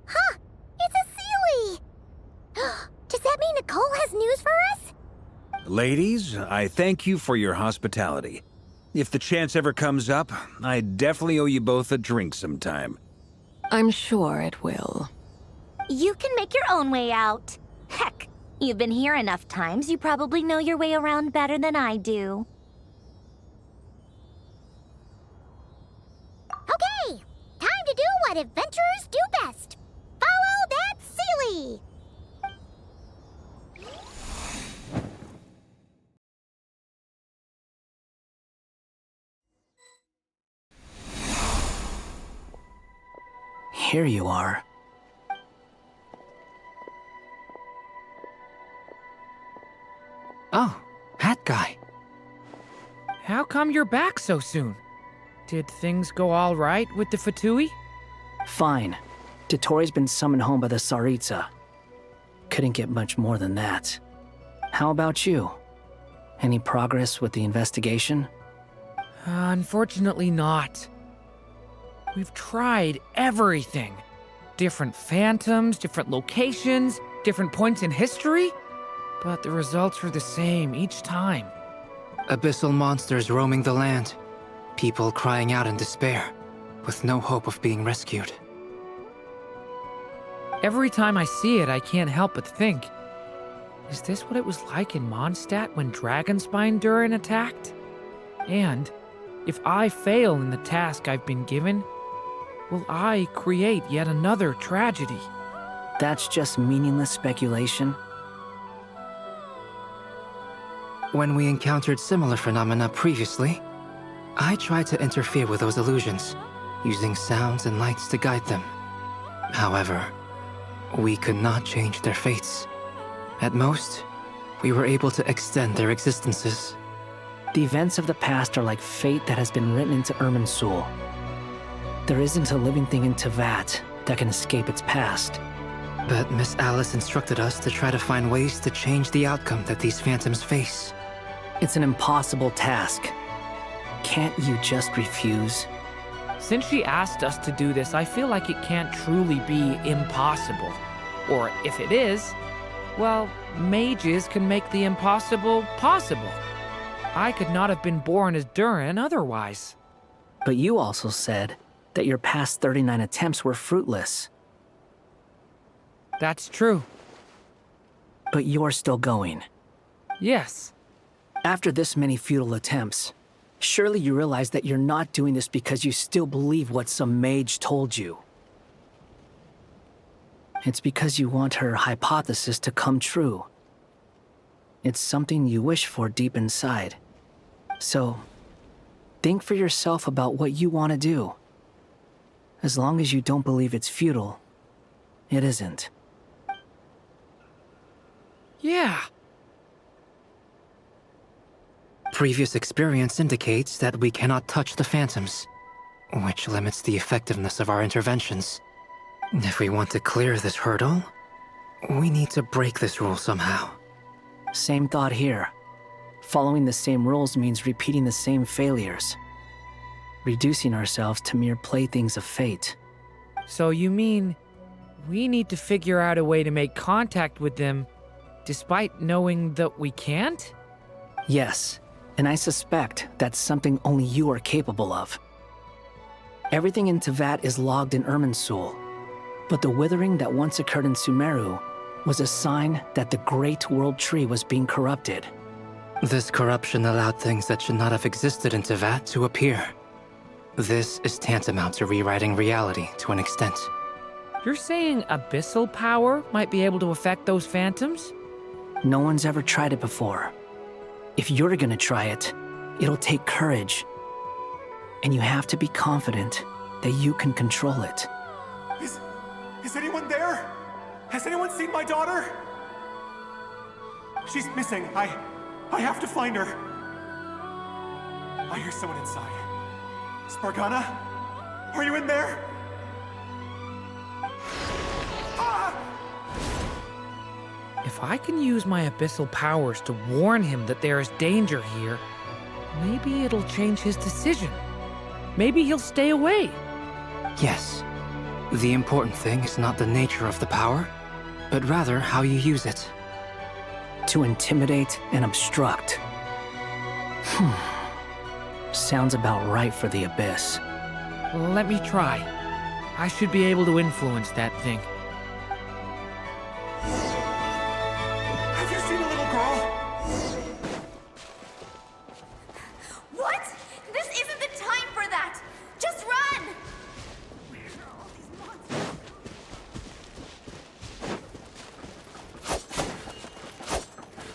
Huh! It's a Sealy! Does that mean Nicole has news for us? Ladies, I thank you for your hospitality. If the chance ever comes up, I definitely owe you both a drink sometime. I'm sure it will. You can make your own way out. Heck, you've been here enough times, you probably know your way around better than I do. Okay! Time to do what adventurers do best. Follow that Sealy! Here you are. Oh, hat guy. How come you're back so soon? Did things go all right with the Fatui? Fine. Dotori's been summoned home by the Tsaritsa. Couldn't get much more than that. How about you? Any progress with the investigation? Unfortunately not. We've tried everything. Different phantoms, different locations, different points in history. But the results are the same each time. Abyssal monsters roaming the land. People crying out in despair, with no hope of being rescued. Every time I see it, I can't help but think, is this what it was like in Mondstadt when Dragonspine Durin attacked? And if I fail in the task I've been given, will I create yet another tragedy? That's just meaningless speculation. When we encountered similar phenomena previously, I tried to interfere with those illusions, using sounds and lights to guide them. However, we could not change their fates. At most, we were able to extend their existences. The events of the past are like fate that has been written into Irminsul. There isn't a living thing in Tevat that can escape its past. But Miss Alice instructed us to try to find ways to change the outcome that these phantoms face. It's an impossible task. Can't you just refuse? Since she asked us to do this, I feel like it can't truly be impossible. Or if it is, well, mages can make the impossible possible. I could not have been born as Durin otherwise. But you also said that your past 39 attempts were fruitless. That's true. But you're still going. Yes. After this many futile attempts, surely you realize that you're not doing this because you still believe what some mage told you. It's because you want her hypothesis to come true. It's something you wish for deep inside. So, think for yourself about what you want to do. As long as you don't believe it's futile, it isn't. Yeah. Previous experience indicates that we cannot touch the phantoms, which limits the effectiveness of our interventions. If we want to clear this hurdle, we need to break this rule somehow. Same thought here. Following the same rules means repeating the same failures. Reducing ourselves to mere playthings of fate. So you mean we need to figure out a way to make contact with them despite knowing that we can't? Yes, and I suspect that's something only you are capable of. Everything in Tevat is logged in Irminsul, but the withering that once occurred in Sumeru was a sign that the Great World Tree was being corrupted. This corruption allowed things that should not have existed in Tevat to appear. This is tantamount to rewriting reality to an extent. You're saying abyssal power might be able to affect those phantoms? No one's ever tried it before. If you're gonna try it, it'll take courage. And you have to be confident that you can control it. Is anyone there? Has anyone seen my daughter? She's missing. I have to find her. I hear someone inside. Spargana? Are you in there? If I can use my abyssal powers to warn him that there is danger here, maybe it'll change his decision. Maybe he'll stay away. Yes. The important thing is not the nature of the power, but rather how you use it. To intimidate and obstruct. Sounds about right for the Abyss. Let me try. I should be able to influence that thing. Have you seen a little girl? What? This isn't the time for that! Just run!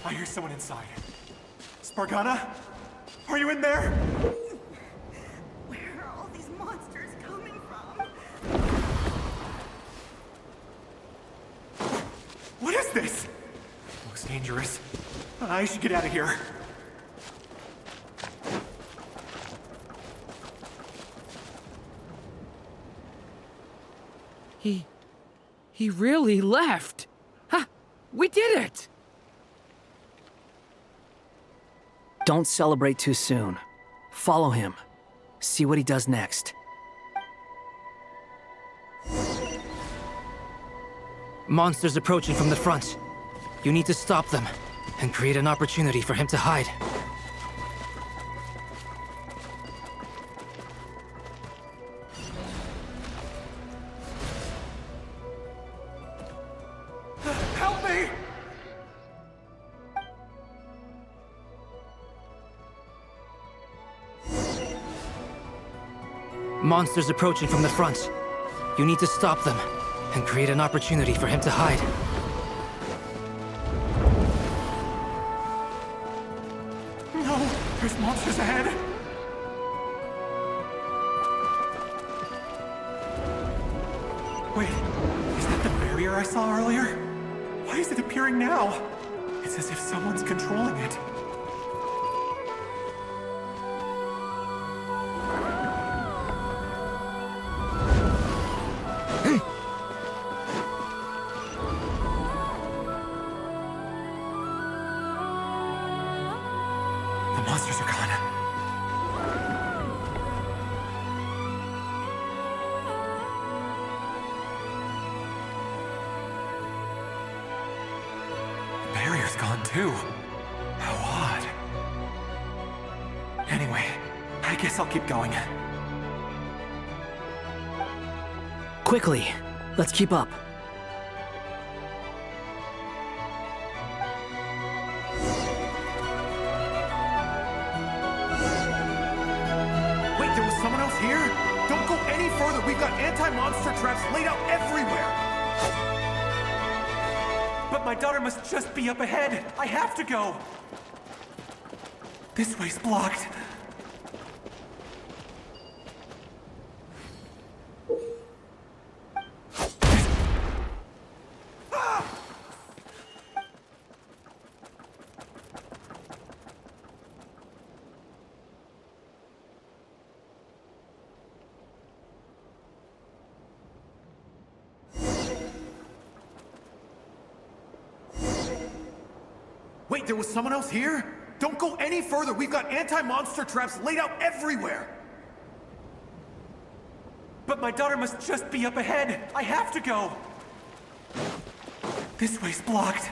I hear someone inside. Spargana? Are you in there? Where are all these monsters coming from? What is this? Looks dangerous. I should get out of here. He really left. Ha! We did it! Don't celebrate too soon. Follow him. See what he does next. Monsters approaching from the front. You need to stop them and create an opportunity for him to hide. Monsters approaching from the front. You need to stop them and create an opportunity for him to hide. No! There's monsters ahead! Wait, is that the barrier I saw earlier? Why is it appearing now? It's as if someone's controlling it. The monsters are gone. The barrier's gone too. How odd. Anyway, I guess I'll keep going. Quickly, let's keep up. Wait, there was someone else here? Don't go any further. We've got anti-monster traps laid out everywhere. But my daughter must just be up ahead. I have to go. This way's blocked. Wait, there was someone else here? Don't go any further. We've got anti-monster traps laid out everywhere. But my daughter must just be up ahead. I have to go. This way's blocked.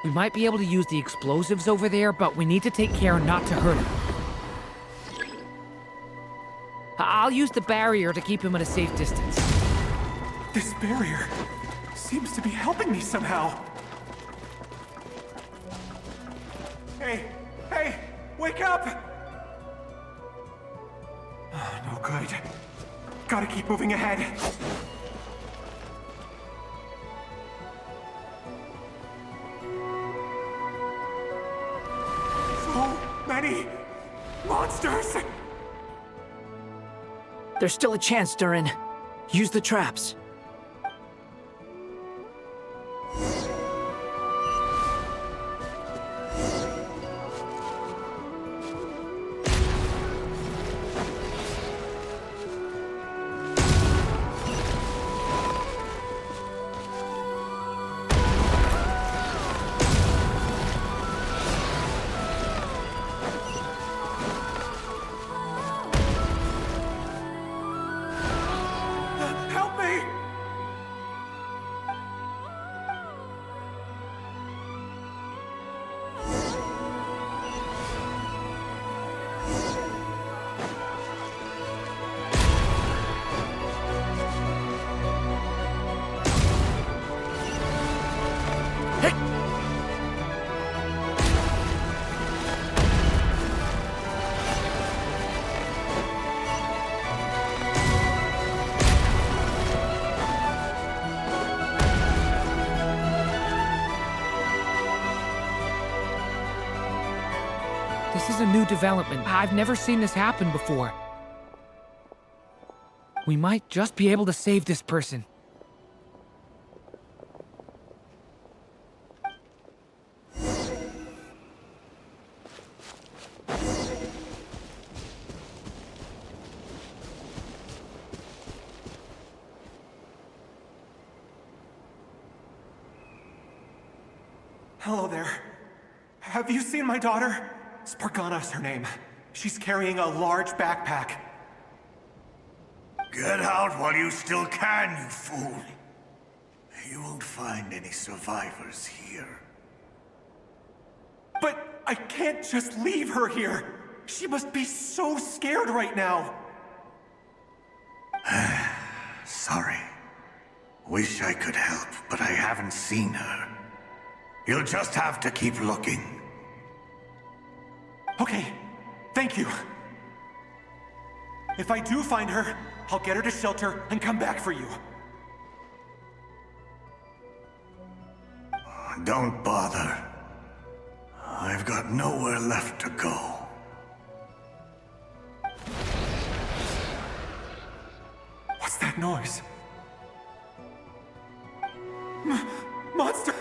We might be able to use the explosives over there, but we need to take care not to hurt him. I'll use the barrier to keep him at a safe distance. This barrier seems to be helping me somehow. Hey, wake up! Oh, no good. Gotta keep moving ahead. So many monsters! There's still a chance, Durin. Use the traps. This is a new development. I've never seen this happen before. We might just be able to save this person. Hello there. Have you seen my daughter? Spargana's her name. She's carrying a large backpack. Get out while you still can, you fool. You won't find any survivors here. But I can't just leave her here. She must be so scared right now. Sorry. Wish I could help, but I haven't seen her. You'll just have to keep looking. Okay, thank you. If I do find her, I'll get her to shelter and come back for you. Don't bother. I've got nowhere left to go. What's that noise? Monster!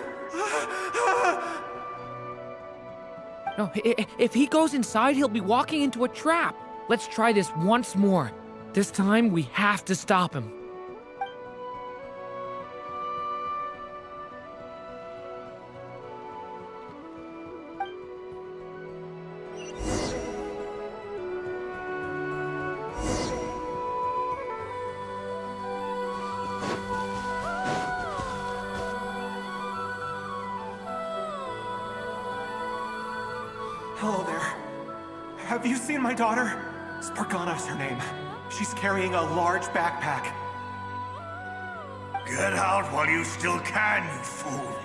No, if he goes inside, he'll be walking into a trap. Let's try this once more. This time, we have to stop him. Hello there. Have you seen my daughter? Spargana is her name. She's carrying a large backpack. Get out while you still can, you fool.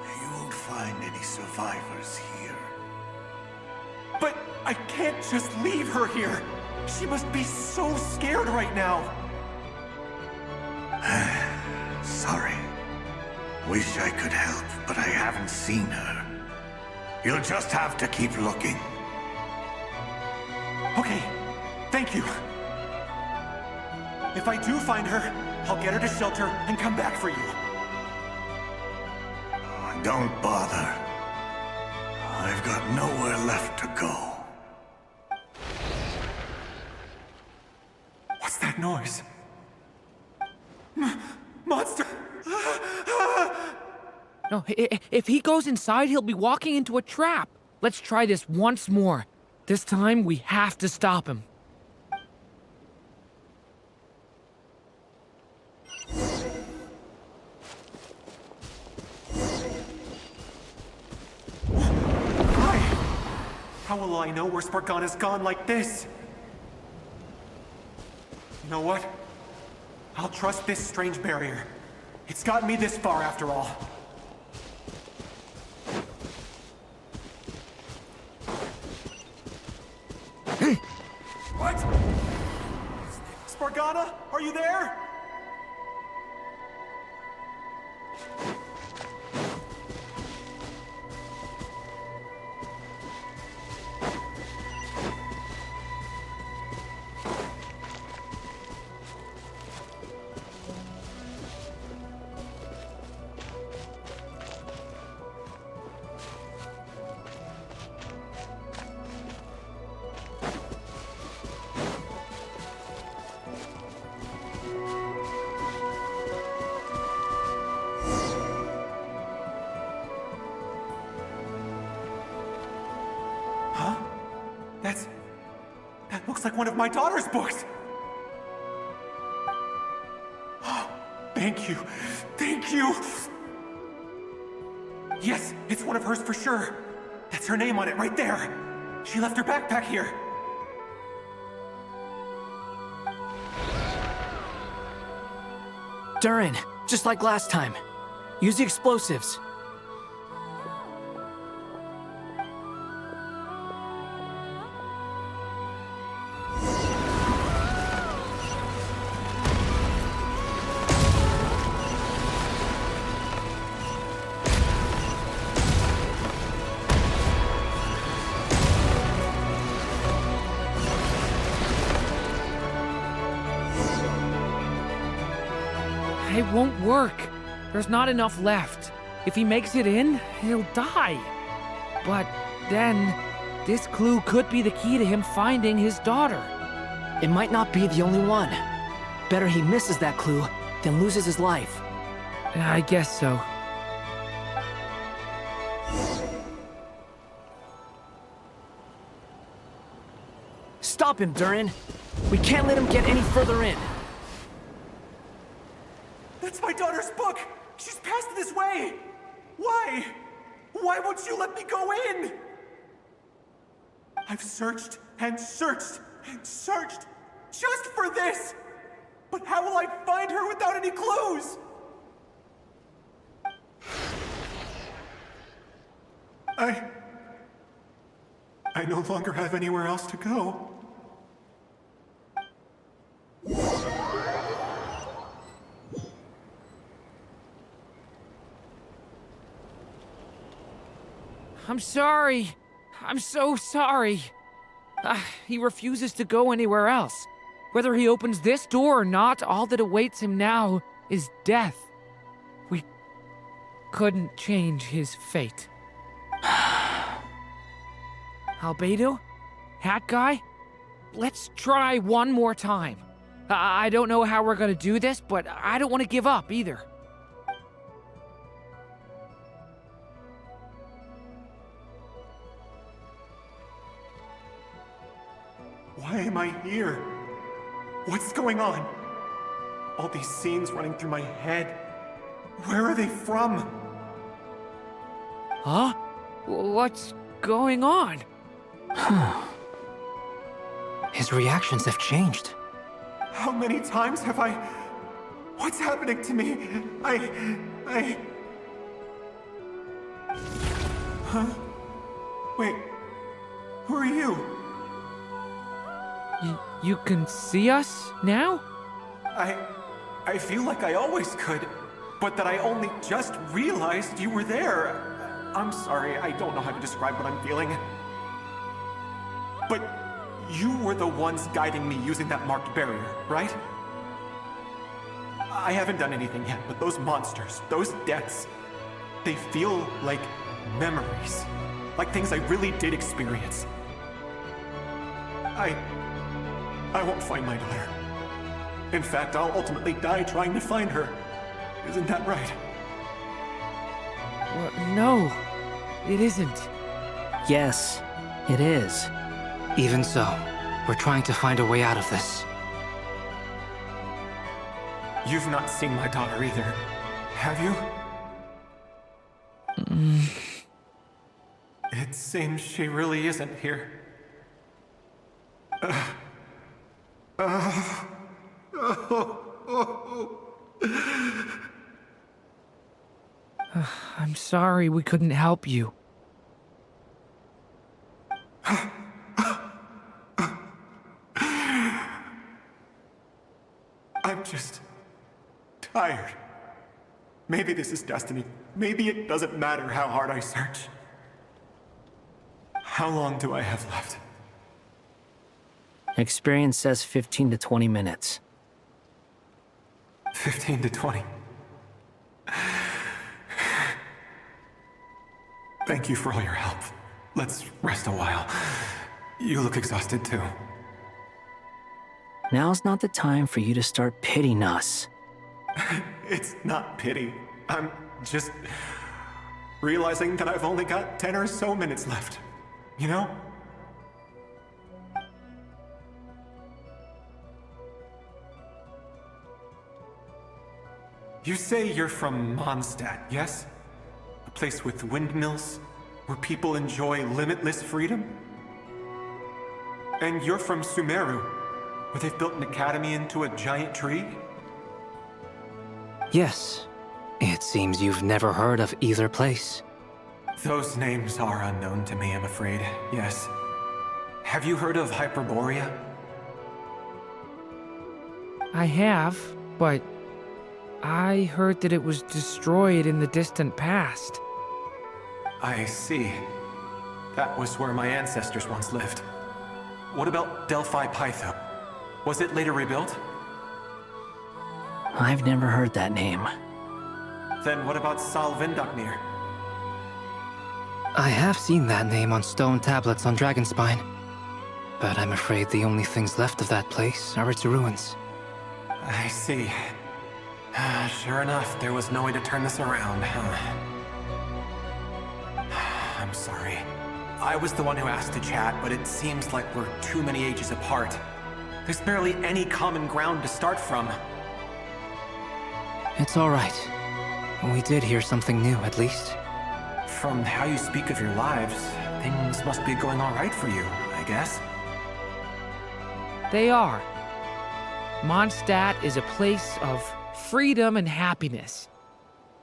You won't find any survivors here. But I can't just leave her here. She must be so scared right now. Sorry. Wish I could help, but I haven't seen her. You'll just have to keep looking. Okay, thank you. If I do find her, I'll get her to shelter and come back for you. Don't bother. I've got nowhere left to go. What's that noise? Monster! No, if he goes inside, he'll be walking into a trap. Let's try this once more. This time, we have to stop him. How will I know where Spargana's gone like this? You know what? I'll trust this strange barrier. It's gotten me this far after all. What? Spargana, are you there? That looks like one of my daughter's books! Thank you. Thank you! Yes, it's one of hers for sure. That's her name on it right there. She left her backpack here. Durin, just like last time. Use the explosives. It won't work. There's not enough left. If he makes it in, he'll die. But then, this clue could be the key to him finding his daughter. It might not be the only one. Better he misses that clue than loses his life. I guess so. Stop him, Durin. We can't let him get any further in. That's my daughter's book! She's passed this way! Why? Why won't you let me go in? I've searched and searched and searched just for this! But how will I find her without any clues? I no longer have anywhere else to go. I'm sorry. I'm so sorry. He refuses to go anywhere else. Whether he opens this door or not, all that awaits him now is death. We couldn't change his fate. Albedo? Hat guy? Let's try one more time. I don't know how we're gonna do this, but I don't want to give up either. Why am I here? What's going on? All these scenes running through my head. Where are they from? Huh? What's going on? His reactions have changed. How many times have I... What's happening to me? Huh? Wait. Who are you? You can see us now? I feel like I always could, but that I only just realized you were there. I'm sorry, I don't know how to describe what I'm feeling. But you were the ones guiding me using that marked barrier, right? I haven't done anything yet, but those monsters, those deaths, they feel like memories. Like things I really did experience. I won't find my daughter. In fact, I'll ultimately die trying to find her. Isn't that right? No, it isn't. Yes, it is. Even so, we're trying to find a way out of this. You've not seen my daughter either, have you? It seems she really isn't here. I'm sorry we couldn't help you. I'm just tired. Maybe this is destiny. Maybe it doesn't matter how hard I search. How long do I have left? Experience says 15 to 20 minutes. 15 to 20. Thank you for all your help. Let's rest a while. You look exhausted too. Now's not the time for you to start pitying us. It's not pity. I'm just realizing that I've only got 10 or so minutes left. You know? You say you're from Mondstadt, yes? A place with windmills, where people enjoy limitless freedom? And you're from Sumeru, where they've built an academy into a giant tree? Yes. It seems you've never heard of either place. Those names are unknown to me, I'm afraid, yes. Have you heard of Hyperborea? I have, but I heard that it was destroyed in the distant past. I see. That was where my ancestors once lived. What about Delphi Pytho? Was it later rebuilt? I've never heard that name. Then what about Sal Vindaknir? I have seen that name on stone tablets on Dragonspine. But I'm afraid the only things left of that place are its ruins. I see. Sure enough, there was no way to turn this around, huh? I'm sorry. I was the one who asked to chat, but it seems like we're too many ages apart. There's barely any common ground to start from. It's all right. We did hear something new, at least. From how you speak of your lives, things must be going all right for you, I guess. They are. Mondstadt is a place of freedom and happiness.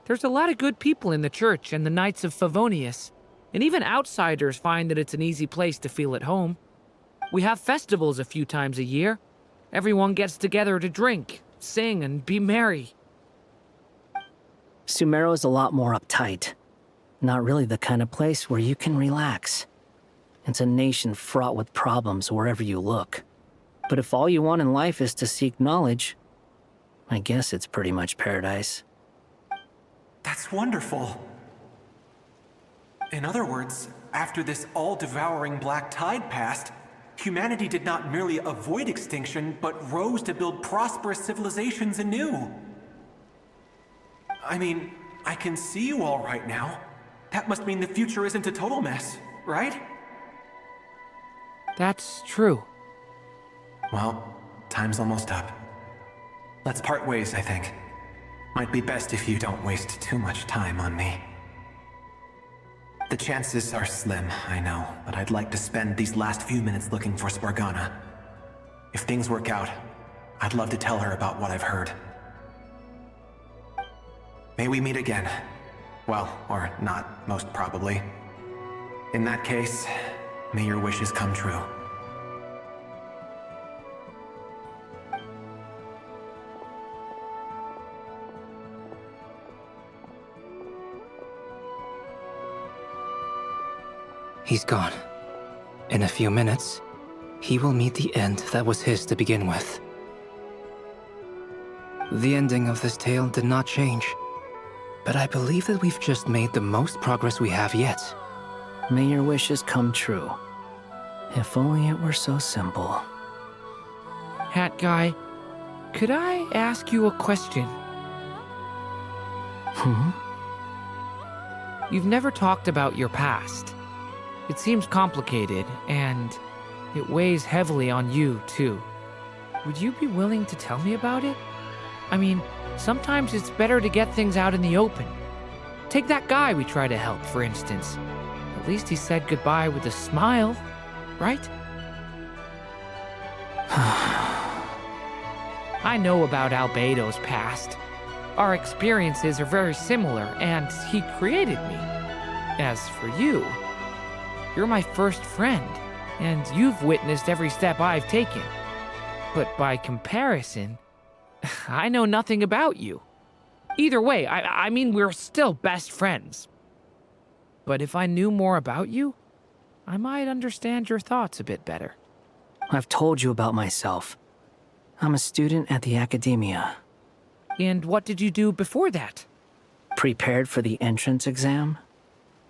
There's a lot of good people in the church and the Knights of Favonius. And even outsiders find that it's an easy place to feel at home. We have festivals a few times a year. Everyone gets together to drink, sing, and be merry. Sumeru is a lot more uptight. Not really the kind of place where you can relax. It's a nation fraught with problems wherever you look. But if all you want in life is to seek knowledge, I guess it's pretty much paradise. That's wonderful. In other words, after this all-devouring black tide passed, humanity did not merely avoid extinction, but rose to build prosperous civilizations anew. I mean, I can see you all right now. That must mean the future isn't a total mess, right? That's true. Well, time's almost up. Let's part ways, I think. Might be best if you don't waste too much time on me. The chances are slim, I know, but I'd like to spend these last few minutes looking for Spargana. If things work out, I'd love to tell her about what I've heard. May we meet again. Well, or not, most probably. In that case, may your wishes come true. He's gone. In a few minutes, he will meet the end that was his to begin with. The ending of this tale did not change, but I believe that we've just made the most progress we have yet. May your wishes come true. If only it were so simple. Hat Guy, could I ask you a question? You've never talked about your past. It seems complicated, and it weighs heavily on you, too. Would you be willing to tell me about it? I mean, sometimes it's better to get things out in the open. Take that guy we try to help, for instance. At least he said goodbye with a smile, right? I know about Albedo's past. Our experiences are very similar, and he created me. As for you, you're my first friend, and you've witnessed every step I've taken. But by comparison, I know nothing about you. Either way, I mean, we're still best friends. But if I knew more about you, I might understand your thoughts a bit better. I've told you about myself. I'm a student at the academia. And what did you do before that? Prepared for the entrance exam?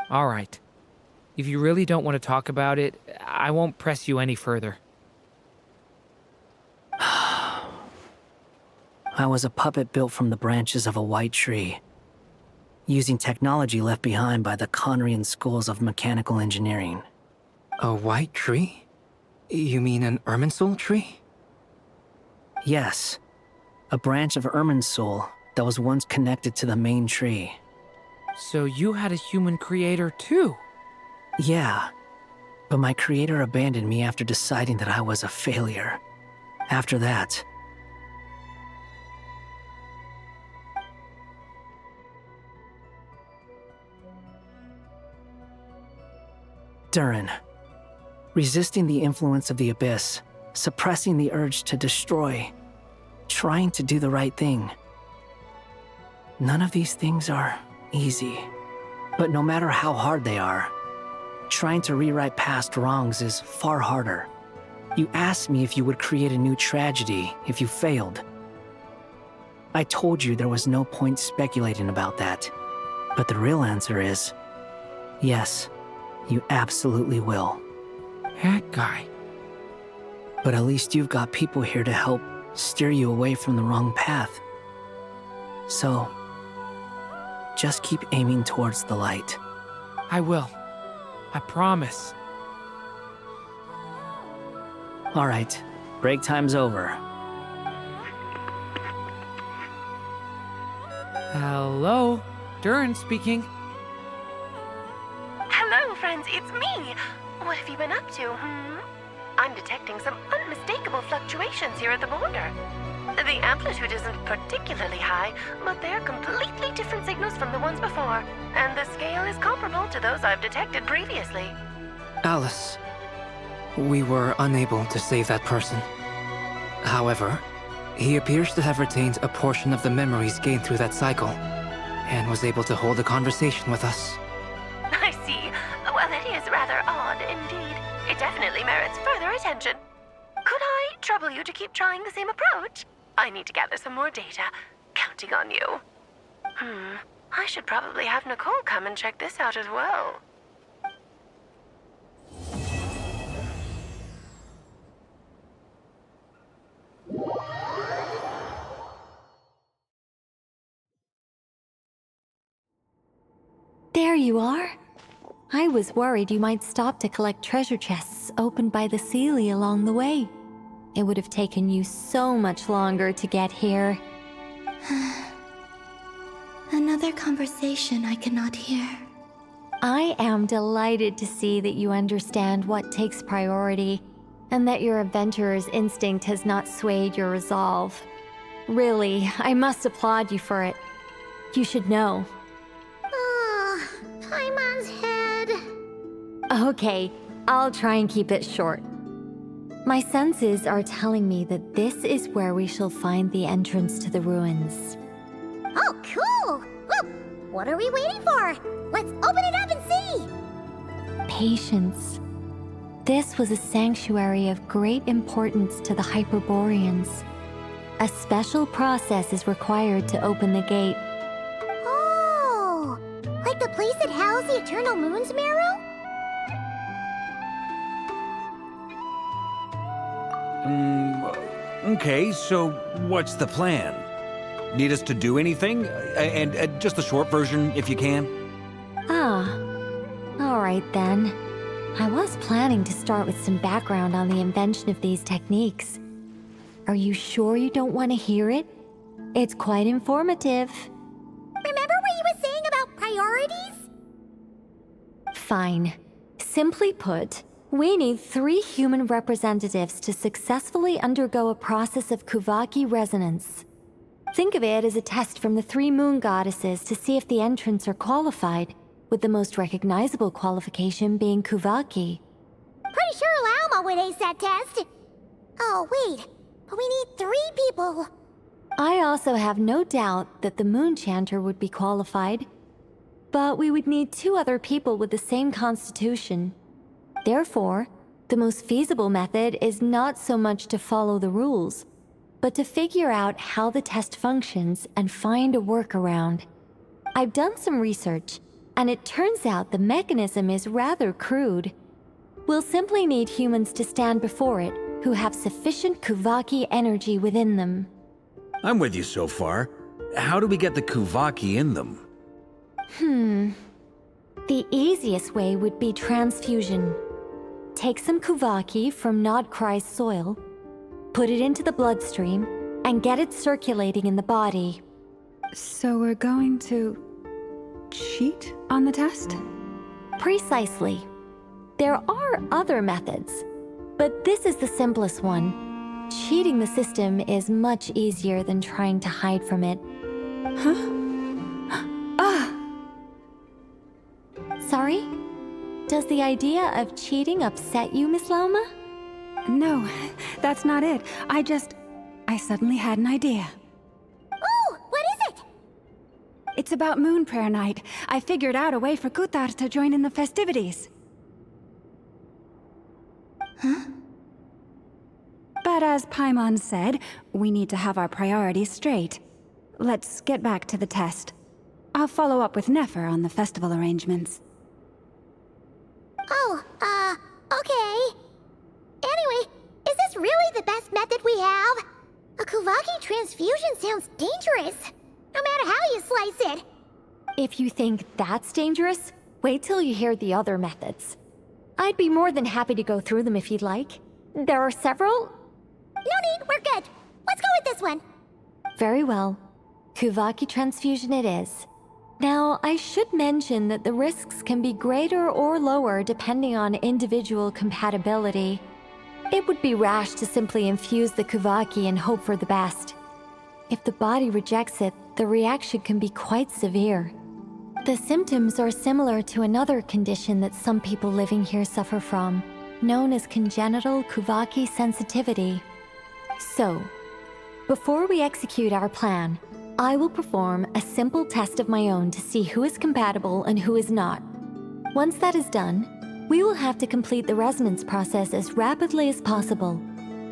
All right. If you really don't want to talk about it, I won't press you any further. I was a puppet built from the branches of a white tree, using technology left behind by the Conrian schools of mechanical engineering. A white tree? You mean an Irminsul tree? Yes. A branch of Irminsul that was once connected to the main tree. So you had a human creator too? Yeah. But my creator abandoned me after deciding that I was a failure. After that, Durin. Resisting the influence of the Abyss, suppressing the urge to destroy, trying to do the right thing. None of these things are easy. But no matter how hard they are, trying to rewrite past wrongs is far harder. You asked me if you would create a new tragedy if you failed. I told you there was no point speculating about that. But the real answer is, yes, you absolutely will. Hat Guy. But at least you've got people here to help steer you away from the wrong path. So, just keep aiming towards the light. I will. I promise. All right, break time's over. Hello, Durin speaking. Hello, friends, it's me. What have you been up to, I'm detecting some unmistakable fluctuations here at the border. The amplitude isn't particularly high, but they're completely different signals from the ones before, and the scale is comparable to those I've detected previously. Alice, we were unable to save that person. However, he appears to have retained a portion of the memories gained through that cycle, and was able to hold a conversation with us. I see. Well, that is rather odd indeed. It definitely merits further attention. Could I trouble you to keep trying the same approach? I need to gather some more data. Counting on you. I should probably have Nicole come and check this out as well. There you are. I was worried you might stop to collect treasure chests opened by the Seelie along the way. It would have taken you so much longer to get here. Another conversation I cannot hear. I am delighted to see that you understand what takes priority, and that your adventurer's instinct has not swayed your resolve. Really, I must applaud you for it. You should know. Paimon's head. Okay, I'll try and keep it short. My senses are telling me that this is where we shall find the entrance to the ruins. Oh, cool! Well, what are we waiting for? Let's open it up and see! Patience. This was a sanctuary of great importance to the Hyperboreans. A special process is required to open the gate. Oh! Like the place that housed the Eternal Moon's Marrow? Okay, so what's the plan? Need us to do anything? And just the short version, if you can. Alright then. I was planning to start with some background on the invention of these techniques. Are you sure you don't want to hear it? It's quite informative. Remember what you were saying about priorities? Fine. Simply put, we need 3 human representatives to successfully undergo a process of Kuvaki resonance. Think of it as a test from the 3 moon goddesses to see if the entrants are qualified, with the most recognizable qualification being Kuvaki. Pretty sure Lauma would ace that test. Oh, wait. But we need 3 people. I also have no doubt that the Moon Chanter would be qualified. But we would need 2 other people with the same constitution. Therefore, the most feasible method is not so much to follow the rules, but to figure out how the test functions and find a workaround. I've done some research, and it turns out the mechanism is rather crude. We'll simply need humans to stand before it who have sufficient Kuvaki energy within them. I'm with you so far. How do we get the Kuvaki in them? The easiest way would be transfusion. Take some Kuvaki from Nodcry's soil, put it into the bloodstream, and get it circulating in the body. So we're going to cheat on the test? Precisely. There are other methods, but this is the simplest one. Cheating the system is much easier than trying to hide from it. Sorry? Does the idea of cheating upset you, Miss Lauma? No, that's not it. I suddenly had an idea. Oh, what is it? It's about Moon Prayer Night. I figured out a way for Kutar to join in the festivities. But as Paimon said, we need to have our priorities straight. Let's get back to the test. I'll follow up with Nefer on the festival arrangements. Oh, okay. Anyway, is this really the best method we have? A Kuvaki transfusion sounds dangerous, no matter how you slice it. If you think that's dangerous, wait till you hear the other methods. I'd be more than happy to go through them if you'd like. There are several. No need, we're good. Let's go with this one. Very well. Kuvaki transfusion it is. Now, I should mention that the risks can be greater or lower depending on individual compatibility. It would be rash to simply infuse the Kuvaki and hope for the best. If the body rejects it, the reaction can be quite severe. The symptoms are similar to another condition that some people living here suffer from, known as congenital Kuvaki sensitivity. So, before we execute our plan, I will perform a simple test of my own to see who is compatible and who is not. Once that is done, we will have to complete the resonance process as rapidly as possible.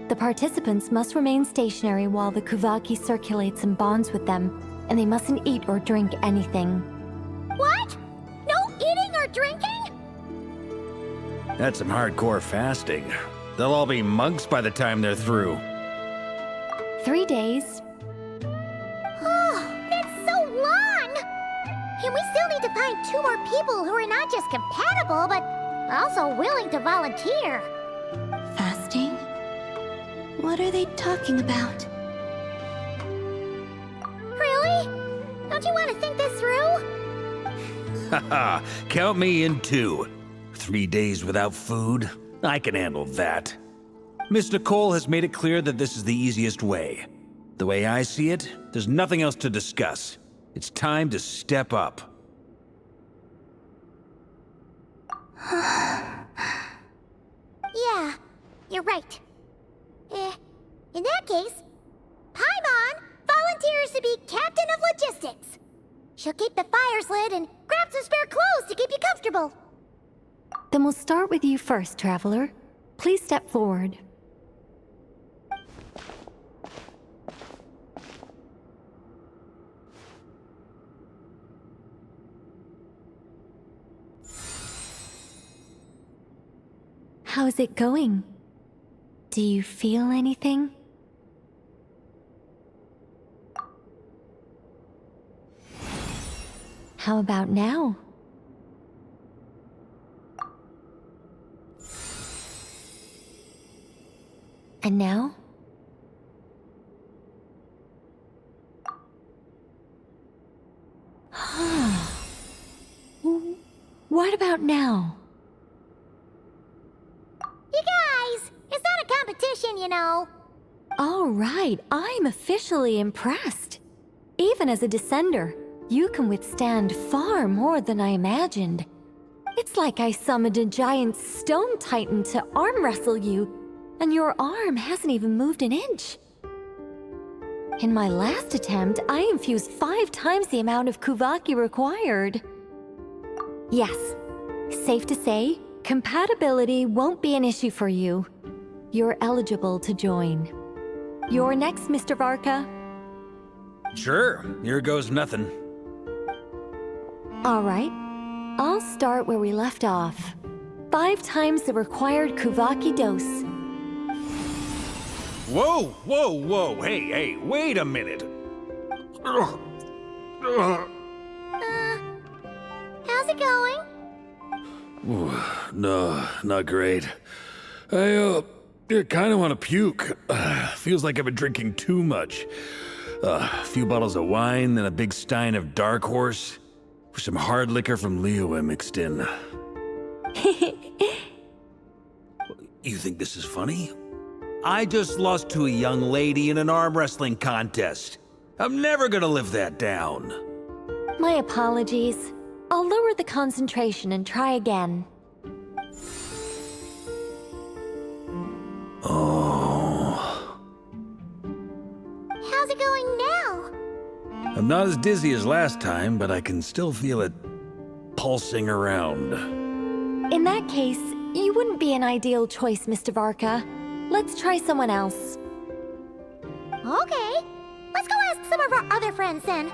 The participants must remain stationary while the Kuvaki circulates and bonds with them, and they mustn't eat or drink anything. What? No eating or drinking? That's some hardcore fasting. They'll all be monks by the time they're through. 3 days. Oh, that's so long! And we still need to find 2 more people who are not just compatible, but also willing to volunteer. Fasting? What are they talking about? Really? Don't you want to think this through? Haha, count me in too. 3 days without food? I can handle that. Miss Nicole has made it clear that this is the easiest way. The way I see it, there's nothing else to discuss. It's time to step up. Yeah, you're right. In that case, Paimon volunteers to be captain of logistics. She'll keep the fires lit and grab some spare clothes to keep you comfortable. Then we'll start with you first, Traveler. Please step forward. How's it going? Do you feel anything? How about now? And now? What about now? You guys, it's not a competition, you know. All right, I'm officially impressed. Even as a descender, you can withstand far more than I imagined. It's like I summoned a giant stone titan to arm wrestle you, and your arm hasn't even moved an inch. In my last attempt, I infused 5 times the amount of Kuvaki required. Yes, safe to say, compatibility won't be an issue for you. You're eligible to join. You're next, Mr. Varka. Sure, here goes nothing. All right, I'll start where we left off. 5 times the required Kuvaki dose. Whoa, whoa, whoa, hey, wait a minute. How's it going? No, not great. I kind of want to puke. Feels like I've been drinking too much. A few bottles of wine, then a big stein of Dark Horse, with some hard liquor from Liyue mixed in. You think this is funny? I just lost to a young lady in an arm wrestling contest. I'm never gonna live that down. My apologies. I'll lower the concentration and try again. Oh. How's it going now? I'm not as dizzy as last time, but I can still feel it pulsing around. In that case, you wouldn't be an ideal choice, Mr. Varka. Let's try someone else. Okay, let's go ask some of our other friends then.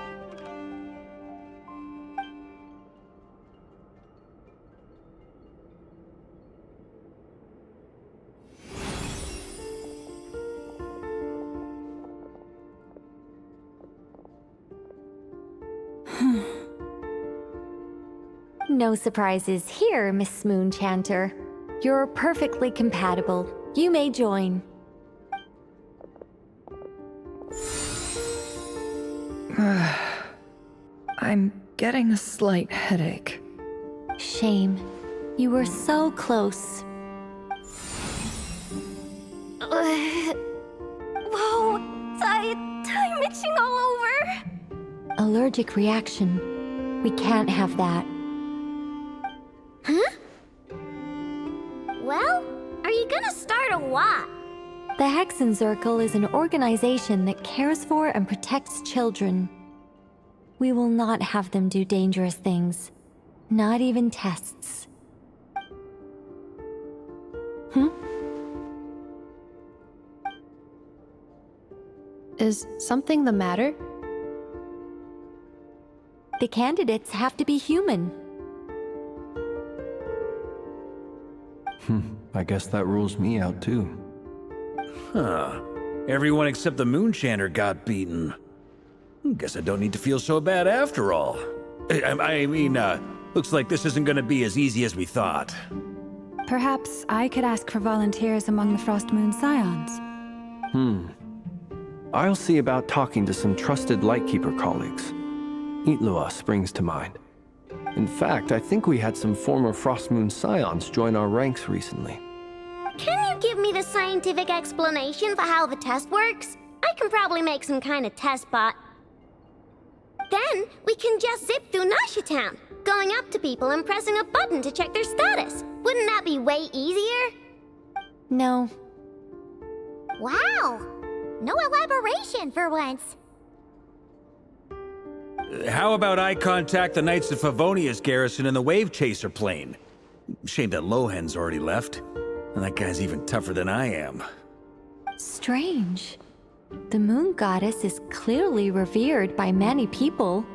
No surprises here, Miss Moonchanter. You're perfectly compatible. You may join. I'm getting a slight headache. Shame. You were so close. itching all over. Allergic reaction. We can't have that. Huh? Well, are you gonna start a what? The Hexen Circle is an organization that cares for and protects children. We will not have them do dangerous things. Not even tests. Is something the matter? The candidates have to be human. I guess that rules me out too. Huh. Everyone except the Moonshanter got beaten. Guess I don't need to feel so bad after all. I mean, looks like this isn't gonna be as easy as we thought. Perhaps I could ask for volunteers among the Frost Moon Scions. I'll see about talking to some trusted Lightkeeper colleagues. Itlua springs to mind. In fact, I think we had some former Frost Moon Scions join our ranks recently. Can you give me the scientific explanation for how the test works? I can probably make some kind of test bot. Then, we can just zip through Nashatown, going up to people and pressing a button to check their status. Wouldn't that be way easier? No. Wow! No elaboration for once. How about I contact the Knights of Favonia's garrison in the Wave Chaser plane? Shame that Lohan's already left. And that guy's even tougher than I am. Strange. The Moon Goddess is clearly revered by many people.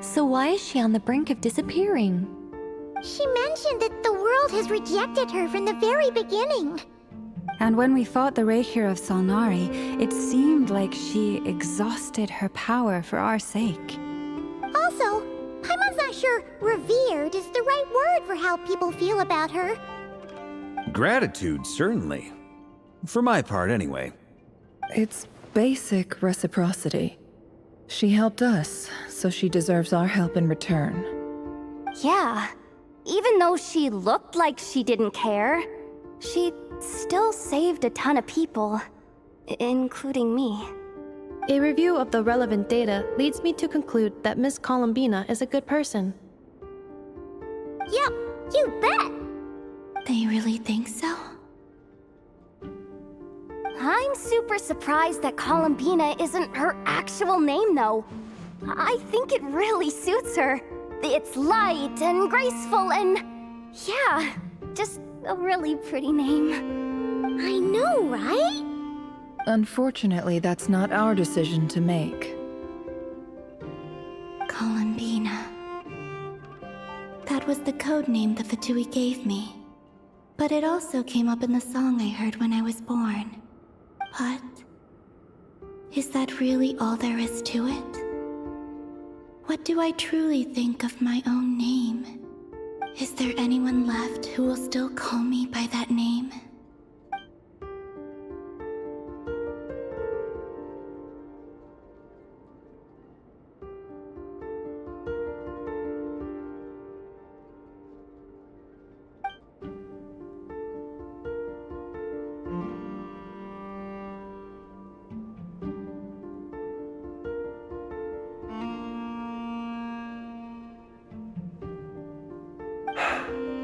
So why is she on the brink of disappearing? She mentioned that the world has rejected her from the very beginning. And when we fought the Raihir of Salnari, it seemed like she exhausted her power for our sake. Also, Paimon's not sure revered is the right word for how people feel about her. Gratitude, certainly. For my part, anyway. It's basic reciprocity. She helped us, so she deserves our help in return. Yeah. Even though she looked like she didn't care, she still saved a ton of people, including me. A review of the relevant data leads me to conclude that Miss Columbina is a good person. Yep, you bet! They really think so? I'm super surprised that Columbina isn't her actual name, though. I think it really suits her. It's light and graceful and... yeah, just a really pretty name. I know, right? Unfortunately, that's not our decision to make. Columbina. That was the code name the Fatui gave me. But it also came up in the song I heard when I was born. But... is that really all there is to it? What do I truly think of my own name? Is there anyone left who will still call me by that name?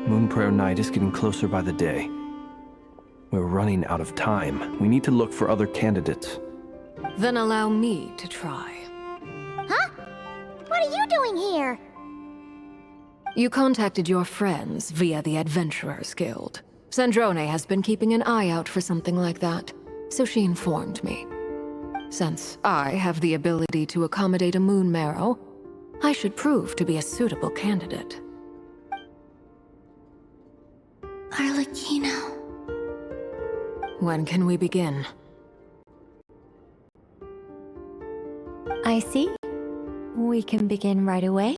Moonprayer Night is getting closer by the day. We're running out of time. We need to look for other candidates. Then allow me to try. Huh? What are you doing here? You contacted your friends via the Adventurers Guild. Sandrone has been keeping an eye out for something like that, so she informed me. Since I have the ability to accommodate a moon marrow, I should prove to be a suitable candidate. Arlecchino. When can we begin? I see. We can begin right away.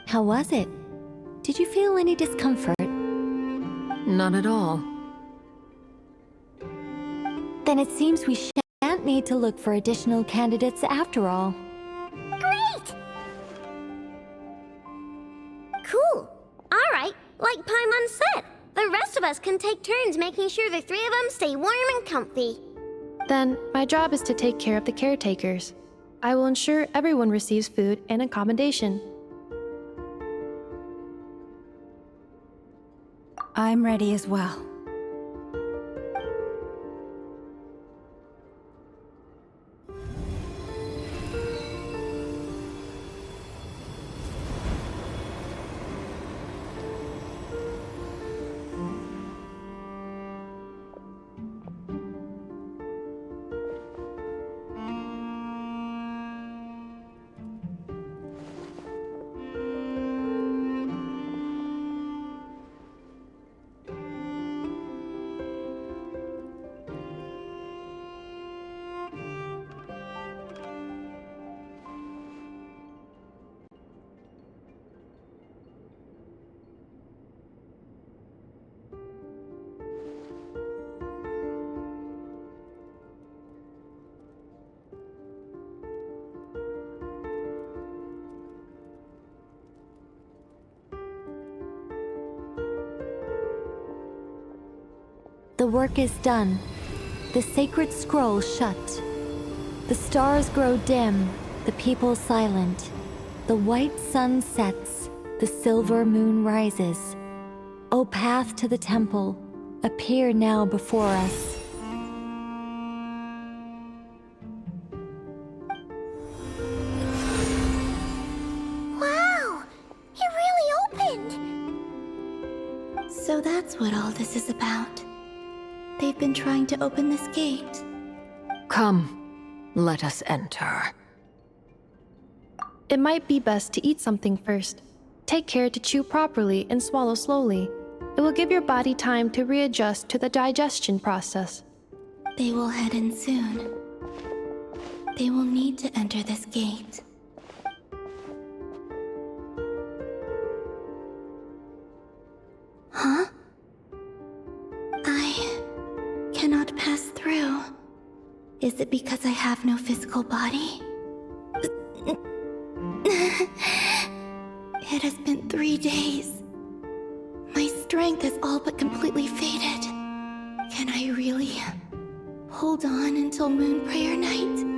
How was it? Did you feel any discomfort? None at all. Then it seems we shan't need to look for additional candidates after all. great! Cool. Alright, like Paimon said, the rest of us can take turns making sure the three of them stay warm and comfy. Then, my job is to take care of the caretakers. I will ensure everyone receives food and accommodation. I'm ready as well. The work is done. The sacred scroll shut. The stars grow dim, the people silent. The white sun sets, the silver moon rises. O path to the temple, appear now before us. Wow! It really opened! So that's what all this is about. They've been trying to open this gate. Come, let us enter. It might be best to eat something first. Take care to chew properly and swallow slowly. It will give your body time to readjust to the digestion process. They will head in soon. They will need to enter this gate. Huh? I cannot pass through. Is it because I have no physical body? It has been 3 days. My strength has all but completely faded. Can I really hold on until Moon Prayer Night?